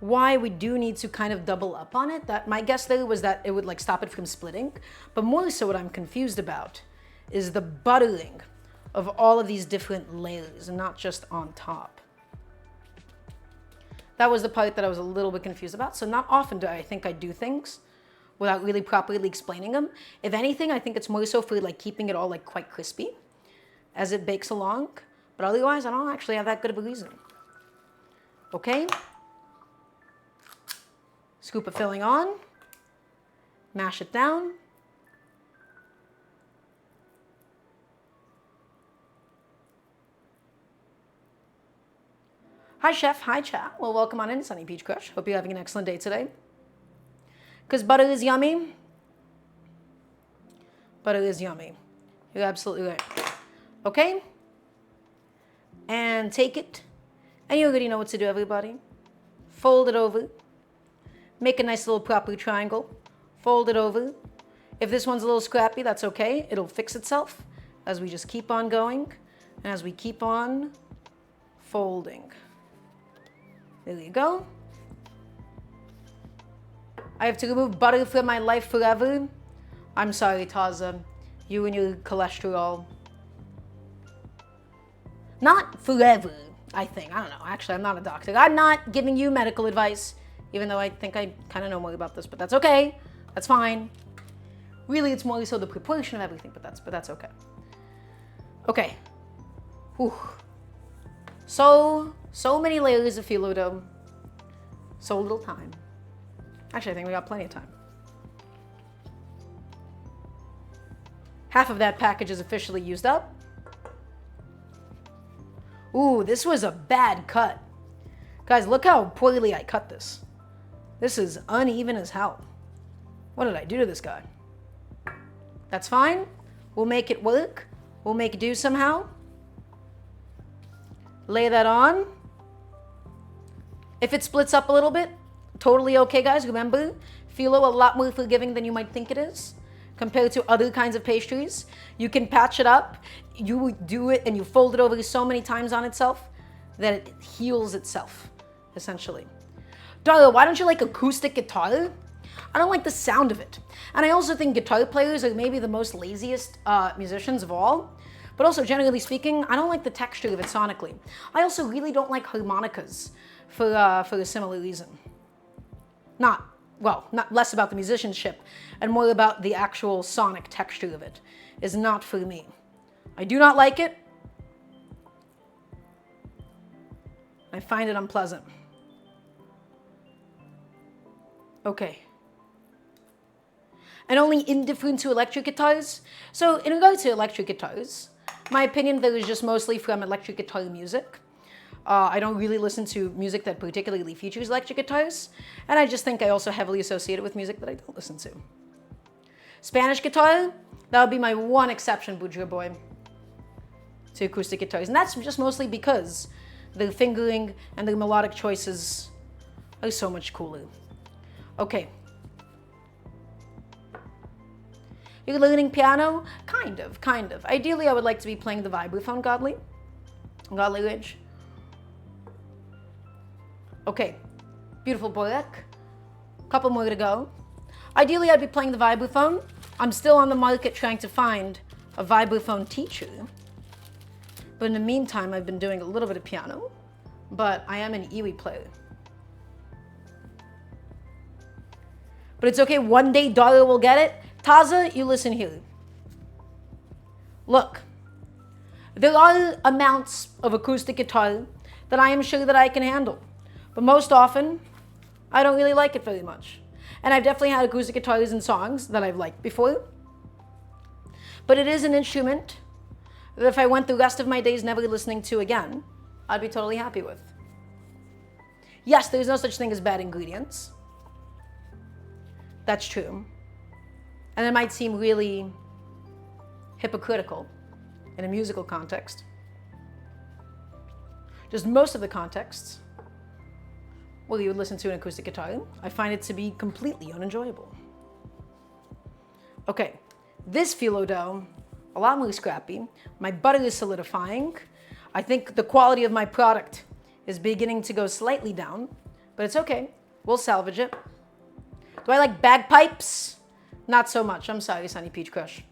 why we do need to kind of double up on it. That my guess there was that it would like stop it from splitting. But more so what I'm confused about is the buttering of all of these different layers and not just on top. That was the part that I was a little bit confused about. So not often do I think I do things without really properly explaining them. If anything, I think it's more so for like keeping it all like quite crispy as it bakes along. But otherwise, I don't actually have that good of a reason. Okay. Scoop of filling on. Mash it down. Hi, Chef. Hi, chat. Well, welcome on in, Sunny Peach Crush. Hope you're having an excellent day today. Because butter is yummy. Butter is yummy. You're absolutely right. Okay? And take it. And you already know what to do, everybody. Fold it over. Make a nice little proper triangle. Fold it over. If this one's a little scrappy, that's okay. It'll fix itself as we just keep on going. And as we keep on folding. There you go. I have to remove butter from my life forever. I'm sorry, Taza. You and your cholesterol. Not forever, I think. I don't know. Actually, I'm not a doctor. I'm not giving you medical advice, even though I think I kind of know more about this, but that's okay. That's fine. Really, it's more so the proportion of everything, but that's okay. Okay. Whew. So many layers of phyllo dough. So little time. Actually, I think we got plenty of time. Half of that package is officially used up. Ooh, this was a bad cut. Guys, look how poorly I cut this. This is uneven as hell. What did I do to this guy? That's fine. We'll make it work. We'll make do somehow. Lay that on. If it splits up a little bit, totally okay, guys. Remember, phyllo a lot more forgiving than you might think it is compared to other kinds of pastries. You can patch it up. You do it and you fold it over so many times on itself that it heals itself, essentially. Dara, why don't you like acoustic guitar? I don't like the sound of it. And I also think guitar players are maybe the most laziest musicians of all. But also, generally speaking, I don't like the texture of it sonically. I also really don't like harmonicas for a similar reason. Not less about the musicianship and more about the actual sonic texture of it is not for me. I do not like it. I find it unpleasant. Okay. And only indifferent to electric guitars. So in regards to electric guitars, my opinion there is just mostly from electric guitar music. I don't really listen to music that particularly features electric guitars, and I just think I also heavily associate it with music that I don't listen to. Spanish guitar, that would be my one exception, Boudreaux boy, to acoustic guitars, and that's just mostly because their fingering and their melodic choices are so much cooler. Okay. You're learning piano? Kind of. Ideally, I would like to be playing the vibraphone, Godly Rage. Okay, beautiful Borek. Couple more to go. Ideally, I'd be playing the vibraphone. I'm still on the market trying to find a vibraphone teacher. But in the meantime, I've been doing a little bit of piano, but I am an Ewe player. But it's okay, one day Dara will get it. Taza, you listen here. Look, there are amounts of acoustic guitar that I am sure that I can handle. But most often, I don't really like it very much. And I've definitely had acoustic guitars and songs that I've liked before. But it is an instrument that if I went the rest of my days never listening to again, I'd be totally happy with. Yes, there's no such thing as bad ingredients. That's true. And it might seem really hypocritical in a musical context. Just most of the contexts where you would listen to an acoustic guitar, I find it to be completely unenjoyable. Okay, this phyllo dough, a lot more scrappy. My butter is solidifying. I think the quality of my product is beginning to go slightly down, but it's okay. We'll salvage it. Do I like bagpipes? Not so much. I'm sorry, Sunny Peach Crush.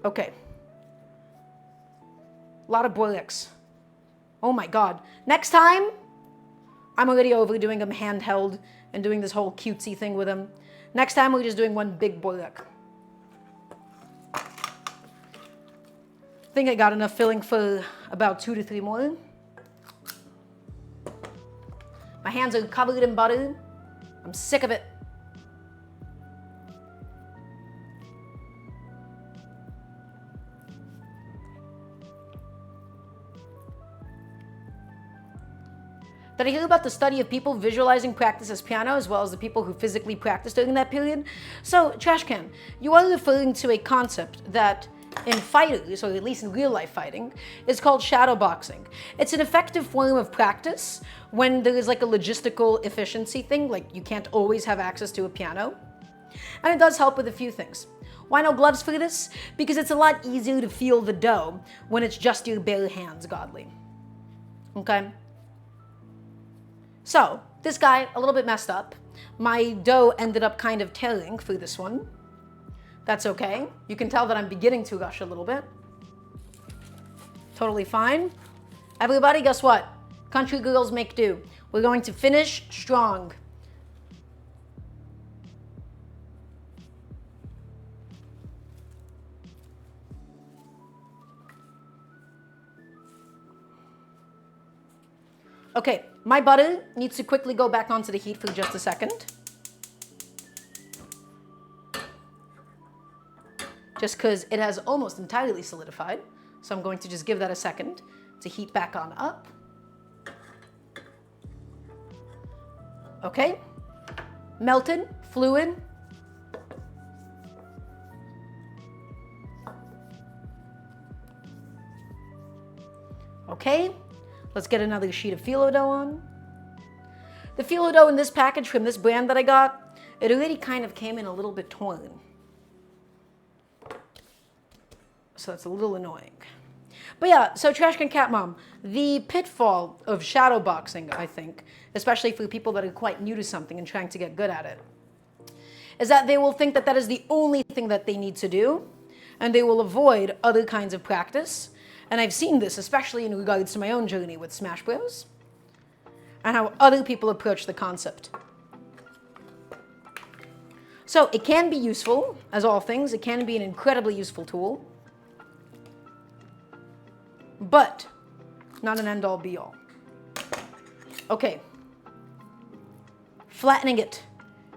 Okay. A lot of Boreks. Oh my God. Next time, I'm already overdoing them handheld and doing this whole cutesy thing with them. Next time, we're just doing one big Borek. I think I got enough filling for about 2 to 3 more. My hands are covered in butter. I'm sick of it. Did I hear about the study of people visualizing practice as piano as well as the people who physically practiced during that period? So, Trashcan, you are referring to a concept that in fighters, or at least in real life fighting, is called shadow boxing. It's an effective form of practice when there is like a logistical efficiency thing, like you can't always have access to a piano. And it does help with a few things. Why no gloves for this? Because it's a lot easier to feel the dough when it's just your bare hands, Godly. Okay? So, this guy, a little bit messed up. My dough ended up kind of tearing through this one. That's okay. You can tell that I'm beginning to rush a little bit. Totally fine. Everybody, guess what? Country girls make do. We're going to finish strong. Okay, my butter needs to quickly go back onto the heat for just a second. Just because it has almost entirely solidified. So I'm going to just give that a second to heat back on up. Okay, melted, fluid. Okay, let's get another sheet of phyllo dough on. The phyllo dough in this package from this brand that I got, it already kind of came in a little bit torn. So that's a little annoying. But yeah, so Trashcan Cat Mom, the pitfall of shadow boxing, I think, especially for people that are quite new to something and trying to get good at it, is that they will think that that is the only thing that they need to do, and they will avoid other kinds of practice. And I've seen this, especially in regards to my own journey with Smash Bros, and how other people approach the concept. So it can be useful, as all things. It can be an incredibly useful tool, but not an end-all be-all. Okay. Flattening it.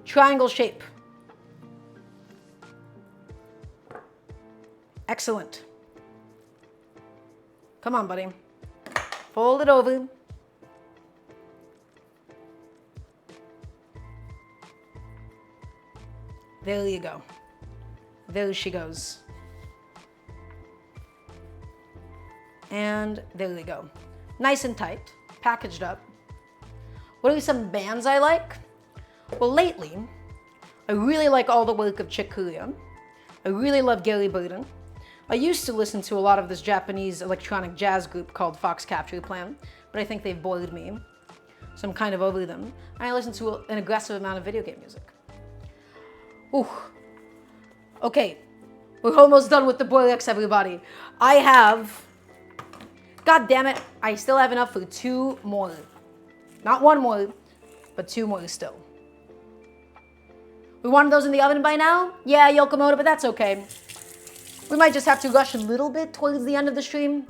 Triangle shape. Excellent. Come on, buddy. Fold it over. There you go. There she goes. And there we go. Nice and tight, packaged up. What are some bands I like? Well, lately, I really like all the work of Chick Corea. I really love Gary Burden. I used to listen to a lot of this Japanese electronic jazz group called Fox Capture Plan, but I think they've bored me, so I'm kind of over them. And I listen to an aggressive amount of video game music. Ooh. Okay, we're almost done with the Boreks, everybody. I have, god damn it, I still have enough for 2 more. Not 1 more, but 2 more still. We wanted those in the oven by now? Yeah, Yokomoto, but that's okay. We might just have to rush a little bit towards the end of the stream,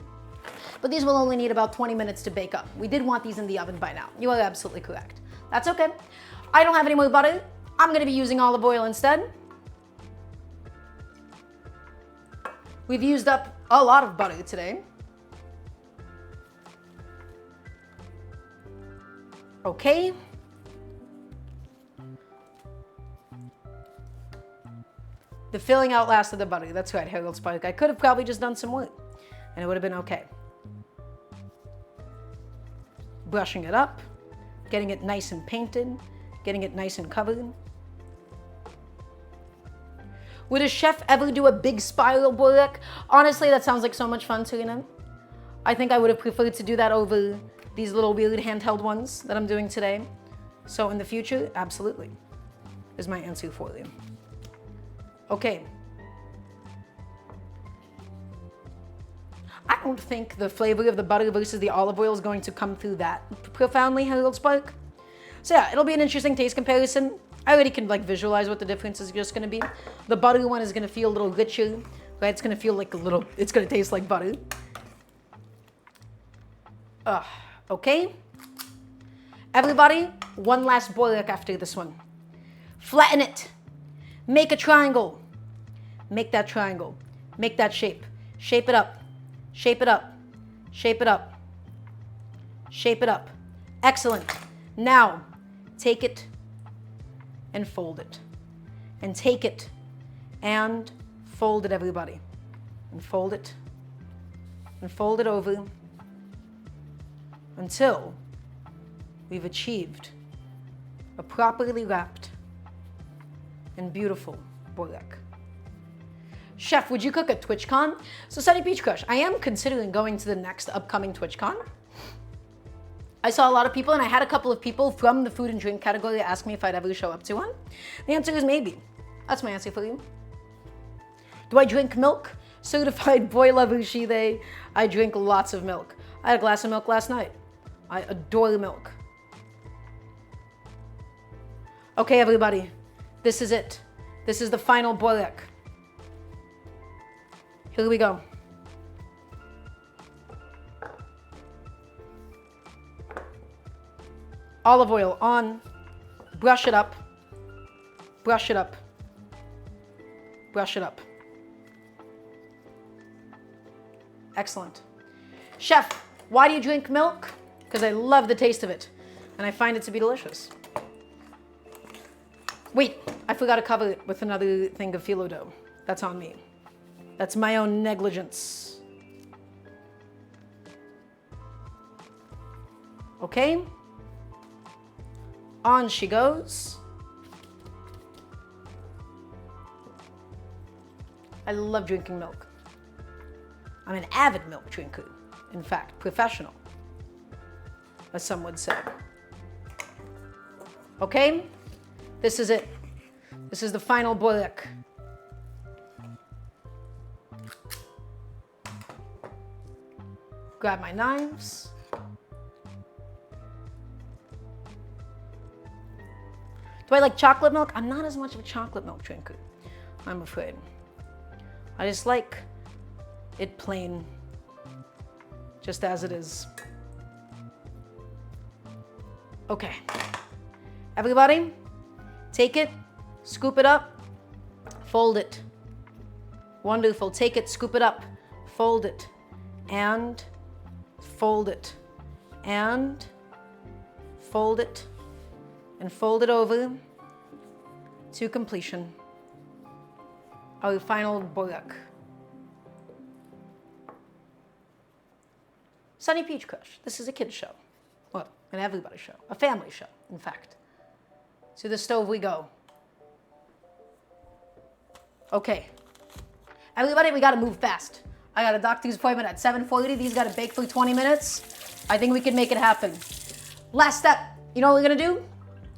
but these will only need about 20 minutes to bake up. We did want these in the oven by now. You are absolutely correct. That's okay. I don't have any more butter. I'm gonna be using olive oil instead. We've used up a lot of butter today. Okay. The filling outlasted the butter. That's right, Harold Spark. I could have probably just done some more, and it would have been okay. Brushing it up, getting it nice and painted, getting it nice and covered. Would a chef ever do a big spiral Borek? Honestly, that sounds like so much fun, Serena. I think I would have preferred to do that over these little weird handheld ones that I'm doing today. So in the future, absolutely, is my answer for you. Okay. I don't think the flavor of the butter versus the olive oil is going to come through that profoundly, Harold Spark. So yeah, it'll be an interesting taste comparison. I already can visualize what the difference is just gonna be. The butter one is gonna feel a little richer, right? It's gonna feel like it's gonna taste like butter. Okay. Everybody, one last Borek after this one. Flatten it. Make a triangle. Make that triangle. Make that shape. Shape it up. Shape it up. Shape it up. Shape it up. Excellent. Now, take it and fold it. And take it and fold it, everybody. And fold it. And fold it over until we've achieved a properly wrapped and beautiful Borek. Chef, would you cook at TwitchCon? So Sunny Peach Crush, I am considering going to the next upcoming TwitchCon. I saw a lot of people, and I had a couple of people from the food and drink category ask me if I'd ever show up to one. The answer is maybe. That's my answer for you. Do I drink milk? Certified boy lover she they. I drink lots of milk. I had a glass of milk last night. I adore milk. Okay, everybody. This is it. This is the final Borek. Here we go. Olive oil on. Brush it up. Brush it up. Brush it up. Excellent. Chef, why do you drink milk? Because I love the taste of it, and I find it to be delicious. Wait, I forgot to cover it with another thing of phyllo dough. That's on me. That's my own negligence. Okay. On she goes. I love drinking milk. I'm an avid milk drinker. In fact, professional, as some would say. Okay, this is it. This is the final Borek. Grab my knives. Do I like chocolate milk? I'm not as much of a chocolate milk drinker, I'm afraid. I just like it plain, just as it is. Okay. Everybody, take it, scoop it up, fold it. Wonderful. Take it, scoop it up, fold it, and fold it, and fold it, and fold it over to completion. Our final Borek. Sunny Peach Crush. This is a kid's show. Well, an everybody show. A family show, in fact. To the stove we go. Okay. Everybody, we gotta move fast. I got a doctor's appointment at 7:40. These gotta bake for 20 minutes. I think we can make it happen. Last step. You know what we're gonna do?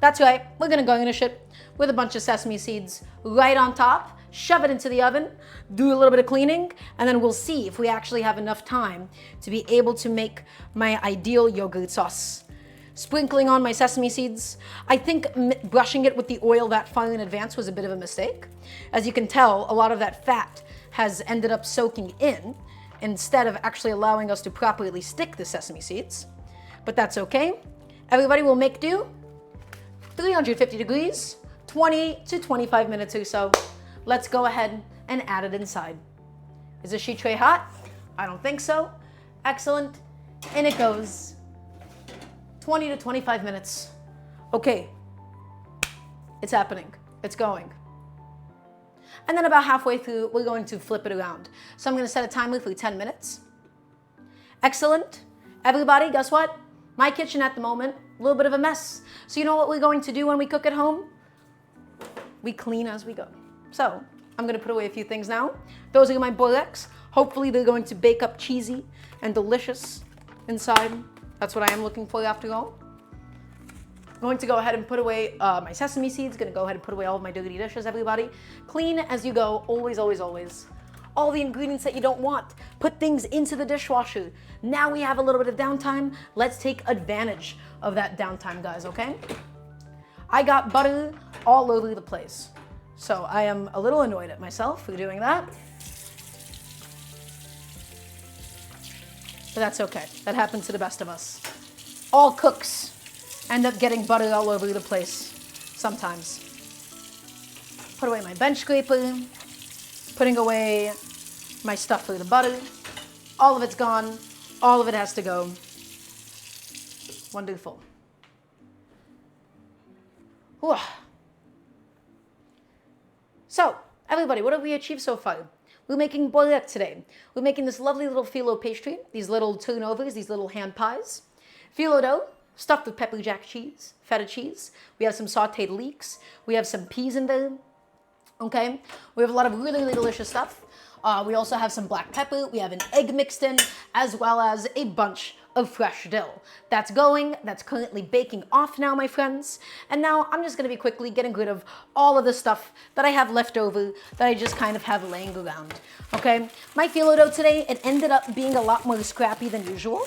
That's right. We're gonna garnish it with a bunch of sesame seeds right on top. Shove it into the oven, do a little bit of cleaning, and then we'll see if we actually have enough time to be able to make my ideal yogurt sauce. Sprinkling on my sesame seeds. I think brushing it with the oil that far in advance was a bit of a mistake. As you can tell, a lot of that fat has ended up soaking in instead of actually allowing us to properly stick the sesame seeds. But that's okay. Everybody will make do. 350 degrees, 20 to 25 minutes or so. Let's go ahead and add it inside. Is the sheet tray hot? I don't think so. Excellent. And it goes 20 to 25 minutes. Okay. It's happening. It's going. And then about halfway through, we're going to flip it around. So I'm going to set a timer for 10 minutes. Excellent. Everybody, guess what? My kitchen at the moment, a little bit of a mess. So you know what we're going to do when we cook at home? We clean as we go. So I'm gonna put away a few things now. Those are my Boreks. Hopefully they're going to bake up cheesy and delicious inside. That's what I am looking for after all. Going to go ahead and put away my sesame seeds. Gonna go ahead and put away all of my dirty dishes, everybody. Clean as you go, always, always, always. All the ingredients that you don't want, put things into the dishwasher. Now we have a little bit of downtime. Let's take advantage of that downtime, guys, okay? I got butter all over the place. So I am a little annoyed at myself for doing that. But that's okay. That happens to the best of us. All cooks end up getting butter all over the place sometimes. Put away my bench scraper. Putting away my stuff for the butter. All of it's gone. All of it has to go. Wonderful. Whew. So, everybody, what have we achieved so far? We're making Borek today. We're making this lovely little Phyllo pastry, these little turnovers, these little hand pies. Phyllo dough, stuffed with pepper jack cheese, feta cheese. We have some sautéed leeks. We have some peas in there. Okay, we have a lot of really, really delicious stuff. We also have some black pepper. We have an egg mixed in, as well as a bunch of fresh dill. That's going, that's currently baking off now, my friends. And now I'm just gonna be quickly getting rid of all of the stuff that I have left over that I just kind of have laying around, okay? My Phyllo dough today, it ended up being a lot more scrappy than usual.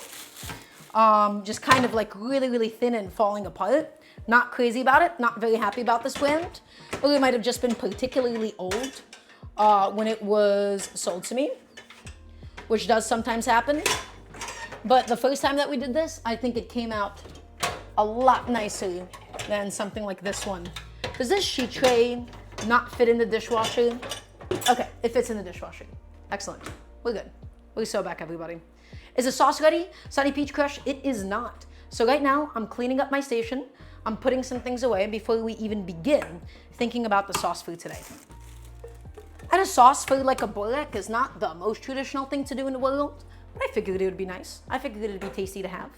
Just kind of like really, really thin and falling apart. Not crazy about it, not very happy about this brand. Or it might have just been particularly old when it was sold to me, which does sometimes happen. But the first time that we did this, I think it came out a lot nicer than something like this one. Does this sheet tray not fit in the dishwasher? Okay, it fits in the dishwasher. Excellent. We're good. We're so back, everybody. Is the sauce ready? Sunny Peach Crush? It is not. So right now, I'm cleaning up my station. I'm putting some things away before we even begin thinking about the sauce for today. And a sauce for like a Borek is not the most traditional thing to do in the world. But I figured it would be nice. I figured it would be tasty to have.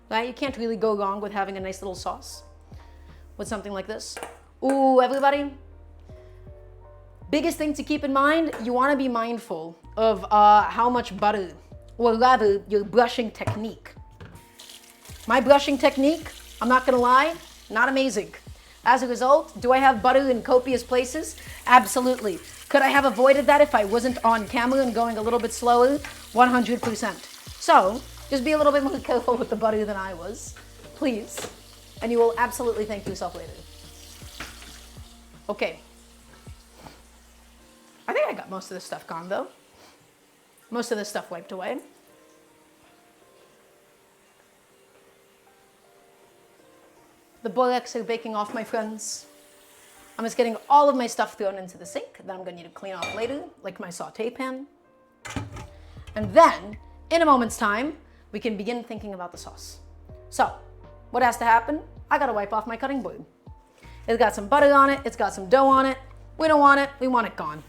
Right? You can't really go wrong with having a nice little sauce with something like this. Ooh, everybody. Biggest thing to keep in mind, you want to be mindful of how much butter, or rather, your brushing technique. My brushing technique, I'm not going to lie, not amazing. As a result, do I have butter in copious places? Absolutely. Could I have avoided that if I wasn't on camera and going a little bit slower? 100%. So, just be a little bit more careful with the butter than I was, please. And you will absolutely thank yourself later. Okay. I think I got most of this stuff gone though. Most of this stuff wiped away. The Boreks are baking off, my friends. I'm just getting all of my stuff thrown into the sink that I'm going to need to clean off later, like my sauté pan. And then, in a moment's time, we can begin thinking about the sauce. So, what has to happen? I got to wipe off my cutting board. It's got some butter on it. It's got some dough on it. We don't want it. We want it gone.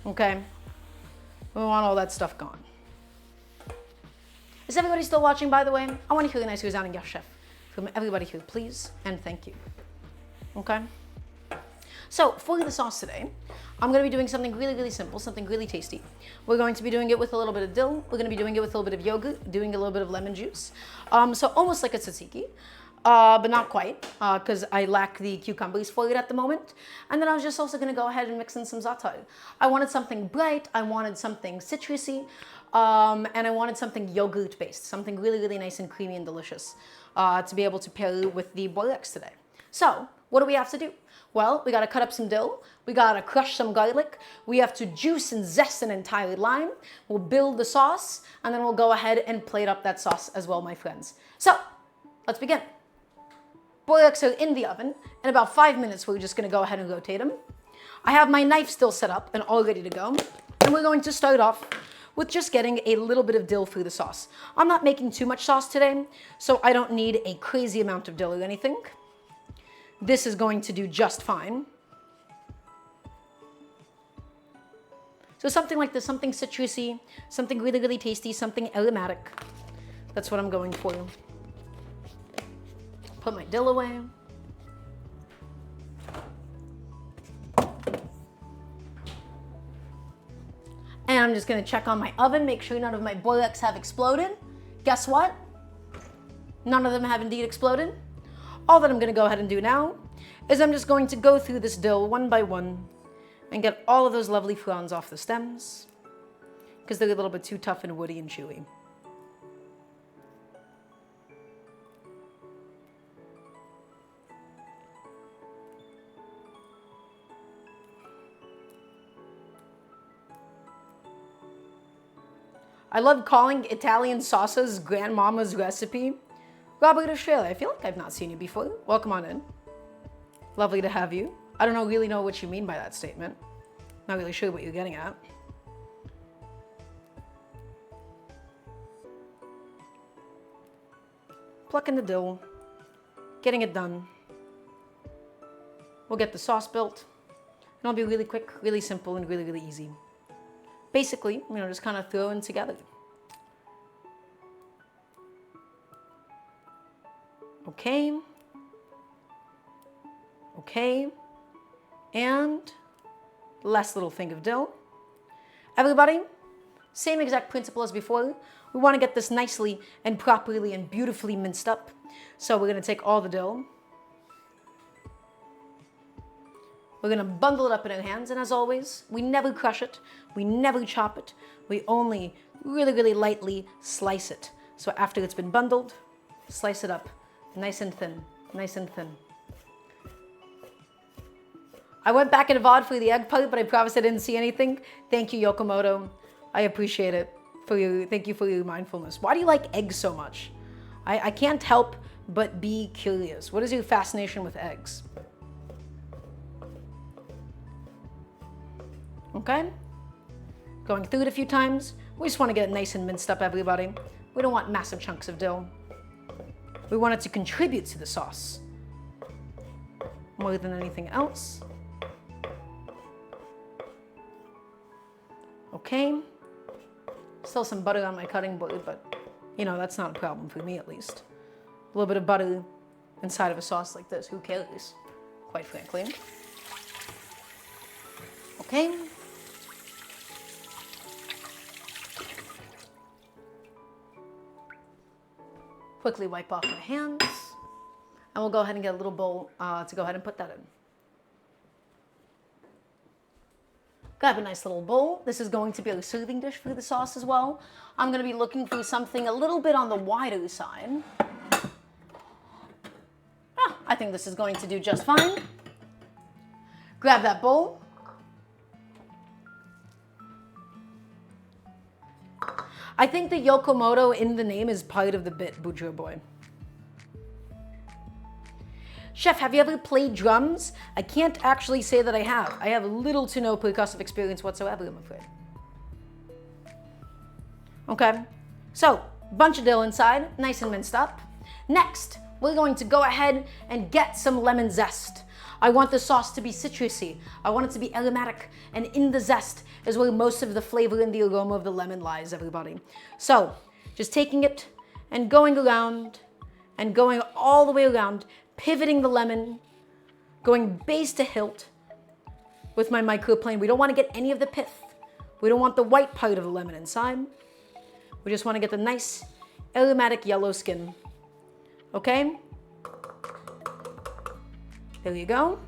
Okay? We want all that stuff gone. Is everybody still watching, by the way? I want to hear a nice resounding yes, chef from everybody here, please, and thank you. okay? So for the sauce today, I'm gonna be doing something really, really simple, something really tasty. We're going to be doing it with a little bit of dill. We're gonna be doing it with a little bit of yogurt, doing a little bit of lemon juice. So almost like a tzatziki, but not quite, because I lack the cucumbers for it at the moment. And then I was just also gonna go ahead and mix in some za'atar. I wanted something bright, I wanted something citrusy, and I wanted something yogurt based, something really, really nice and creamy and delicious to be able to pair with the boreks today. So what do we have to do? Well, we gotta cut up some dill, we gotta crush some garlic, we have to juice and zest an entire lime, we'll build the sauce, and then we'll go ahead and plate up that sauce as well, my friends. So, let's begin. Boreks are in the oven. In about 5 minutes, we're just gonna go ahead and rotate them. I have my knife still set up and all ready to go, and we're going to start off with just getting a little bit of dill through the sauce. I'm not making too much sauce today, so I don't need a crazy amount of dill or anything. This is going to do just fine. So something like this, something citrusy, something really, really tasty, something aromatic. That's what I'm going for. Put my dill away. And I'm just gonna check on my oven, make sure none of my boreks have exploded. Guess what? None of them have indeed exploded. All that I'm gonna go ahead and do now is I'm just going to go through this dill one by one and get all of those lovely fronds off the stems because they're a little bit too tough and woody and chewy. I love calling Italian sauces grandmama's recipe. Robert Australia, I feel like I've not seen you before. Welcome on in. Lovely to have you. I don't really know what you mean by that statement. Not really sure what you're getting at. Plucking the dill, getting it done. We'll get the sauce built, and it'll be really quick, really simple, and really, really easy. Basically, just kind of throwing together. Okay. Okay. And last little thing of dill. Everybody, same exact principle as before. We want to get this nicely and properly and beautifully minced up. So we're going to take all the dill. We're going to bundle it up in our hands, and as always, we never crush it, we never chop it, we only really, really lightly slice it. So after it's been bundled, slice it up nice and thin, nice and thin. I went back in VOD for the egg part, but I promise I didn't see anything. Thank you, Yokomoto. I appreciate it. Thank you for your mindfulness. Why do you like eggs so much? I can't help but be curious. What is your fascination with eggs? Okay? Going through it a few times. We just want to get it nice and minced up, everybody. We don't want massive chunks of dill. We want it to contribute to the sauce more than anything else. Okay. Still some butter on my cutting board, but that's not a problem for me at least. A little bit of butter inside of a sauce like this, who cares? Quite frankly. Okay. Quickly wipe off my hands, and we'll go ahead and get a little bowl to go ahead and put that in. Grab a nice little bowl. This is going to be a serving dish for the sauce as well. I'm going to be looking for something a little bit on the wider side. I think this is going to do just fine. Grab that bowl. I think the Yokomoto in the name is part of the bit, Boudreaux Boy. Chef, have you ever played drums? I can't actually say that I have. I have little to no percussive experience whatsoever, I'm afraid. Okay, so bunch of dill inside, nice and minced up. Next, we're going to go ahead and get some lemon zest. I want the sauce to be citrusy. I want it to be aromatic, and in the zest is where most of the flavor and the aroma of the lemon lies, everybody. So, just taking it and going around and going all the way around, pivoting the lemon going base to hilt with my microplane. We don't want to get any of the pith. We don't want the white part of the lemon inside. We just want to get the nice aromatic yellow skin. Okay? There you go.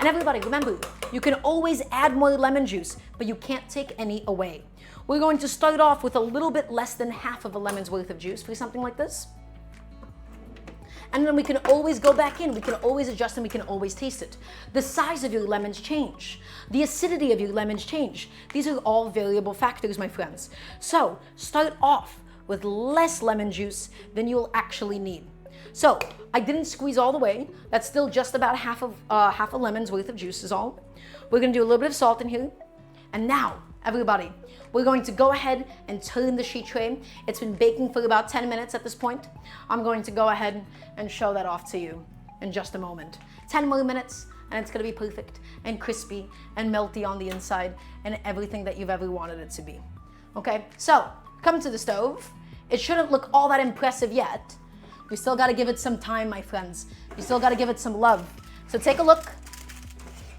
And everybody, remember, you can always add more lemon juice, but you can't take any away. We're going to start off with a little bit less than half of a lemon's worth of juice for something like this. And then we can always go back in, we can always adjust, and we can always taste it. The size of your lemons change. The acidity of your lemons change. These are all variable factors, my friends. So start off with less lemon juice than you'll actually need. So I didn't squeeze all the way. That's still just about half a lemon's worth of juice is all. We're gonna do a little bit of salt in here. And now, everybody, we're going to go ahead and turn the sheet tray. It's been baking for about 10 minutes at this point. I'm going to go ahead and show that off to you in just a moment. 10 more minutes and it's gonna be perfect and crispy and melty on the inside and everything that you've ever wanted it to be. Okay, so come to the stove. It shouldn't look all that impressive yet. We still gotta give it some time, my friends. You still gotta give it some love. So take a look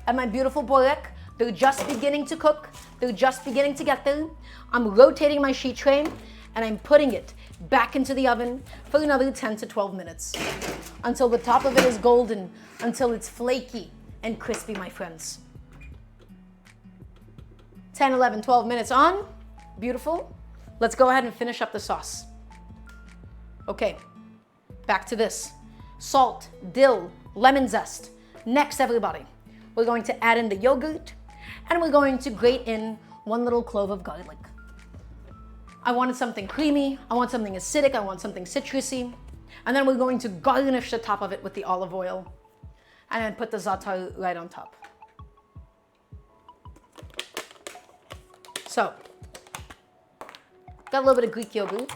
at my beautiful Borek. They're just beginning to cook. They're just beginning to get there. I'm rotating my sheet tray and I'm putting it back into the oven for another 10 to 12 minutes until the top of it is golden, until it's flaky and crispy, my friends. 10, 11, 12 minutes on. Beautiful. Let's go ahead and finish up the sauce. Okay, back to this. Salt, dill, lemon zest. Next, everybody, we're going to add in the yogurt and we're going to grate in 1 little clove of garlic. I wanted something creamy, I want something acidic, I want something citrusy. And then we're going to garnish the top of it with the olive oil and then put the za'atar right on top. So, got a little bit of Greek yogurt.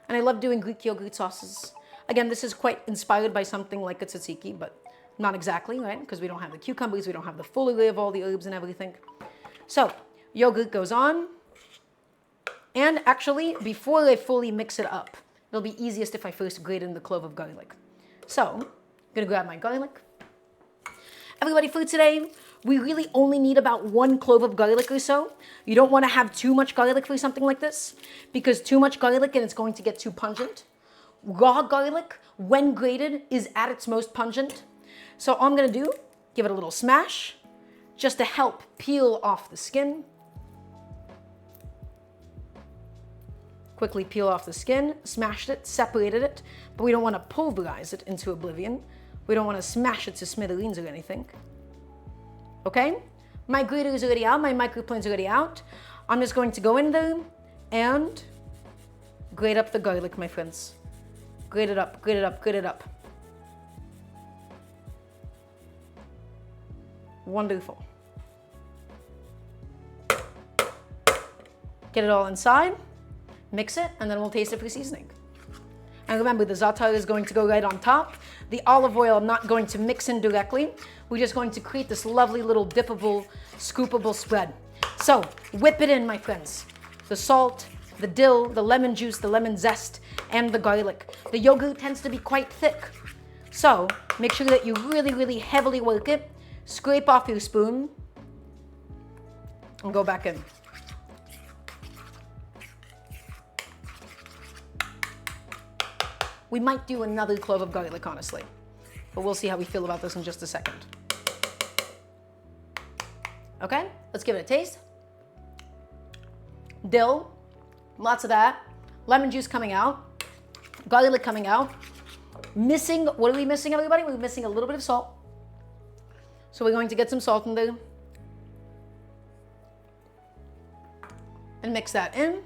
And I love doing Greek yogurt sauces. Again, this is quite inspired by something like a tzatziki, but not exactly, right? Because we don't have the cucumbers, we don't have the full array of all the herbs and everything. So, yogurt goes on. And actually, before I fully mix it up, it'll be easiest if I first grate in the clove of garlic. So, I'm gonna grab my garlic. Everybody, for today, we really only need about 1 clove of garlic or so. You don't wanna have too much garlic for something like this, because too much garlic and it's going to get too pungent. Raw garlic, when grated, is at its most pungent. So all I'm gonna do, give it a little smash, just to help peel off the skin. Quickly peel off the skin, smashed it, separated it, but we don't wanna pulverize it into oblivion. We don't wanna smash it to smithereens or anything. Okay? My grater is already out, my microplane's already out. I'm just going to go in there and grate up the garlic, my friends. Grate it up, grate it up, grate it up. Wonderful. Get it all inside, mix it, and then we'll taste it for seasoning. And remember, the za'atar is going to go right on top. The olive oil, I'm not going to mix in directly. We're just going to create this lovely little dippable, scoopable spread. So, whip it in, my friends. The salt, the dill, the lemon juice, the lemon zest, and the garlic. The yogurt tends to be quite thick. So, make sure that you really, really heavily work it. Scrape off your spoon and go back in. We might do another clove of garlic, honestly, but we'll see how we feel about this in just a second. Okay, let's give it a taste. Dill, lots of that. Lemon juice coming out, garlic coming out. Missing, what are we missing, everybody? We're missing a little bit of salt. So we're going to get some salt in there and mix that in.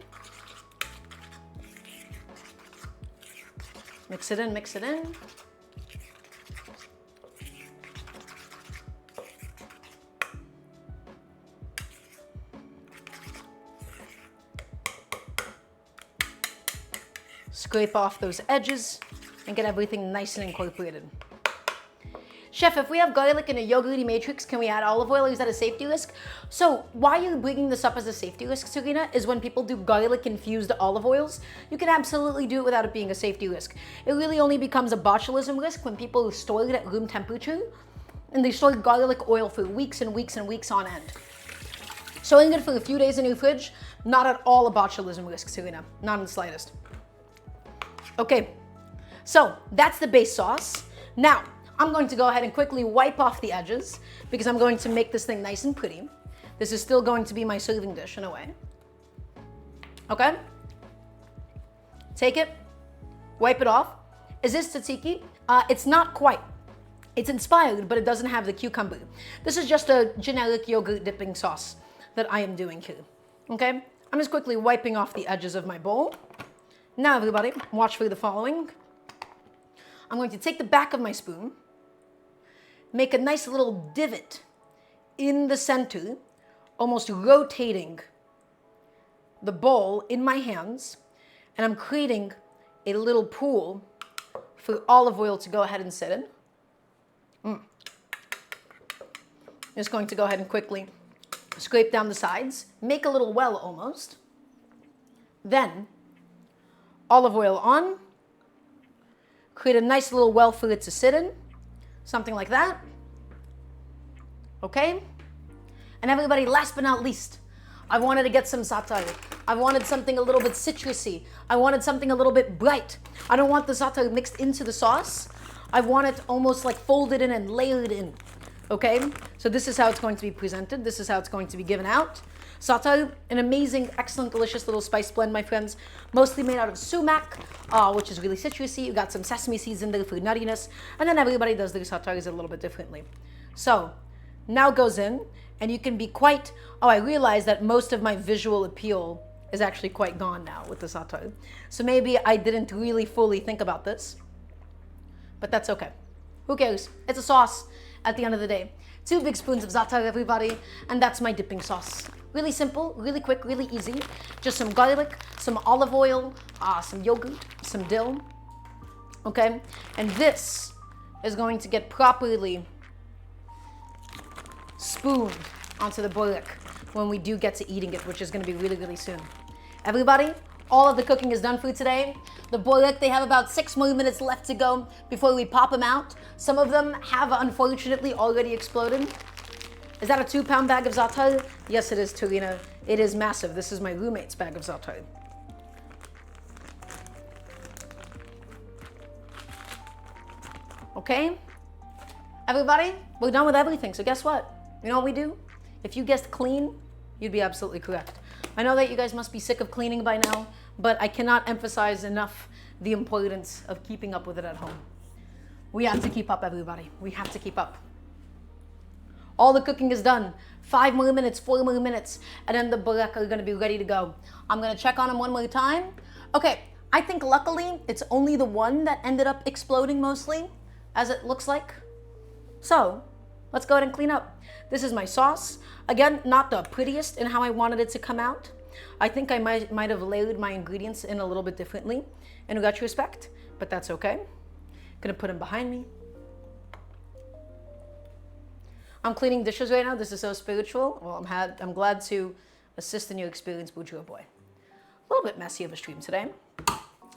Mix it in, mix it in. Scrape off those edges and get everything nice and incorporated. Chef, if we have garlic in a yogurty matrix, can we add olive oil, or is that a safety risk? So why you're bringing this up as a safety risk, Serena, is when people do garlic infused olive oils, you can absolutely do it without it being a safety risk. It really only becomes a botulism risk when people store it at room temperature and they store garlic oil for weeks and weeks and weeks on end. Storing it for a few days in your fridge, not at all a botulism risk, Serena, not in the slightest. Okay, so that's the base sauce. Now, I'm going to go ahead and quickly wipe off the edges because I'm going to make this thing nice and pretty. This is still going to be my serving dish in a way. Okay? Take it, wipe it off. Is this tzatziki? It's not quite. It's inspired, but it doesn't have the cucumber. This is just a generic yogurt dipping sauce that I am doing here. Okay? I'm just quickly wiping off the edges of my bowl. Now, everybody, watch for the following. I'm going to take the back of my spoon, make a nice little divot in the center, almost rotating the bowl in my hands, and I'm creating a little pool for olive oil to go ahead and sit in. Just going to go ahead and quickly scrape down the sides, make a little well almost. Then, olive oil on, create a nice little well for it to sit in, something like that. Okay? And everybody, last but not least, I wanted to get some satay. I wanted something a little bit citrusy. I wanted something a little bit bright. I don't want the satay mixed into the sauce. I want it almost like folded in and layered in. Okay? So this is how it's going to be presented. This is how it's going to be given out. Satay, an amazing, excellent, delicious little spice blend, my friends. Mostly made out of sumac, which is really citrusy. You got some sesame seeds in there for nuttiness. And then everybody does their satays a little bit differently. So, now goes in, and you can be quite, I realize that most of my visual appeal is actually quite gone now with the satay. So maybe I didn't really fully think about this, but that's okay. Who cares? It's a sauce at the end of the day. 2 big spoons of za'atar, everybody, and that's my dipping sauce. Really simple, really quick, really easy. Just some garlic, some olive oil, some yogurt, some dill, okay? And this is going to get properly spooned onto the borek when we do get to eating it, which is gonna be really, really soon. Everybody, all of the cooking is done for today. The borek, they have about 6 more minutes left to go before we pop them out. Some of them have unfortunately already exploded. Is that a 2-pound bag of za'atar? Yes, it is, Turina. It is massive. This is my roommate's bag of za'atar. Okay? Everybody, we're done with everything, so guess what? You know what we do? If you guessed clean, you'd be absolutely correct. I know that you guys must be sick of cleaning by now, but I cannot emphasize enough the importance of keeping up with it at home. We have to keep up, everybody. We have to keep up. All the cooking is done. 5 more minutes, 4 more minutes, and then the borek are gonna be ready to go. I'm gonna check on them one more time. Okay, I think luckily it's only the one that ended up exploding mostly, as it looks like. So, let's go ahead and clean up. This is my sauce. Again, not the prettiest in how I wanted it to come out. I think I might have layered my ingredients in a little bit differently in retrospect, but that's okay. Gonna put them behind me. I'm cleaning dishes right now. This is so spiritual. Well, I'm glad to assist in your experience, Boudreaux boy. A little bit messy of a stream today.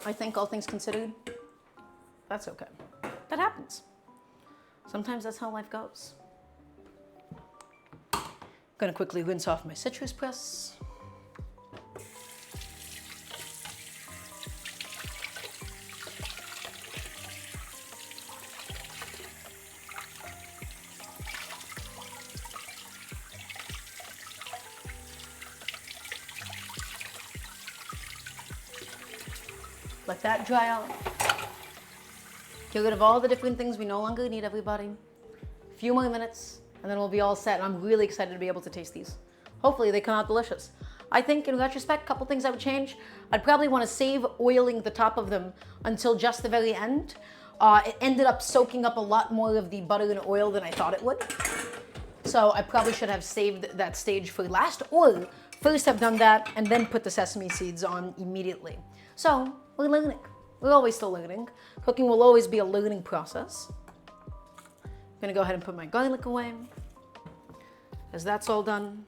I think all things considered, that's okay. That happens. Sometimes that's how life goes. Gonna quickly rinse off my citrus press. Let that dry out. Get rid of all the different things we no longer need, everybody. A few more minutes, and then we'll be all set. And I'm really excited to be able to taste these. Hopefully they come out delicious. I think in retrospect, a couple things I would change. I'd probably want to save oiling the top of them until just the very end. It ended up soaking up a lot more of the butter and oil than I thought it would. So I probably should have saved that stage for last, or first have done that and then put the sesame seeds on immediately. So we're learning. We're always still learning. Cooking will always be a learning process. I'm gonna go ahead and put my garlic away, as that's all done.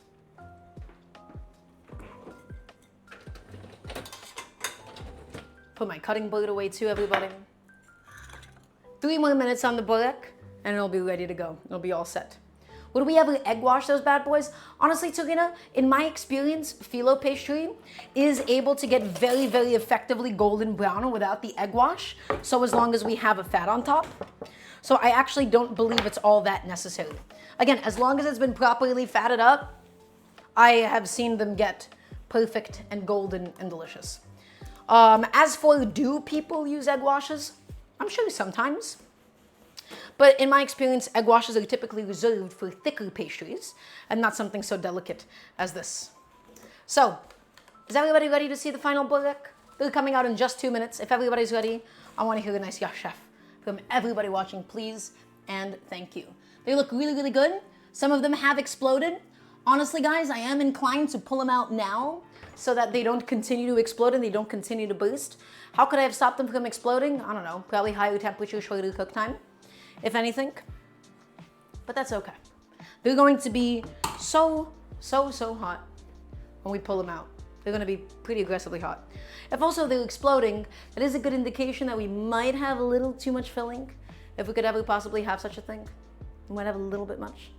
Put my cutting board away too, everybody. 3 more minutes on the Borek, and it'll be ready to go. It'll be all set. Would we ever egg wash those bad boys? Honestly, Turina, in my experience, Phyllo pastry is able to get very, very effectively golden brown without the egg wash, so as long as we have a fat on top. So I actually don't believe it's all that necessary. Again, as long as it's been properly fatted up, I have seen them get perfect and golden and delicious. As for do people use egg washes? I'm sure sometimes. But in my experience, egg washes are typically reserved for thicker pastries and not something so delicate as this. So, is everybody ready to see the final Borek? They're coming out in just 2 minutes. If everybody's ready, I want to hear a nice yes chef from everybody watching, please and thank you. They look really, really good. Some of them have exploded. Honestly, guys, I am inclined to pull them out now so that they don't continue to explode and they don't continue to burst. How could I have stopped them from exploding? I don't know, probably higher temperature, shorter cook time, if anything. But that's okay. They're going to be so hot when we pull them out. They're going to be pretty aggressively hot. If also they're exploding, that is a good indication that we might have a little too much filling. If we could ever possibly have such a thing, we might have a little bit much.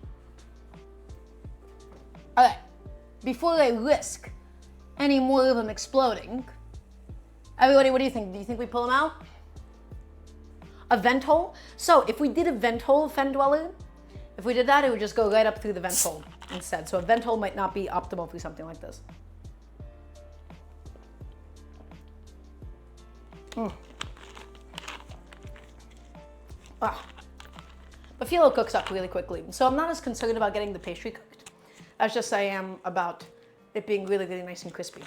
All right, before I risk any more of them exploding, everybody, what do you think? Do you think we pull them out? A vent hole? So if we did a vent hole fen dweller, if we did that, it would just go right up through the vent hole instead. So a vent hole might not be optimal for something like this. Ah. But Phyllo cooks up really quickly. So I'm not as concerned about getting the pastry cooked as just I am about it being really, really nice and crispy.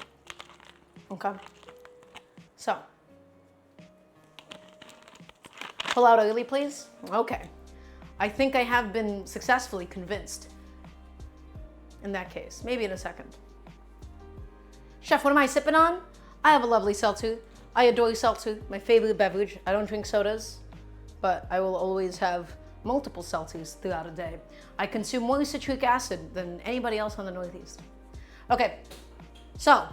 Okay? So, pull out early, please. Okay. I think I have been successfully convinced in that case. Maybe in a second. Chef, what am I sipping on? I have a lovely seltzer. I adore seltzer, my favorite beverage. I don't drink sodas, but I will always have multiple seltzers throughout a day. I consume more citric acid than anybody else on the Northeast. Okay, so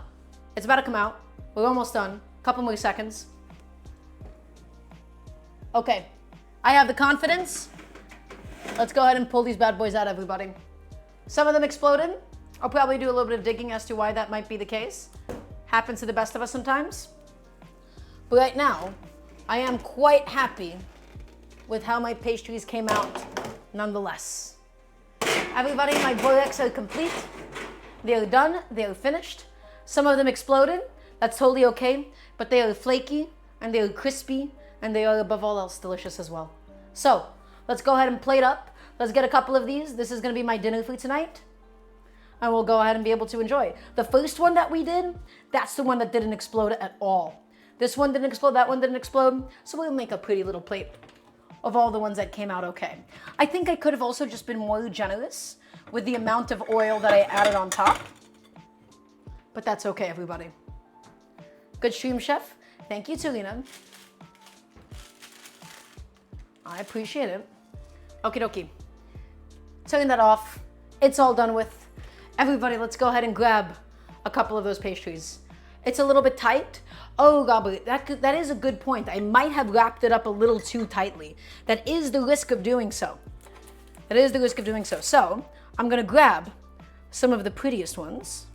it's about to come out. We're almost done. Couple more seconds. Okay, I have the confidence. Let's go ahead and pull these bad boys out, everybody. Some of them exploded. I'll probably do a little bit of digging as to why that might be the case. Happens to the best of us sometimes. But right now, I am quite happy with how my pastries came out nonetheless. Everybody, my Boreks are complete. They are done, they are finished. Some of them exploded, that's totally okay, but they are flaky and they are crispy and they are above all else delicious as well. So, let's go ahead and plate up. Let's get a couple of these. This is gonna be my dinner for tonight. And we'll go ahead and be able to enjoy. The first one that we did, that's the one that didn't explode at all. This one didn't explode, that one didn't explode. So we'll make a pretty little plate of all the ones that came out okay. I think I could have also just been more generous with the amount of oil that I added on top. But that's okay, everybody. Good stream, chef. Thank you, Turina. I appreciate it. Okie dokie. Turning that off. It's all done with. Everybody, let's go ahead and grab a couple of those pastries. It's a little bit tight. Oh, God, but that is a good point. I might have wrapped it up a little too tightly. That is the risk of doing so. That is the risk of doing so. So, I'm gonna grab some of the prettiest ones.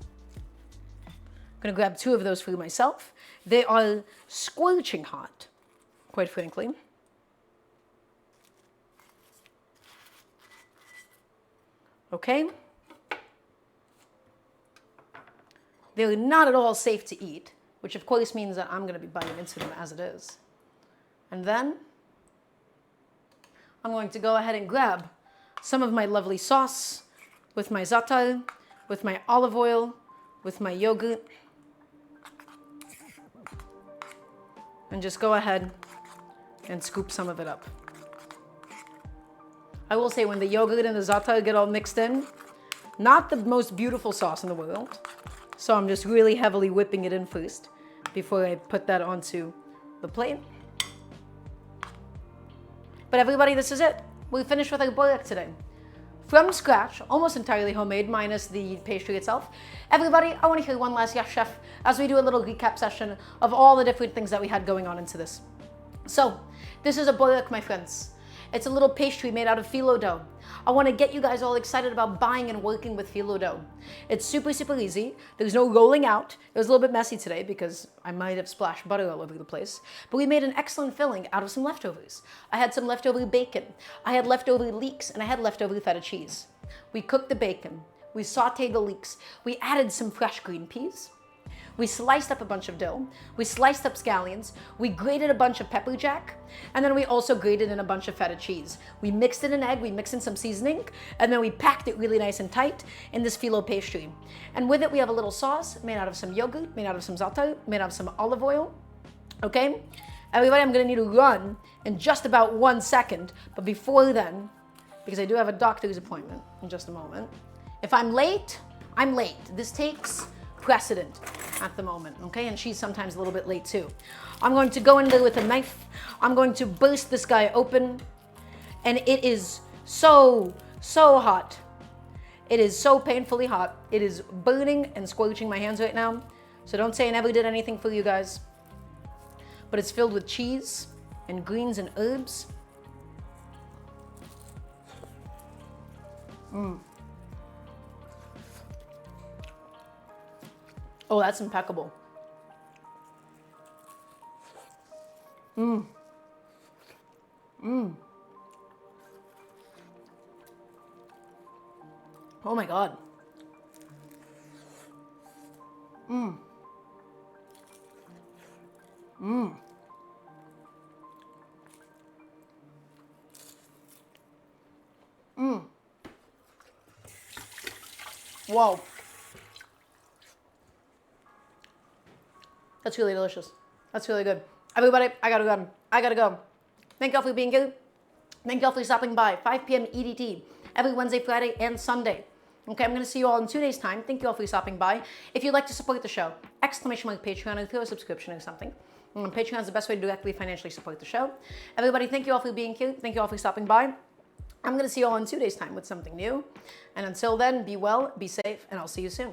I'm gonna grab 2 of those for myself. They are scorching hot, quite frankly. Okay. They're not at all safe to eat, which of course means that I'm gonna be biting into them as it is. And then I'm going to go ahead and grab some of my lovely sauce with my za'atar, with my olive oil, with my yogurt, and just go ahead and scoop some of it up. I will say when the yogurt and the za'atar get all mixed in, not the most beautiful sauce in the world. So I'm just really heavily whipping it in first before I put that onto the plate. But everybody, this is it. we finished with our Borek today. From scratch, almost entirely homemade, minus the pastry itself. Everybody, I want to hear one last yes, chef, as we do a little recap session of all the different things that we had going on into this. So, this is a Borek, my friends. It's a little pastry made out of phyllo dough. I want to get you guys all excited about buying and working with phyllo dough. It's super, super easy. There's no rolling out. It was a little bit messy today because I might have splashed butter all over the place. But we made an excellent filling out of some leftovers. I had some leftover bacon. I had leftover leeks, and I had leftover feta cheese. We cooked the bacon. We sauteed the leeks. We added some fresh green peas. We sliced up a bunch of dill, we sliced up scallions, we grated a bunch of pepper jack, and then we also grated in a bunch of feta cheese. We mixed in an egg, we mixed in some seasoning, and then we packed it really nice and tight in this phyllo pastry. And with it we have a little sauce made out of some yogurt, made out of some za'atar, made out of some olive oil. Okay? Everybody, I'm gonna need to run in just about 1 second, but before then, because I do have a doctor's appointment in just a moment, if I'm late, I'm late. This takes precedent at the moment, okay? And she's sometimes a little bit late too. I'm going to go in there with a knife. I'm going to burst this guy open. And it is so, so hot. It is so painfully hot. It is burning and scorching my hands right now. So don't say I never did anything for you guys. But it's filled with cheese and greens and herbs. Oh, that's impeccable. Oh my God. Whoa. That's really delicious. That's really good. Everybody, I gotta go. I gotta go. Thank y'all for being here. Thank y'all for stopping by. 5 p.m. EDT every Wednesday, Friday, and Sunday. Okay, I'm gonna see you all in 2 days' time. Thank you all for stopping by. If you'd like to support the show, exclamation mark Patreon and throw a subscription or something. Patreon is the best way to directly financially support the show. Everybody, thank you all for being here. Thank you all for stopping by. I'm gonna see you all in 2 days' time with something new. And until then, be well, be safe, and I'll see you soon.